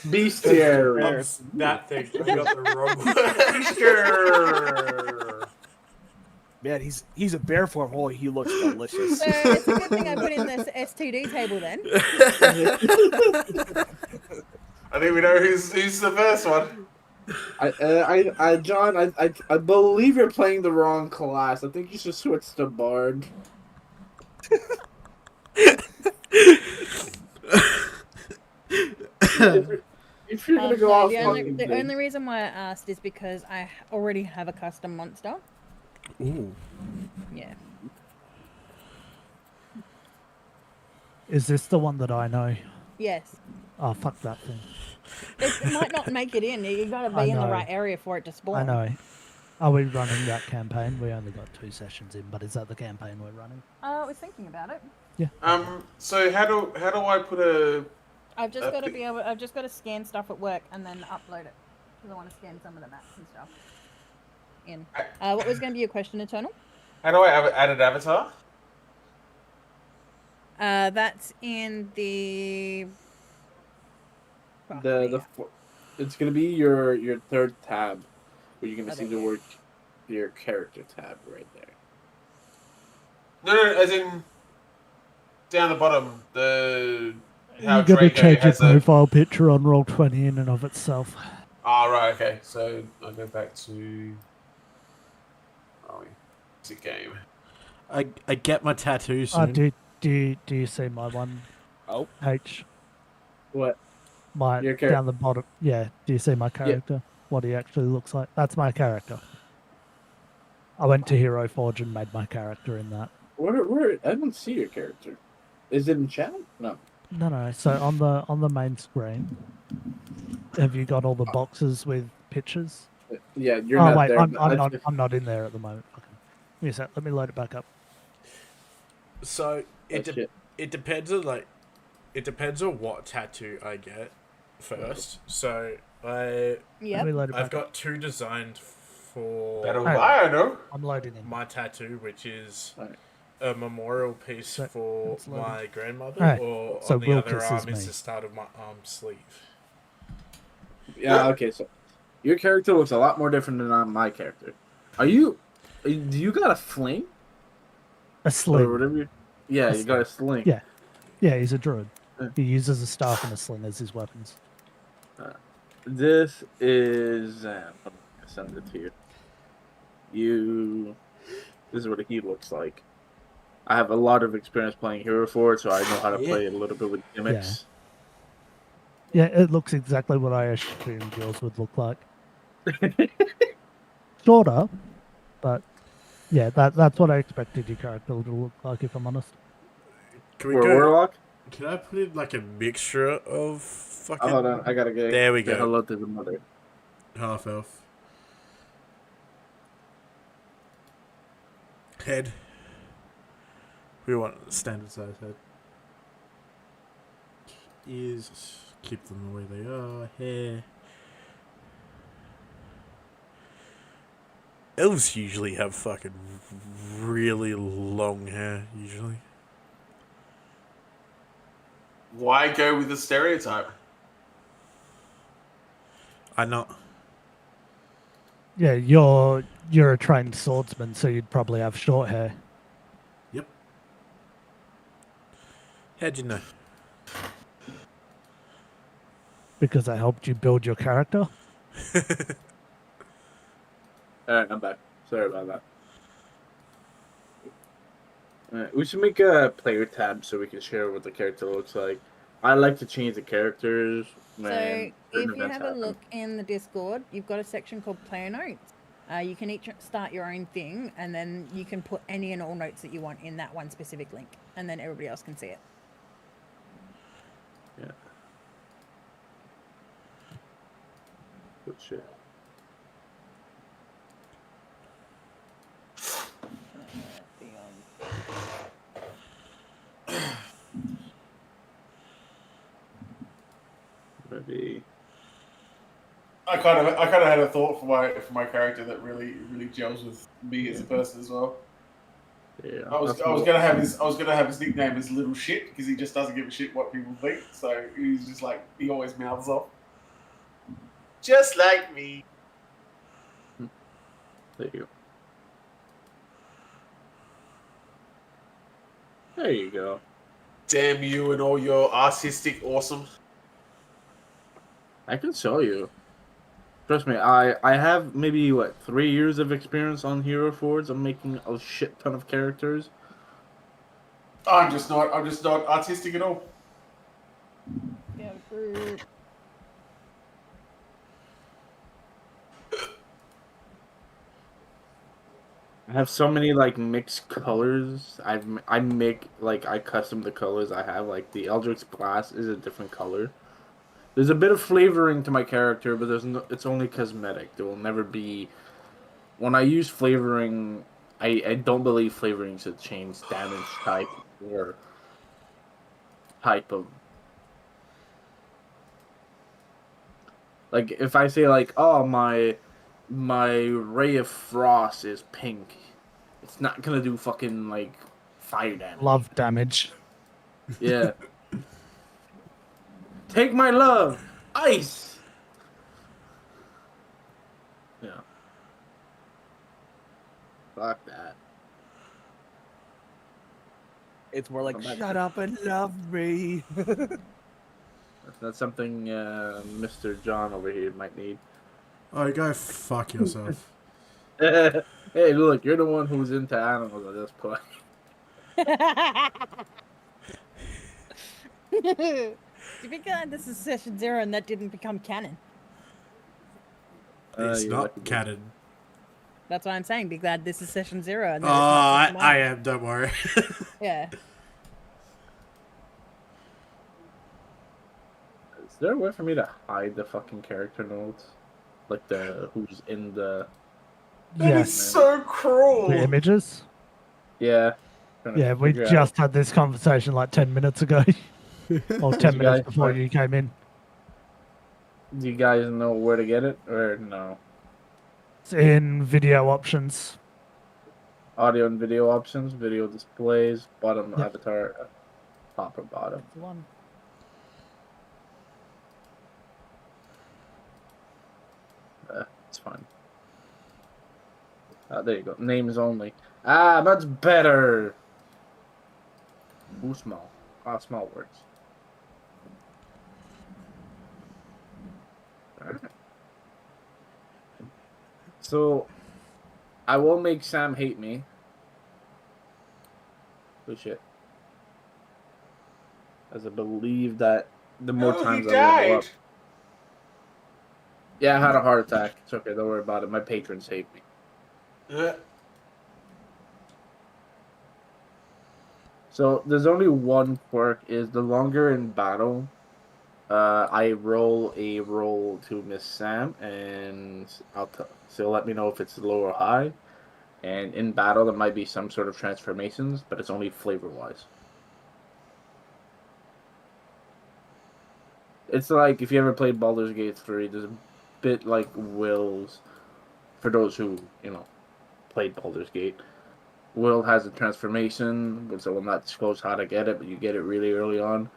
Bestiary. That thing. I got the wrong one. Easter. Man, he's a bear form. Holy, he looks delicious. So it's a good thing I put in this STD table then. I think we know who's the first one. John, I believe you're playing the wrong class. I think you should switch to Bard. If you're gonna go No, off the on only reason why I asked is because I already have a custom monster. Ooh. Yeah. Is this the one that I know? Yes. Oh, fuck that thing. It might not make it in. You gotta I be in the know. right area for it to spawn. I know. Are we running that campaign? We only got 2 sessions in, but is that the campaign we're running? I was thinking about it. Yeah. So how do I put a? I've just got to pic- be able. I've just got to scan stuff at work and then upload it because I want to scan some of the maps and stuff. In. What was going to be your question, Eternal? How do I add an avatar? That's in the. It's gonna be your third tab where you're gonna see Okay. the word your character tab right there. No, as in down the bottom. The how You got to Draco change your has a. profile picture on Roll20 in and of itself. Oh, right. Okay. So I'll go back to. Oh, it's a game. I get my tattoo Oh, soon. do you see my one? Oh. H. What? My Your character? down the bottom. Yeah. Do you see my character? What he actually looks like? That's my character. I went to Hero Forge and made my character in that. Where? I don't see your character. Is it in chat? No. No. So on the main screen, have you got all the boxes with pictures? Yeah, you're Oh not wait, there. I'm not in there at the moment. Okay. Give me a sec. Let me load it back up. So it That's it. it depends on what tattoo I get first. So Let Yep. me load it I've back up. got 2 designed for That'll Hey. I don't know. I'm loading in. my tattoo, which is Alright. a memorial piece So, for it's loading. my grandmother, Alright, or so on the other Wilkes arm is is me. the start of my arm sleeve. Yeah. Okay. So your character looks a lot more different than my character. Do you got a fling A or sling. whatever? Yeah, A you got a sling. Yeah. Yeah, he's a druid. Yeah. He uses a staff and a sling as his weapons. This is. I'm gonna send it to you. This is what he looks like. I have a lot of experience playing Hero Forge, so I know how to play a little bit with gimmicks. Yeah, it looks exactly what I assumed yours would look like. Shorter, but yeah, that's what I expected your character to look like, if I'm honest. Can we For a go? warlock. Can I put in like a mixture of fucking Oh, hold on, I gotta get. There we say go. Hello to the mother. half elf head? We want a standard size head. Ears, keep them the way they are. Hair. Elves usually have fucking really long hair, usually. Why go with the stereotype? I know. Yeah, you're a trained swordsman, so you'd probably have short hair. Yep. How'd you know? Because I helped you build your character. Alright, I'm back. Sorry about that. Alright, we should make a player tab so we can share what the character looks like. I like to change the characters. So when certain if you events have a happen. look in the Discord, you've got a section called Player Notes. You can each start your own thing, and then you can put any and all notes that you want in that one specific link, and then everybody else can see it. Yeah. Good shit. Maybe. I kind of had a thought for my character that really gels with me as a person as well. Yeah, I was gonna have his nickname as Little Shit because he just doesn't give a shit what people think. So he's just like he always mouths off, just like me. There you go. There you go. Damn you and all your artistic awesome. I can show you. Trust me, I have maybe 3 years of experience on Hero Forge. I'm making a shit ton of characters. I'm just not artistic at all. Yeah, true. I have so many mixed colors. I make I custom the colors I have. Like the Eldritch Blast is a different color. There's a bit of flavoring to my character, but it's only cosmetic. There will never be. When I use flavoring, I don't believe flavoring should change damage type or type of. Like if I say oh my Ray of Frost is pink, it's not gonna do fucking fire damage. Love damage. Yeah. Take my love, ice. Yeah. Fuck that. It's more like Come back shut to- up and love me. That's something Mr. John over here might need. Oh, go fuck yourself. Hey, look, you're the one who's into animals at this point. Do you think this is session 0 and that didn't become canon? It's you're not lucky. canon. That's what I'm saying. Be glad this is session 0. And Oh, that it's not session I 1. am, don't worry. Yeah. Is there a way for me to hide the fucking character notes? Like who's in the... That is Yes. so cruel. The images. Yeah. Trying to Yeah, we figure out- just had this conversation like 10 minutes ago. Or 10 You minutes guys- before you came in. Do you guys know where to get it, or no? It's in video options. Audio and video options, video displays, bottom Yep. avatar, top or bottom. That's the one. It's fine. There you go. Names only. Ah, that's better. Who small? Small works. Alright. So, I will make Sam hate me. Oh shit. As I believe that the more Oh, times he I level up. died. Yeah, I had a heart attack. It's okay, don't worry about it. My patrons hate me. So there's only one quirk, is the longer in battle, I roll a roll to Miss Sam, and she'll let me know if it's low or high. And in battle, there might be some sort of transformations, but it's only flavor-wise. It's like if you ever played Baldur's Gate 3, there's a bit like Will's, for those who, played Baldur's Gate. Will has a transformation, which I will not disclose how to get it, but you get it really early on.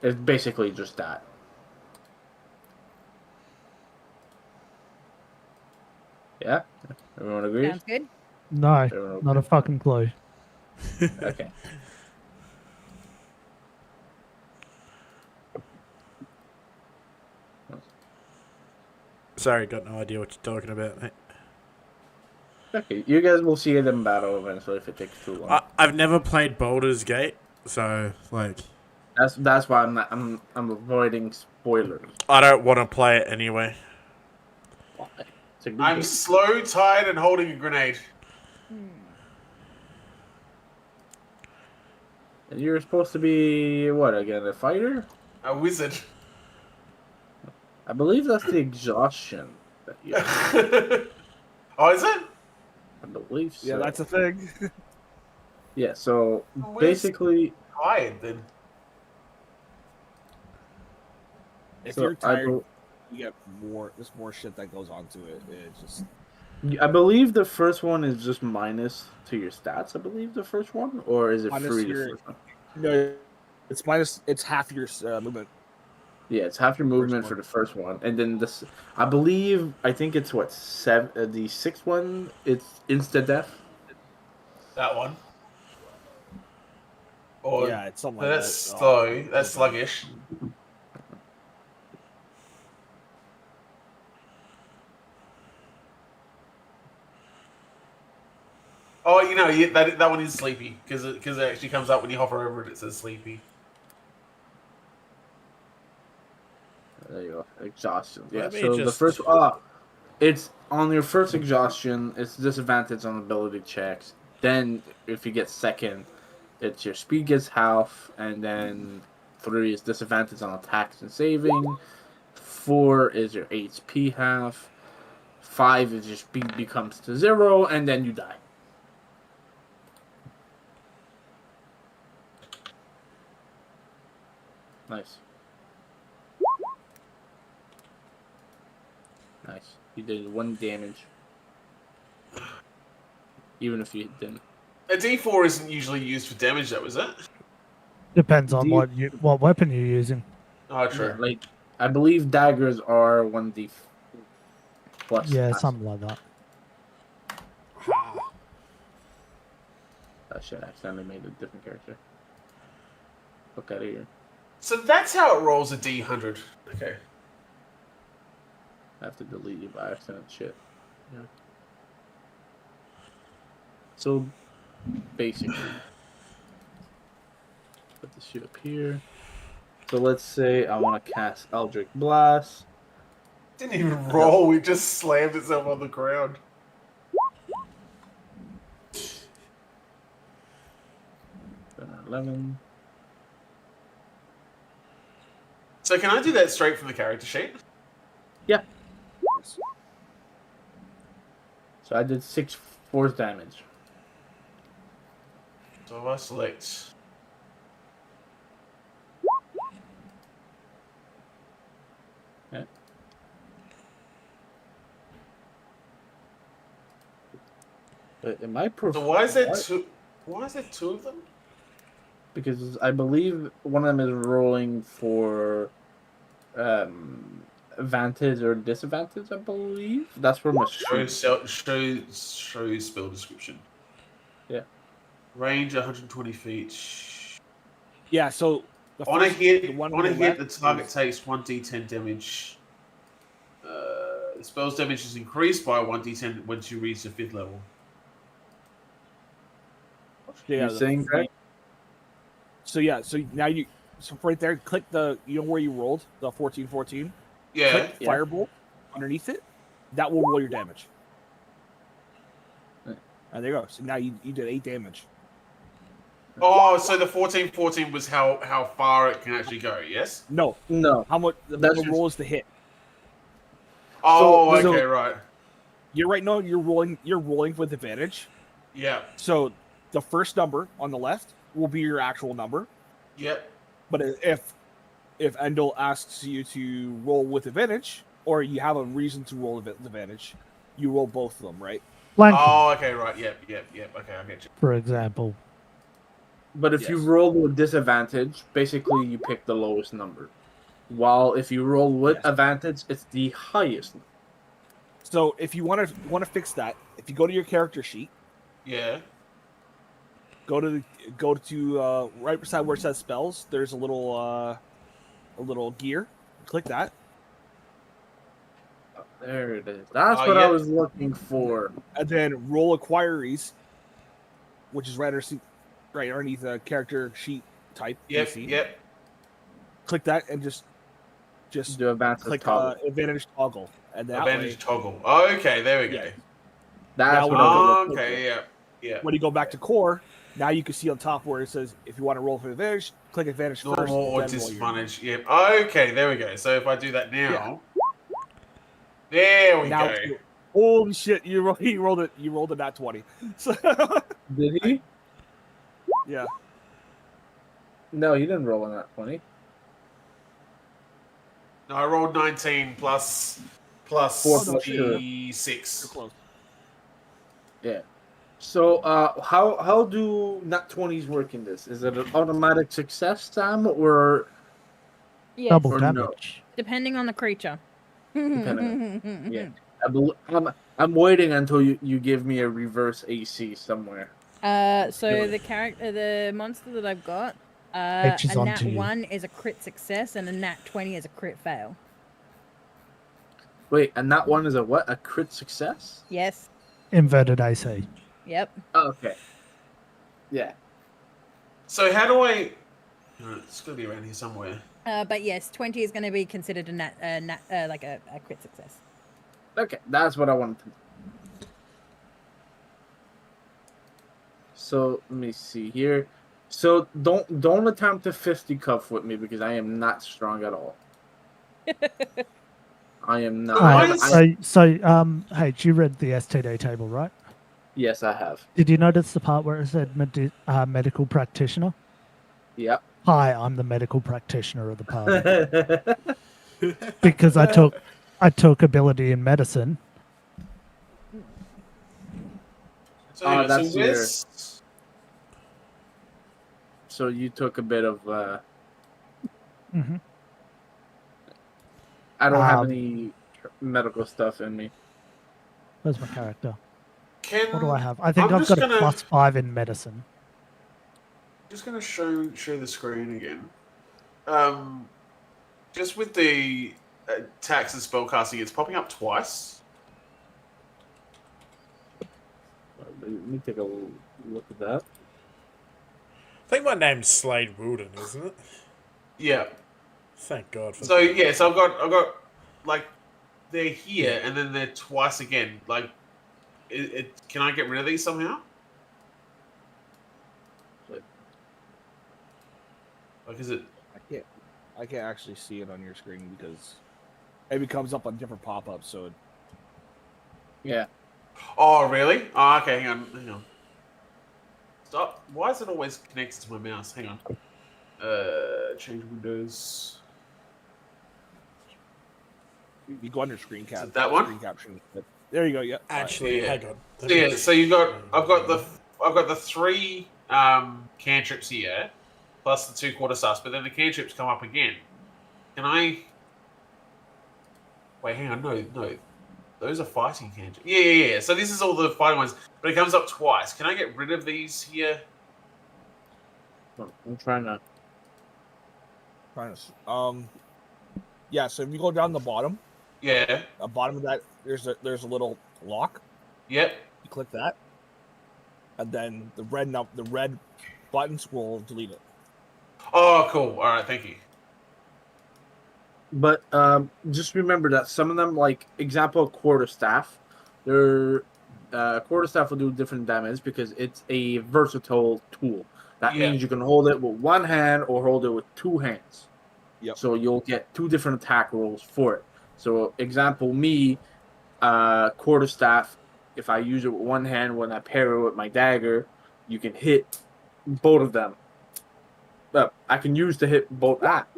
It's basically just that. Yeah? Everyone agrees? Sounds good. No, Everyone not a fucking clue. Okay. Sorry, got no idea what you're talking about, mate. Okay, you guys will see it in battle eventually if it takes too long. I've never played Baldur's Gate, so That's why I'm avoiding spoilers. I don't want to play it anyway. Why? It's a good I'm game. slow, tired, and holding a grenade. And you're supposed to be what again? A fighter? A wizard. I believe that's the exhaustion that you. Oh, is it? I believe so. Yeah, that's a thing. Yeah. So Where's- basically, Tired then. If so you're I tired, bel- you get more. There's more shit that goes onto it. It's just I believe the first one is just minus to your stats. I believe the first one, or is it minus free? your The first one? no. It's minus. It's half your movement. Yeah, it's half your movement one. for the first one, and then this. I think it's what seven. The sixth one, it's insta death. That one. Or Yeah, it's something no, like that's that. slow. That's sluggish. Oh, that one is sleepy because it actually comes up when you hover over it. It says sleepy. There you go. Exhaustion. Yeah. Let me So the just- first. It's on your first exhaustion. It's disadvantage on ability checks. Then if you get second, it's your speed gets half, and then 3 is disadvantage on attacks and saving. 4 is your HP half. 5 is your speed becomes to 0, and then you die. Nice. Nice. You did 1 damage. Even if you didn't. A D4 isn't usually used for damage, though, is it? Depends on Do what weapon you're using. Oh, true. Yeah, like, I believe daggers are 1d plus. Yeah, passive. something like that. I should accidentally made a different character. Look out of here. So that's how it rolls a D100. Okay. I have to delete you by accident. Shit. Yeah. So, basically, put this shit up here. So let's say I want to cast Eldritch Blast. Didn't even roll. We just slammed itself on the ground. 11. So can I do that straight from the character sheet? Yeah. So I did 6 force damage. So if I select... Okay. But am I So why is there two? Why is there 2 of them? Because I believe one of them is rolling for advantage or disadvantage, I believe. That's where my Show spell description. Yeah. Range 120 feet. Yeah. So On a hit, the one on a the hit, the left target is- takes 1d10 damage. The spell's damage is increased by 1d10 once you reach the 5th level. Yeah, You're saying, Greg? So yeah, so now so right there, click where you rolled the 14-14. Yeah. Click Yeah. Firebolt underneath it. That will roll your damage. Right. And there you go. So now you did 8 damage. Oh, so the 14-14 was how far it can actually go, yes? No, No. how much That's the just- roll is to hit. Oh, So- okay, right. You're right. No, you're rolling with advantage. Yeah. So the first number on the left will be your actual number. Yep. But if Endel asks you to roll with advantage, or you have a reason to roll with advantage, you roll both of them, right? Flanking, Oh, okay, right. Yep. Okay, I get you. for example. But if you Yes. roll with disadvantage, basically you pick the lowest number. While if you roll with Yes. advantage, it's the highest number. So if you want to fix that, if you go to your character sheet, Yeah. go to right beside where it says spells. There's a little gear. Click that. There it is. That's Oh, what I yeah. was looking for. And then roll inquiries, which is right underneath the character sheet type. Yep. PC. Yep. Click that and just Do advantage click toggle. advantage toggle, and that Advantage way, toggle. Okay, there we go. Yeah. That's Now what we I know was what- looking Okay, yeah. Yeah. when you go back to core, now you can see on top where it says if you want to roll for advantage, click advantage first. Normal or then roll your- disadvantage. Yep. Okay, there we go. So if I do that now, Yeah. there we Now, go. holy shit! You rolled it. You rolled a nat 20. So for. Did he? yeah. No, he didn't roll on that 20. No, I rolled 19 plus Four plus two. 6. You're close. Yeah. So, how do nat 20s work in this? Is it an automatic success, Sam, or Yes, Double Or no. damage. depending on the creature. Depending yeah? I'm waiting until you give me a reverse AC somewhere. So the monster that I've got, H is a on nat to you. 1 is a crit success, and a nat 20 is a crit fail. Wait, and that one is a what? A crit success? Yes. Inverted AC. Yep. Oh, okay. Yeah. So how do I... It's going to be around here somewhere. But yes, 20 is going to be considered like a crit success. Okay, that's what I wanted to know. So let me see here. So don't attempt to fisticuff with me because I am not strong at all. I am not. H, you read the STD table, right? Yes, I have. Did you notice the part where it said medical practitioner? Yep. Hi, I'm the medical practitioner of the party. Because I took ability in medicine. So, hang on, that's so where's... So you took a bit of. Mhm. I don't have any medical stuff in me. Where's my character? Can... What do I have? I think I'm I've just got a +5 in medicine. Just going to show the screen again. Just with the attacks and spellcasting, it's popping up twice. Let me take a look at that. I think my name's Slade Wilden, isn't it? Yeah. Thank God for So that. yeah, so I've got like they're here and then they're twice again. Like, can I get rid of these somehow? Like, is it? I can't actually see it on your screen because it comes up on different pop-ups. So Yeah. Oh really? Oh, okay. Hang on. Stop. Why is it always connected to my mouse? Hang on. Change windows. you go on your screen cap. That one? Screen caption. There you go. Yeah. Actually, yeah. hang on. So yeah, so I've got the 3 cantrips here, plus the 2 quarterstaffs, but then the cantrips come up again. Can I? Wait, hang on. No, those are fighting cantrips. Yeah. So this is all the fighting ones, but it comes up twice. Can I get rid of these here? I'm trying to. Yeah. So if you go down the bottom. Yeah. At bottom of that, there's a little lock. Yep. You click that, and then the red buttons will delete it. Oh, cool. All right, thank you. But just remember that some of them, like example, quarterstaff, their quarterstaff will do different damage because it's a versatile tool. That means you can hold it with one hand or hold it with 2 hands. Yep. So you'll get 2 different attack rolls for it. So example, me, quarterstaff, if I use it with one hand when I pair it with my dagger, you can hit both of them. But I can use to hit both that.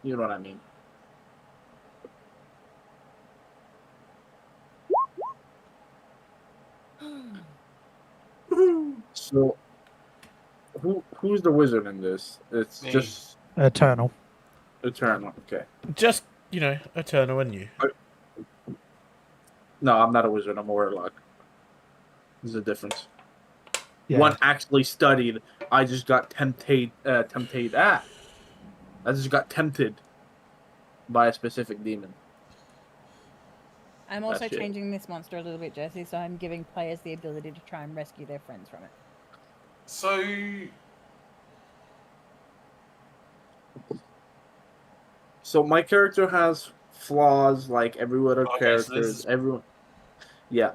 You know what I mean? So, who's the wizard in this? It's Me. just Eternal. Eternal. Okay. Just, Eternal and you. No, I'm not a wizard. I'm a warlock. There's a difference. Yeah. One actually studied. I just got tempted. I just got tempted by a specific demon. I'm also That's it. changing this monster a little bit, Jesse, so I'm giving players the ability to try and rescue their friends from it. So my character has flaws like every other characters. Everyone. Yeah.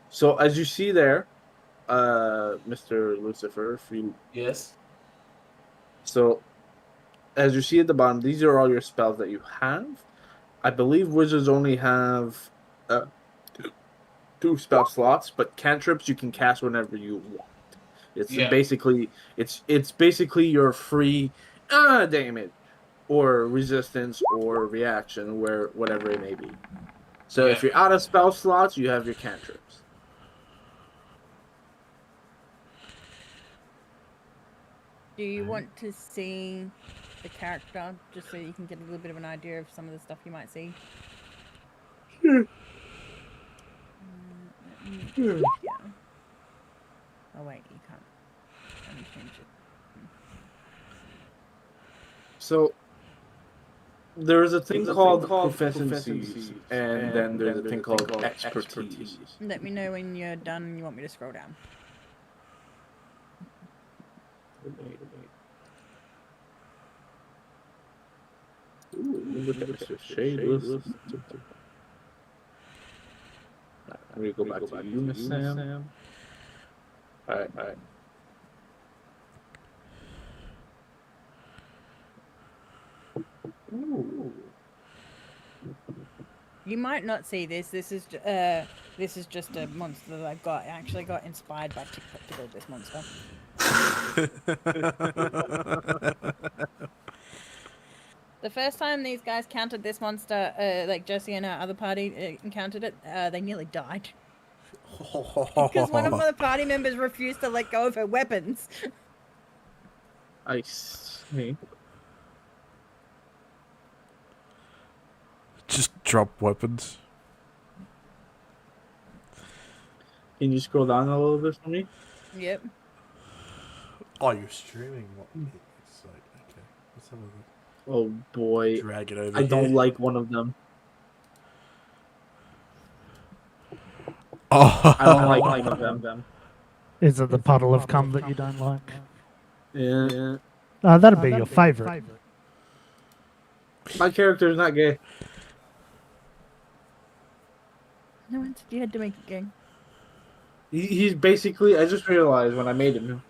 So as you see there, Mr. Lucifer, if you Yes. So, as you see at the bottom, these are all your spells that you have. I believe wizards only have 2 spell slots, but cantrips you can cast whenever you want. It's basically your free damn it. or resistance or reaction, whatever it may be. So if Yeah. you're out of spell slots, you have your cantrips. Do you want to see the character just so you can get a little bit of an idea of some of the stuff you might see? Sure. Let me Sure. yeah. Oh wait, you can't. Let me change it. So there's a thing called proficiencies, and then there's a thing called expertise. Let me know when you're done and you want me to scroll down. Ooh, look at this shade list. Let me go back to you, Miss Sam. Alright. Ooh. You might not see this. This is just a monster that I got. I actually got inspired by TikTok to build this monster. The first time these guys countered this monster, like Jesse and our other party encountered it, they nearly died. Because one of the party members refused to let go of her weapons. I see. Just drop weapons. Can you scroll down a little bit for me? Yep. Oh, you're streaming. What? It's like, okay. Let's have a look. Oh boy. Drag it over I here. don't like one of them. Oh. I don't like one of them. Is it the puddle of cum that you don't like? Yeah. That'd be your favourite. My character is not gay. No one said you had to make it gay. He's basically, I just realized when I made him,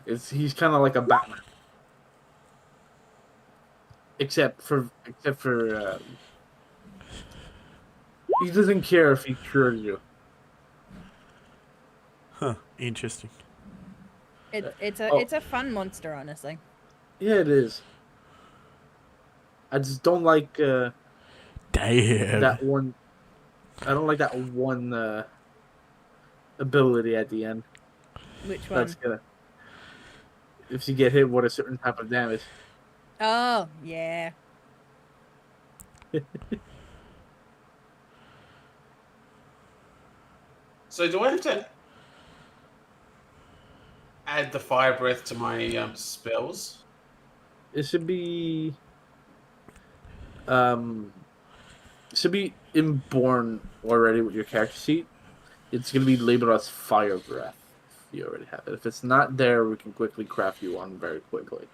he's kind of like a Batman. Except for he doesn't care if he cures you. Huh. Interesting. It's a fun monster, honestly. Yeah, it is. I just don't like Damn. that one. I don't like that one ability at the end. Which one? That's gonna. If you get hit with a certain type of damage. Oh, yeah. So do I have to add the fire breath to my spells? It should be. Should be inborn already with your character sheet. It's gonna be labeled as fire breath. If you already have it. If it's not there, we can quickly craft you one very quickly.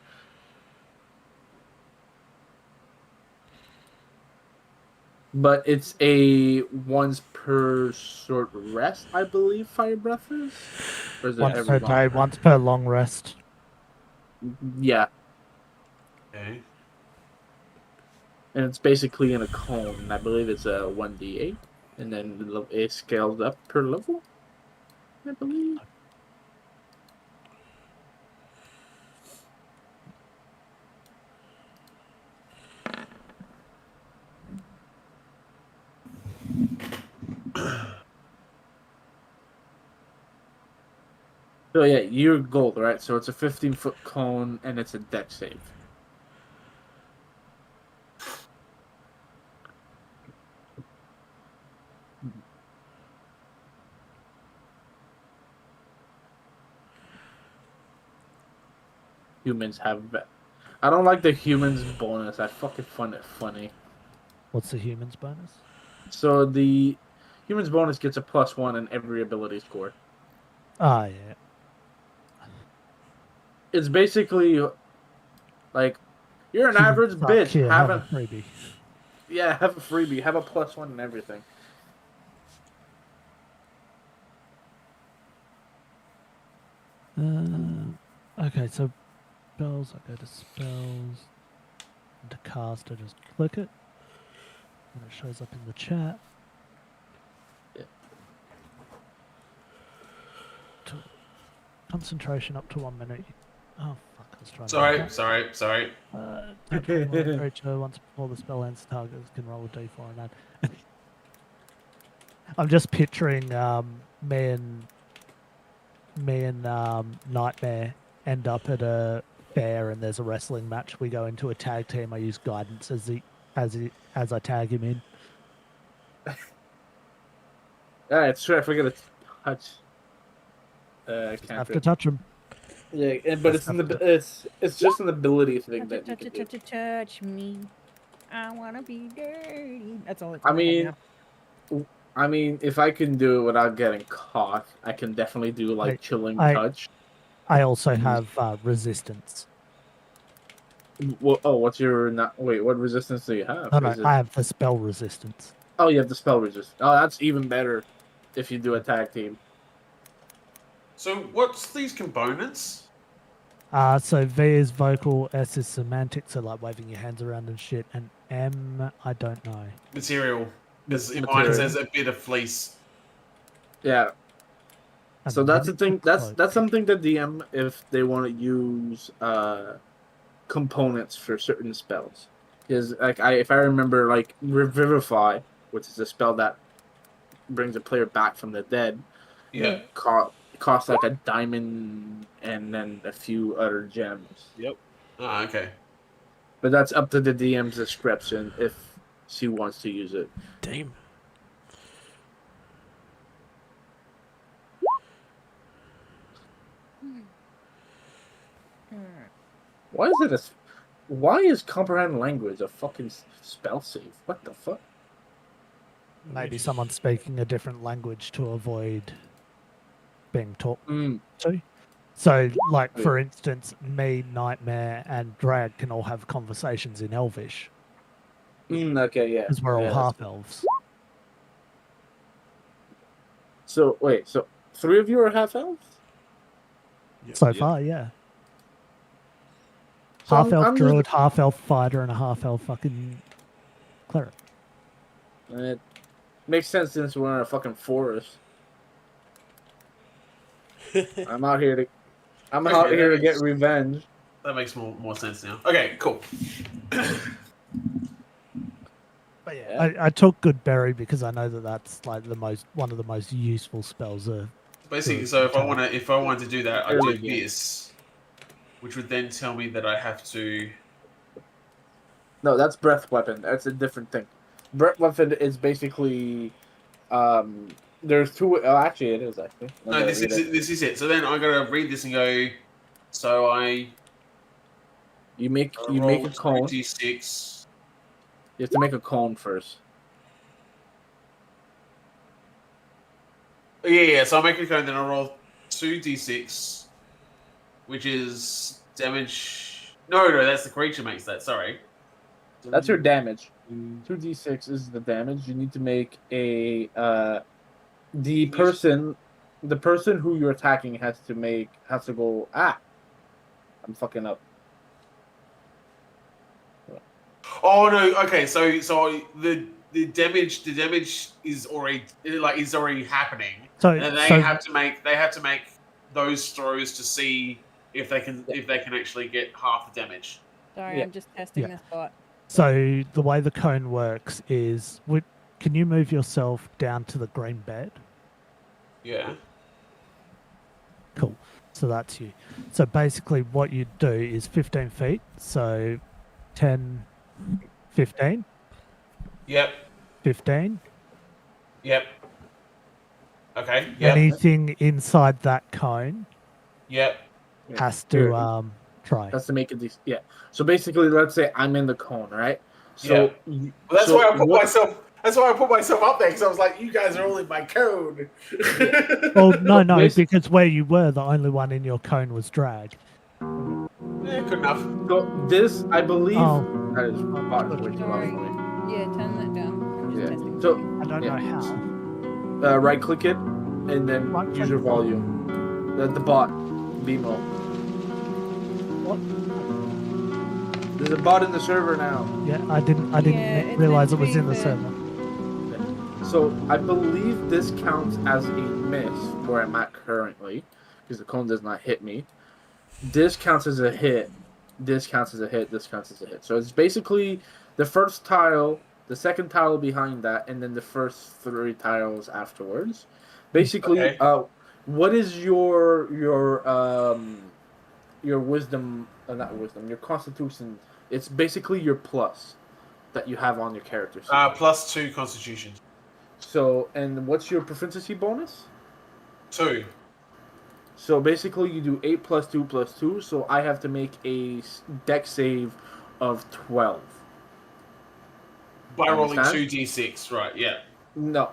But it's a once per short rest, I believe. Fire breath is. Or is it Once every per long day, rest? once per long rest. Yeah, Okay. and it's basically in a cone. And I believe it's a 1d8, and then it scales up per level. I believe. So yeah, you're gold, right? So it's a 15-foot cone, and it's a deck save. Humans have. I don't like the humans bonus. I fucking find it funny. What's the humans bonus? So the humans bonus gets a +1 in every ability score. Ah, yeah. It's basically like you're an Humans average suck. bitch. Here, Have have a a freebie. have a freebie. Have a +1 in everything. Okay, so spells. I go to spells. And to cast, I just click it. And it shows up in the chat. Yeah. Concentration up to 1 minute. Oh, fuck. I was trying to Sorry. Touch one more creature once before the spell ends. Targets can roll a d4 and add. I'm just picturing me and Nightmare end up at a fair and there's a wrestling match. We go into a tag team. I use guidance as I tag him in. It's true. I forget to touch. Just have to Cantrip. touch him. Yeah, but it's it's just an ability thing that you can do. Touch me. I wanna be dirty. That's all it's I in my head mean, now. I mean, if I can do it without getting caught, I can definitely do like Wait, chilling I- touch. I also have resistance. Well, oh, what's your not? Wait, what resistance do you have? No, Is it- I have the spell resistance. Oh, you have the spell resist. Oh, that's even better if you do a tag team. So what's these components? So V is vocal, S is semantic, so like waving your hands around and shit, and M, I don't know. Material. Because in mine it says a bit of fleece. Yeah. And So that's the then thing. That's cloak. something that DM if they want to use components for certain spells. Because like if I remember, like Revivify, which is a spell that brings a player back from the dead, Yeah. costs like a diamond and then a few other gems. Yep. Ah, okay. But that's up to the DM's description if she wants to use it. Damn. Why is comprehend language a fucking spell save? What the fuck? Maybe someone speaking a different language to avoid being talked Mm. to. So, like, for instance, me, Nightmare, and Drag can all have conversations in Elvish, Okay, yeah. because we're all Yeah, half-elves. So, wait, so 3 of you are half-elves? So far, yeah. So Half-elf I'm druid, half-elf fighter, and a half-elf fucking cleric. It makes sense since we're in a fucking forest. I'm out here to get revenge. That makes more sense now. Okay, cool. But yeah, I took Good Berry because I know that that's like one of the most useful spells. Basically, Good. so if I wanted to do that, I Early do game. this, which would then tell me that I have to. No, that's breath weapon. That's a different thing. Breath weapon is basically, there's 2. Oh, actually, it is actually. No, this is it. So then I gotta read this and go. So You make roll a cone. 2d6. You have to make a cone first. Yeah. So I make a cone, then I roll 2d6, which is damage. No, that's the creature makes that. Sorry. That's your damage. 2d6 is the damage. You need to make a the person who you're attacking has to go. I'm fucking up. Oh no. Okay. So the damage is already happening. So, And they have to make those throws to see if they can actually get half the damage. Sorry, Yeah. I'm just testing Yeah. this bot. So the way the cone works is, can you move yourself down to the green bed? Yeah. Cool. So that's you. So basically what you do is 15 feet. So 10, 15, Yep. 15. Yep. Okay. Yep. Anything inside that cone Yep. has to try. Has to make it. Yeah. So basically, let's say I'm in the cone, right? So Well, that's why I put myself. That's why I put myself up there because I was like, "You guys are all in my code." Well, no, This- because where you were, the only one in your cone was Drag. Yeah, good enough. So this, I believe, Oh. that is bot is way too loud Sorry. for me. Yeah, turn that down. I'm just Yeah. testing. So I don't Yeah. know how. right click it, and then Right use your click. volume. The bot, BMO. What? There's a bot in the server now. Yeah, I didn't Yeah, it's realize it meant to was be in the the- server. So I believe this counts as a miss where I'm at currently, because the cone does not hit me. this counts as a hit. This counts as a hit. This counts as a hit. So it's basically the first tile, the second tile behind that, and then the first 3 tiles afterwards. Basically, Okay. what is your wisdom? Not wisdom. Your constitution. It's basically your plus that you have on your character sheet. +2 Constitution. So, and what's your proficiency bonus? 2. So basically, you do 8 plus 2 plus 2. So I have to make a dex save of 12. By rolling Understand? 2d6, right? Yeah. No,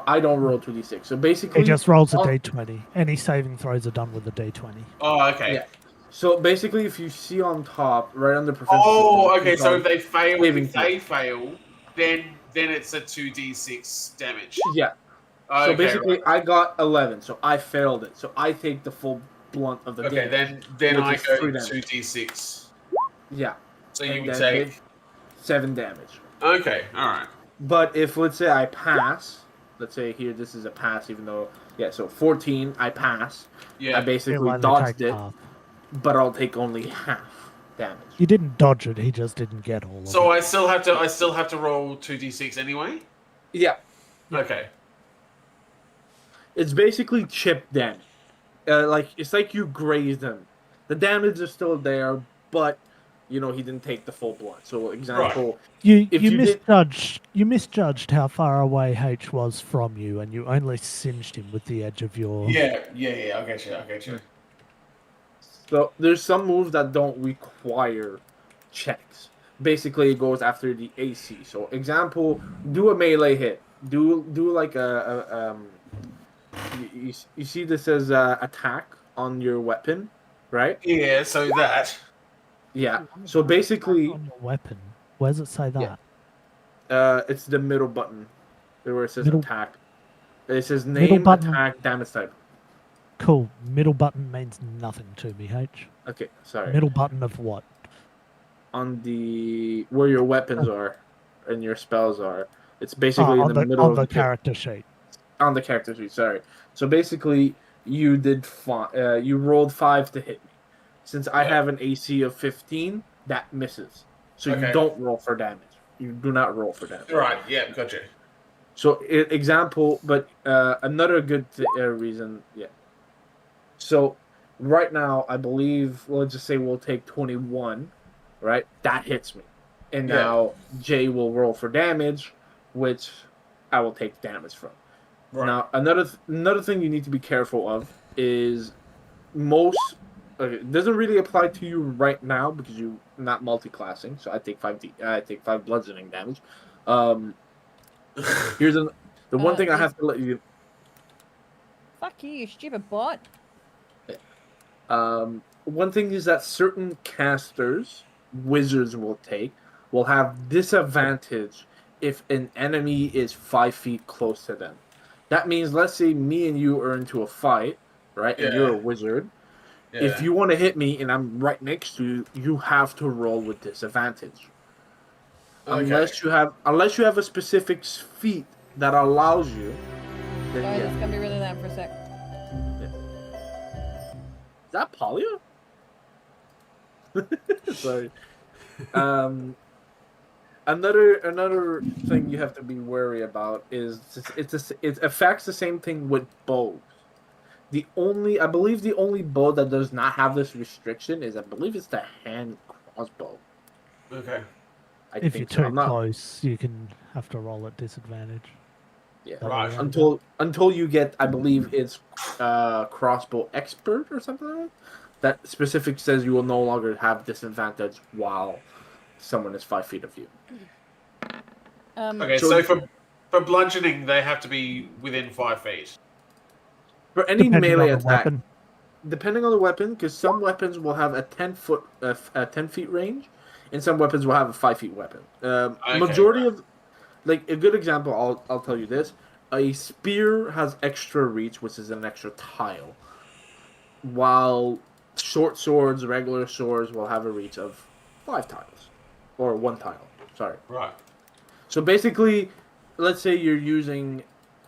I don't roll 2d6. So basically, He just rolls a I'll- d20. Any saving throws are done with a d20. Oh, okay. Yeah. So basically, if you see on top, right under proficiency. Oh, bonus, okay. it's So on if they fail, saving then it's a 2d6 damage. yeah. Okay, So basically, right. I got 11, so I failed it. So I take the full blunt of the Okay, damage. then which I is go 3 damage. 2d6. Yeah. So And you would then take. hit 7 damage. Okay, all right. But if, let's say, I pass, let's say here this is a pass, even though, yeah, so 14, I pass. Yeah. I He'll basically only dodged take it, half. but I'll take only half damage. You didn't dodge it. He just didn't get all of So it. I still have to roll 2d6 anyway. Yeah. Okay. It's basically chip damage. It's like you grazed him. The damage is still there, but he didn't take the full blunt. So example, You if you you did- misjudged how far away H was from you, and you only singed him with the edge of your. Yeah. I get you. so there's some moves that don't require checks. Basically, it goes after the AC. So example, do a melee hit. Do like you see this says attack on your weapon, right? Yeah. So that. Yeah. So basically, On your weapon. Where does it say that? Yeah. It's the middle button where it says Middle- attack. It says Middle name, button. attack, damage type. Cool. Middle button means nothing to me, H. Okay, sorry. Middle button of what? On the where your weapons are and your spells are. It's basically on in the middle on of the character sheet. on the character sheet. Sorry. So basically, you did you rolled 5 to hit me. Since I have an AC of 15, that misses. So Okay. you don't roll for damage. You do not roll for damage. Right. Yeah. Gotcha. So example, but another good reason, yeah. So right now, I believe, let's just say we'll take 21, right? That hits me, and Yeah. now Jay will roll for damage, which I will take damage from. Right. Now another thing you need to be careful of is most. Okay, it doesn't really apply to you right now because you're not multi-classing. So I take 5 bludgeoning damage. Here's the one thing I have to let you. Fuck you, you stupid bot. One thing is that certain casters, wizards will have disadvantage if an enemy is 5 feet close to them. That means, let's say me and you are into a fight, right? And you're a Yeah. wizard. Yeah. If you want to hit me and I'm right next to you, you have to roll with disadvantage. Okay. Unless you have a specific feat that allows you. Then Guys, yeah. it's gonna be really loud for a sec. Is that Polya? Sorry. Another thing you have to be wary about is it affects the same thing with bows. I believe the only bow that does not have this restriction is, I believe it's the hand crossbow. Okay. If you're so. too I'm not- close, you can have to roll at disadvantage. Yeah. That Right. way, Until you get, I believe it's crossbow expert or something like that. That specific says you will no longer have disadvantage while someone is 5 feet of you. Okay. So- So for bludgeoning, they have to be within 5 feet. For any depending melee on the attack, weapon. depending on the weapon, because some weapons will have a 10 feet range, and some weapons will have a 5 feet weapon. Majority of, like a good example, I'll tell you this: a spear has extra reach, which is an extra tile, while short swords, regular swords, will have a reach of 5 tiles, or 1 tile. Sorry. Right. So basically, let's say you're using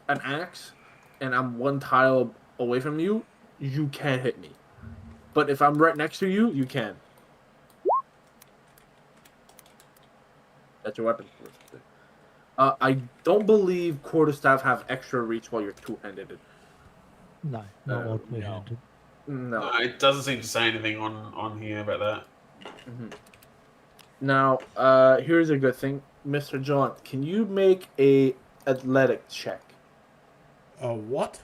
an axe, and I'm 1 tile away from you. You can't hit me. But if I'm right next to you, you can. That's your weapon. I don't believe quarterstaff have extra reach while you're two-handed. No, not while no. two-handed. No. It doesn't seem to say anything on here about that. Mhm. Now, here's a good thing, Mr. John. Can you make a athletic check? What?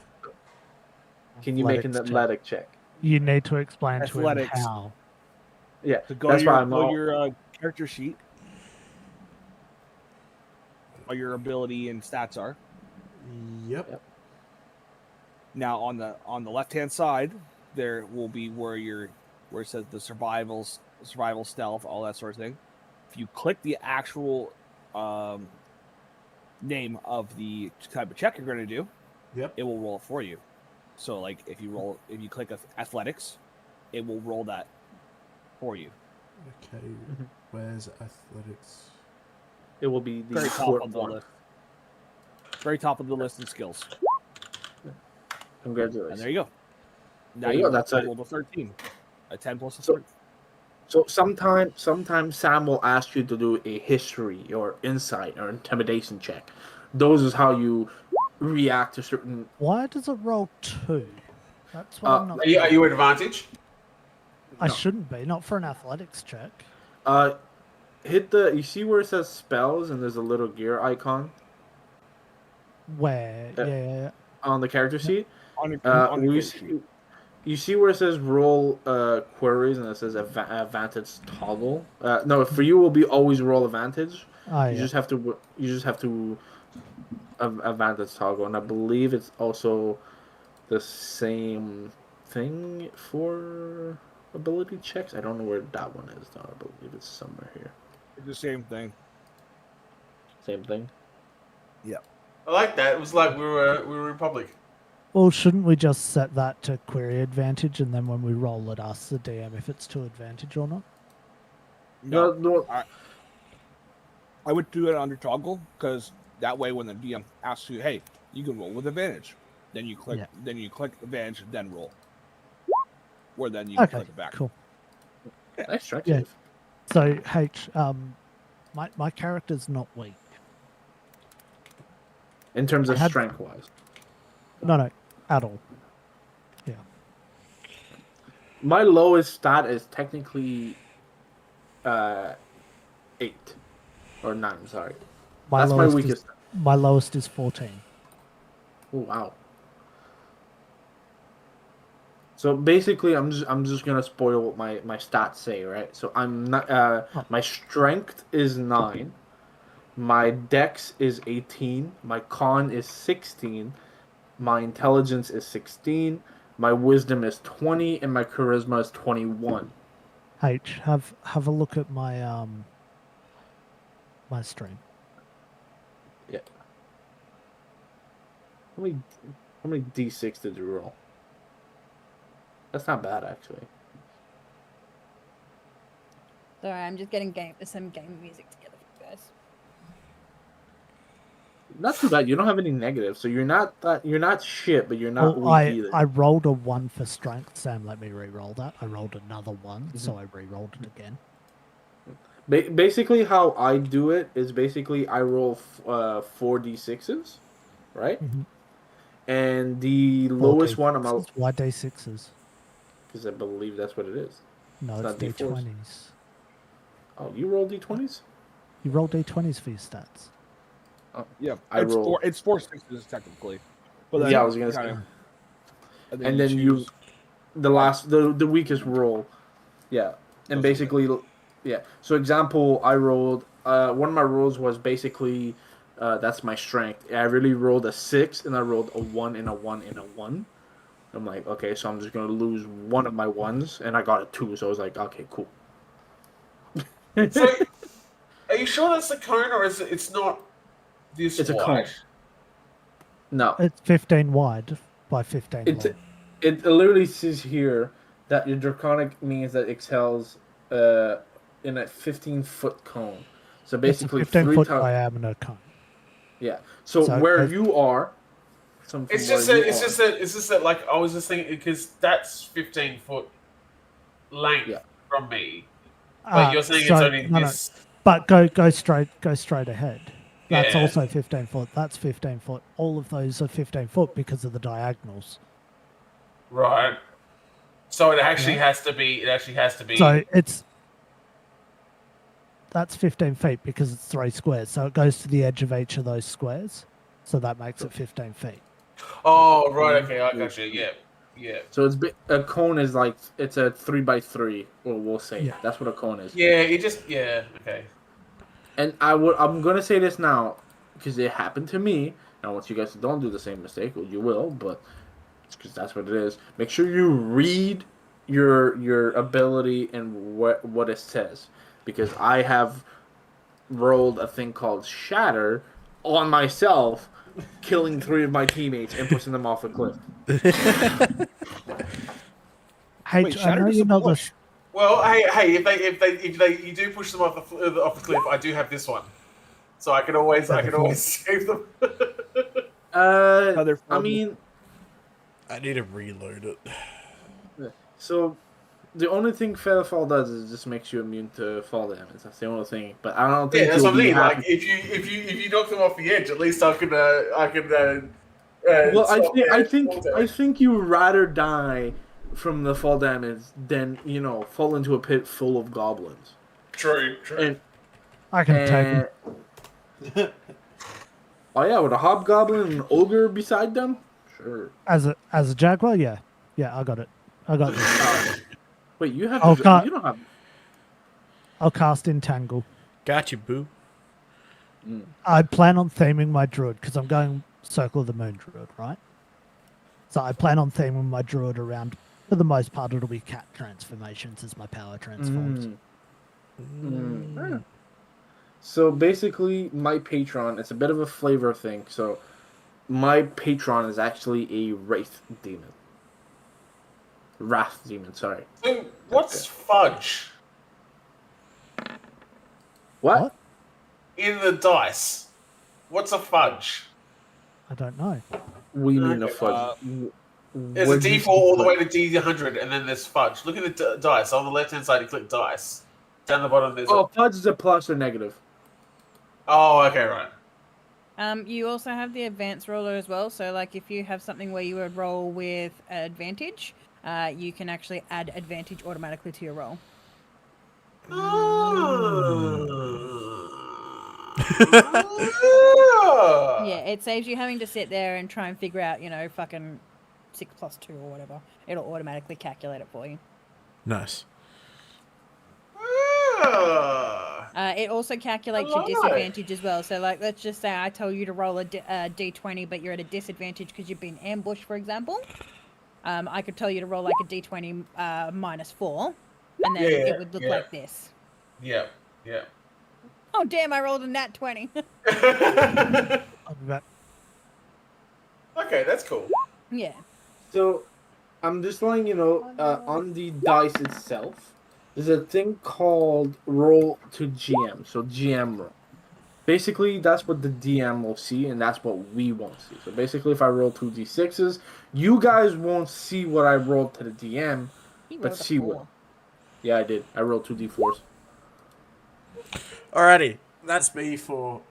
Can you make an Athletics check. athletic check? You need to explain to him Athletics. how. Yeah, So go that's to your, why I'm go to all. your character sheet. What your ability and stats are. Yep. Now on the left hand side, there will be where it says the survival, stealth, all that sort of thing. If you click the actual name of the type of check you're going to do, Yep. it will roll it for you. So like if you click athletics, it will roll that for you. Okay. Where's athletics? It will be the Very top short of the one. list. Very top of the list in skills. Congratulations. And there you go. Now There you go, that's it. rolled a 13. A 10 plus a So- 13. So sometimes Sam will ask you to do a history or insight or intimidation check. Those is how you react to certain. Why does it roll 2? That's what I'm not. Are you at advantage? I no. shouldn't be. Not for an athletics check. Hit the. You see where it says spells and there's a little gear icon Where? Uh, Yeah. on the character sheet. On your We character sheet. You see where it says roll queries and it says advantage toggle. No, for you will be always roll advantage. Oh, You yeah. just have to advantage toggle, and I believe it's also the same thing for ability checks. I don't know where that one is though. I believe it's somewhere here. It's the same thing. Same thing. I like that. It was like we were Republic. Well, shouldn't we just set that to query advantage, and then when we roll it, ask the DM if it's to advantage or not? No. I would do it under toggle because that way when the DM asks you, hey, you can roll with advantage. Then you click advantage, then roll. Or then you Okay, click it back. cool. Nice track. Yeah. So H, my character's not weak. In terms of I had- strength wise, No, at all. Yeah. my lowest stat is technically 8 or 9. Sorry, that's my weakest. My lowest is 14. Oh, wow. So basically, I'm just gonna spoil what my stats say, right? So I'm not. My strength is 9. My dex is 18. My con is 16. My intelligence is 16. My wisdom is 20, and my charisma is 21. H, have a look at my my stream. Yeah. How many d6 did you roll? That's not bad, actually. Sorry, I'm just getting some game music together for you guys. Not too bad. You don't have any negatives, so you're not shit, but you're not Well, weak either. I rolled a 1 for strength. Sam let me re-roll that. I rolled another 1, so I re-rolled it again. Basically, how I do it is basically I roll 4d6s, right? Mhm. And the lowest one I'm out Why D6s? because I believe that's what it is. No, It's it's not D4s. D20s. Oh, you roll d20s? You roll D20s for your stats. Yeah, I it's roll. it's 4 6s technically. But then Yeah, I was gonna kinda- say. and then you, the weakest roll, yeah, and Those are basically, yeah. So example, I rolled. One of my rolls was basically, that's my strength. I really rolled a 6, and I rolled a 1 and a 1 and a 1. I'm like, okay, so I'm just gonna lose one of my 1s, and I got a 2. So I was like, okay, cool. So, are you sure that's the cone, or is it's not this It's a wide? cone. No, It's 15 wide by 15 It's long. it literally says here that your draconic means that excels in a 15-foot cone. So basically, it's a 15 foot 3 times. diameter cone. Yeah. So So where there's- you are, It's just that like I was just thinking because that's 15 foot length Yeah. from me. But you're saying it's only no, this. But go straight ahead. That's Yeah. also 15 foot. That's 15 foot. All of those are 15 foot because of the diagonals. Right. So it actually Yeah. has to be. It actually has to be. So that's 15 feet because it's 3 squares. So it goes to the edge of each of those squares. So that makes it 15 feet. Oh, right. Okay, I got you. Yeah. Yeah. So a cone is like it's a 3x3, or we'll say Yeah. that's what a cone is. Yeah. You just. Yeah. Okay. And I'm gonna say this now because it happened to me. I want you guys to don't do the same mistake, or you will, but it's because that's what it is. Make sure you read your ability and what it says, because I have rolled a thing called Shatter on myself, killing 3 of my teammates and pushing them off a cliff. Hey, Wait, I Shatter know does you a know push. this. Well, hey, if you do push them off the cliff, I do have this one, so I can always save them. Other I form- mean, I need to reload it. so the only thing Featherfall does is just makes you immune to fall damage. That's the only thing. But I don't think Yeah, that's you'll what I be mean. happy. Like if you knock them off the edge, at least I can Well, stop their fall I damage. think you would rather die from the fall damage than fall into a pit full of goblins. True. And I can take him. oh yeah, with a hobgoblin and an ogre beside them, sure. As a jaguar, yeah. Yeah, I got it. I got this. Wait, you have Oh, you God. don't have. I'll cast Entangle. Got you, boo. I plan on theming my druid because I'm going Circle of the Moon druid, right? So I plan on theming my druid around. For the most part, it'll be cat transformations as my power transforms. So basically, my patron, it's a bit of a flavor thing. So my patron is actually a wraith demon. Wrath demon, sorry. So what's fudge What? in the dice? What's a fudge? I don't know. We mean a Okay, fudge. There's a D4 all the way to D100, and then there's fudge. Look at the dice. On the left-hand side, you click dice. Down the bottom, there's Oh, fudge is a plus or negative. Oh, okay, right. You also have the advanced roller as well. So, like, if you have something where you would roll with advantage, you can actually add advantage automatically to your roll. Yeah, it saves you having to sit there and try and figure out, fucking 6 plus 2 or whatever. It'll automatically calculate it for you. Nice. It also calculates your disadvantage as well. So, like, let's just say I tell you to roll a d20, but you're at a disadvantage because you've been ambushed, for example. I could tell you to roll like a d20 -4, and then it would look like this. Yeah. Oh, damn, I rolled a nat 20. I'll be back. Okay, that's cool. Yeah. So, I'm just letting you know, on the dice itself, there's a thing called roll to GM. So, GM roll. Basically, that's what the DM will see, and that's what we won't see. So, basically, if I roll 2d6s, you guys won't see what I rolled to the DM, but she will. Yeah, I did. I rolled 2d4s. Alrighty, that's me for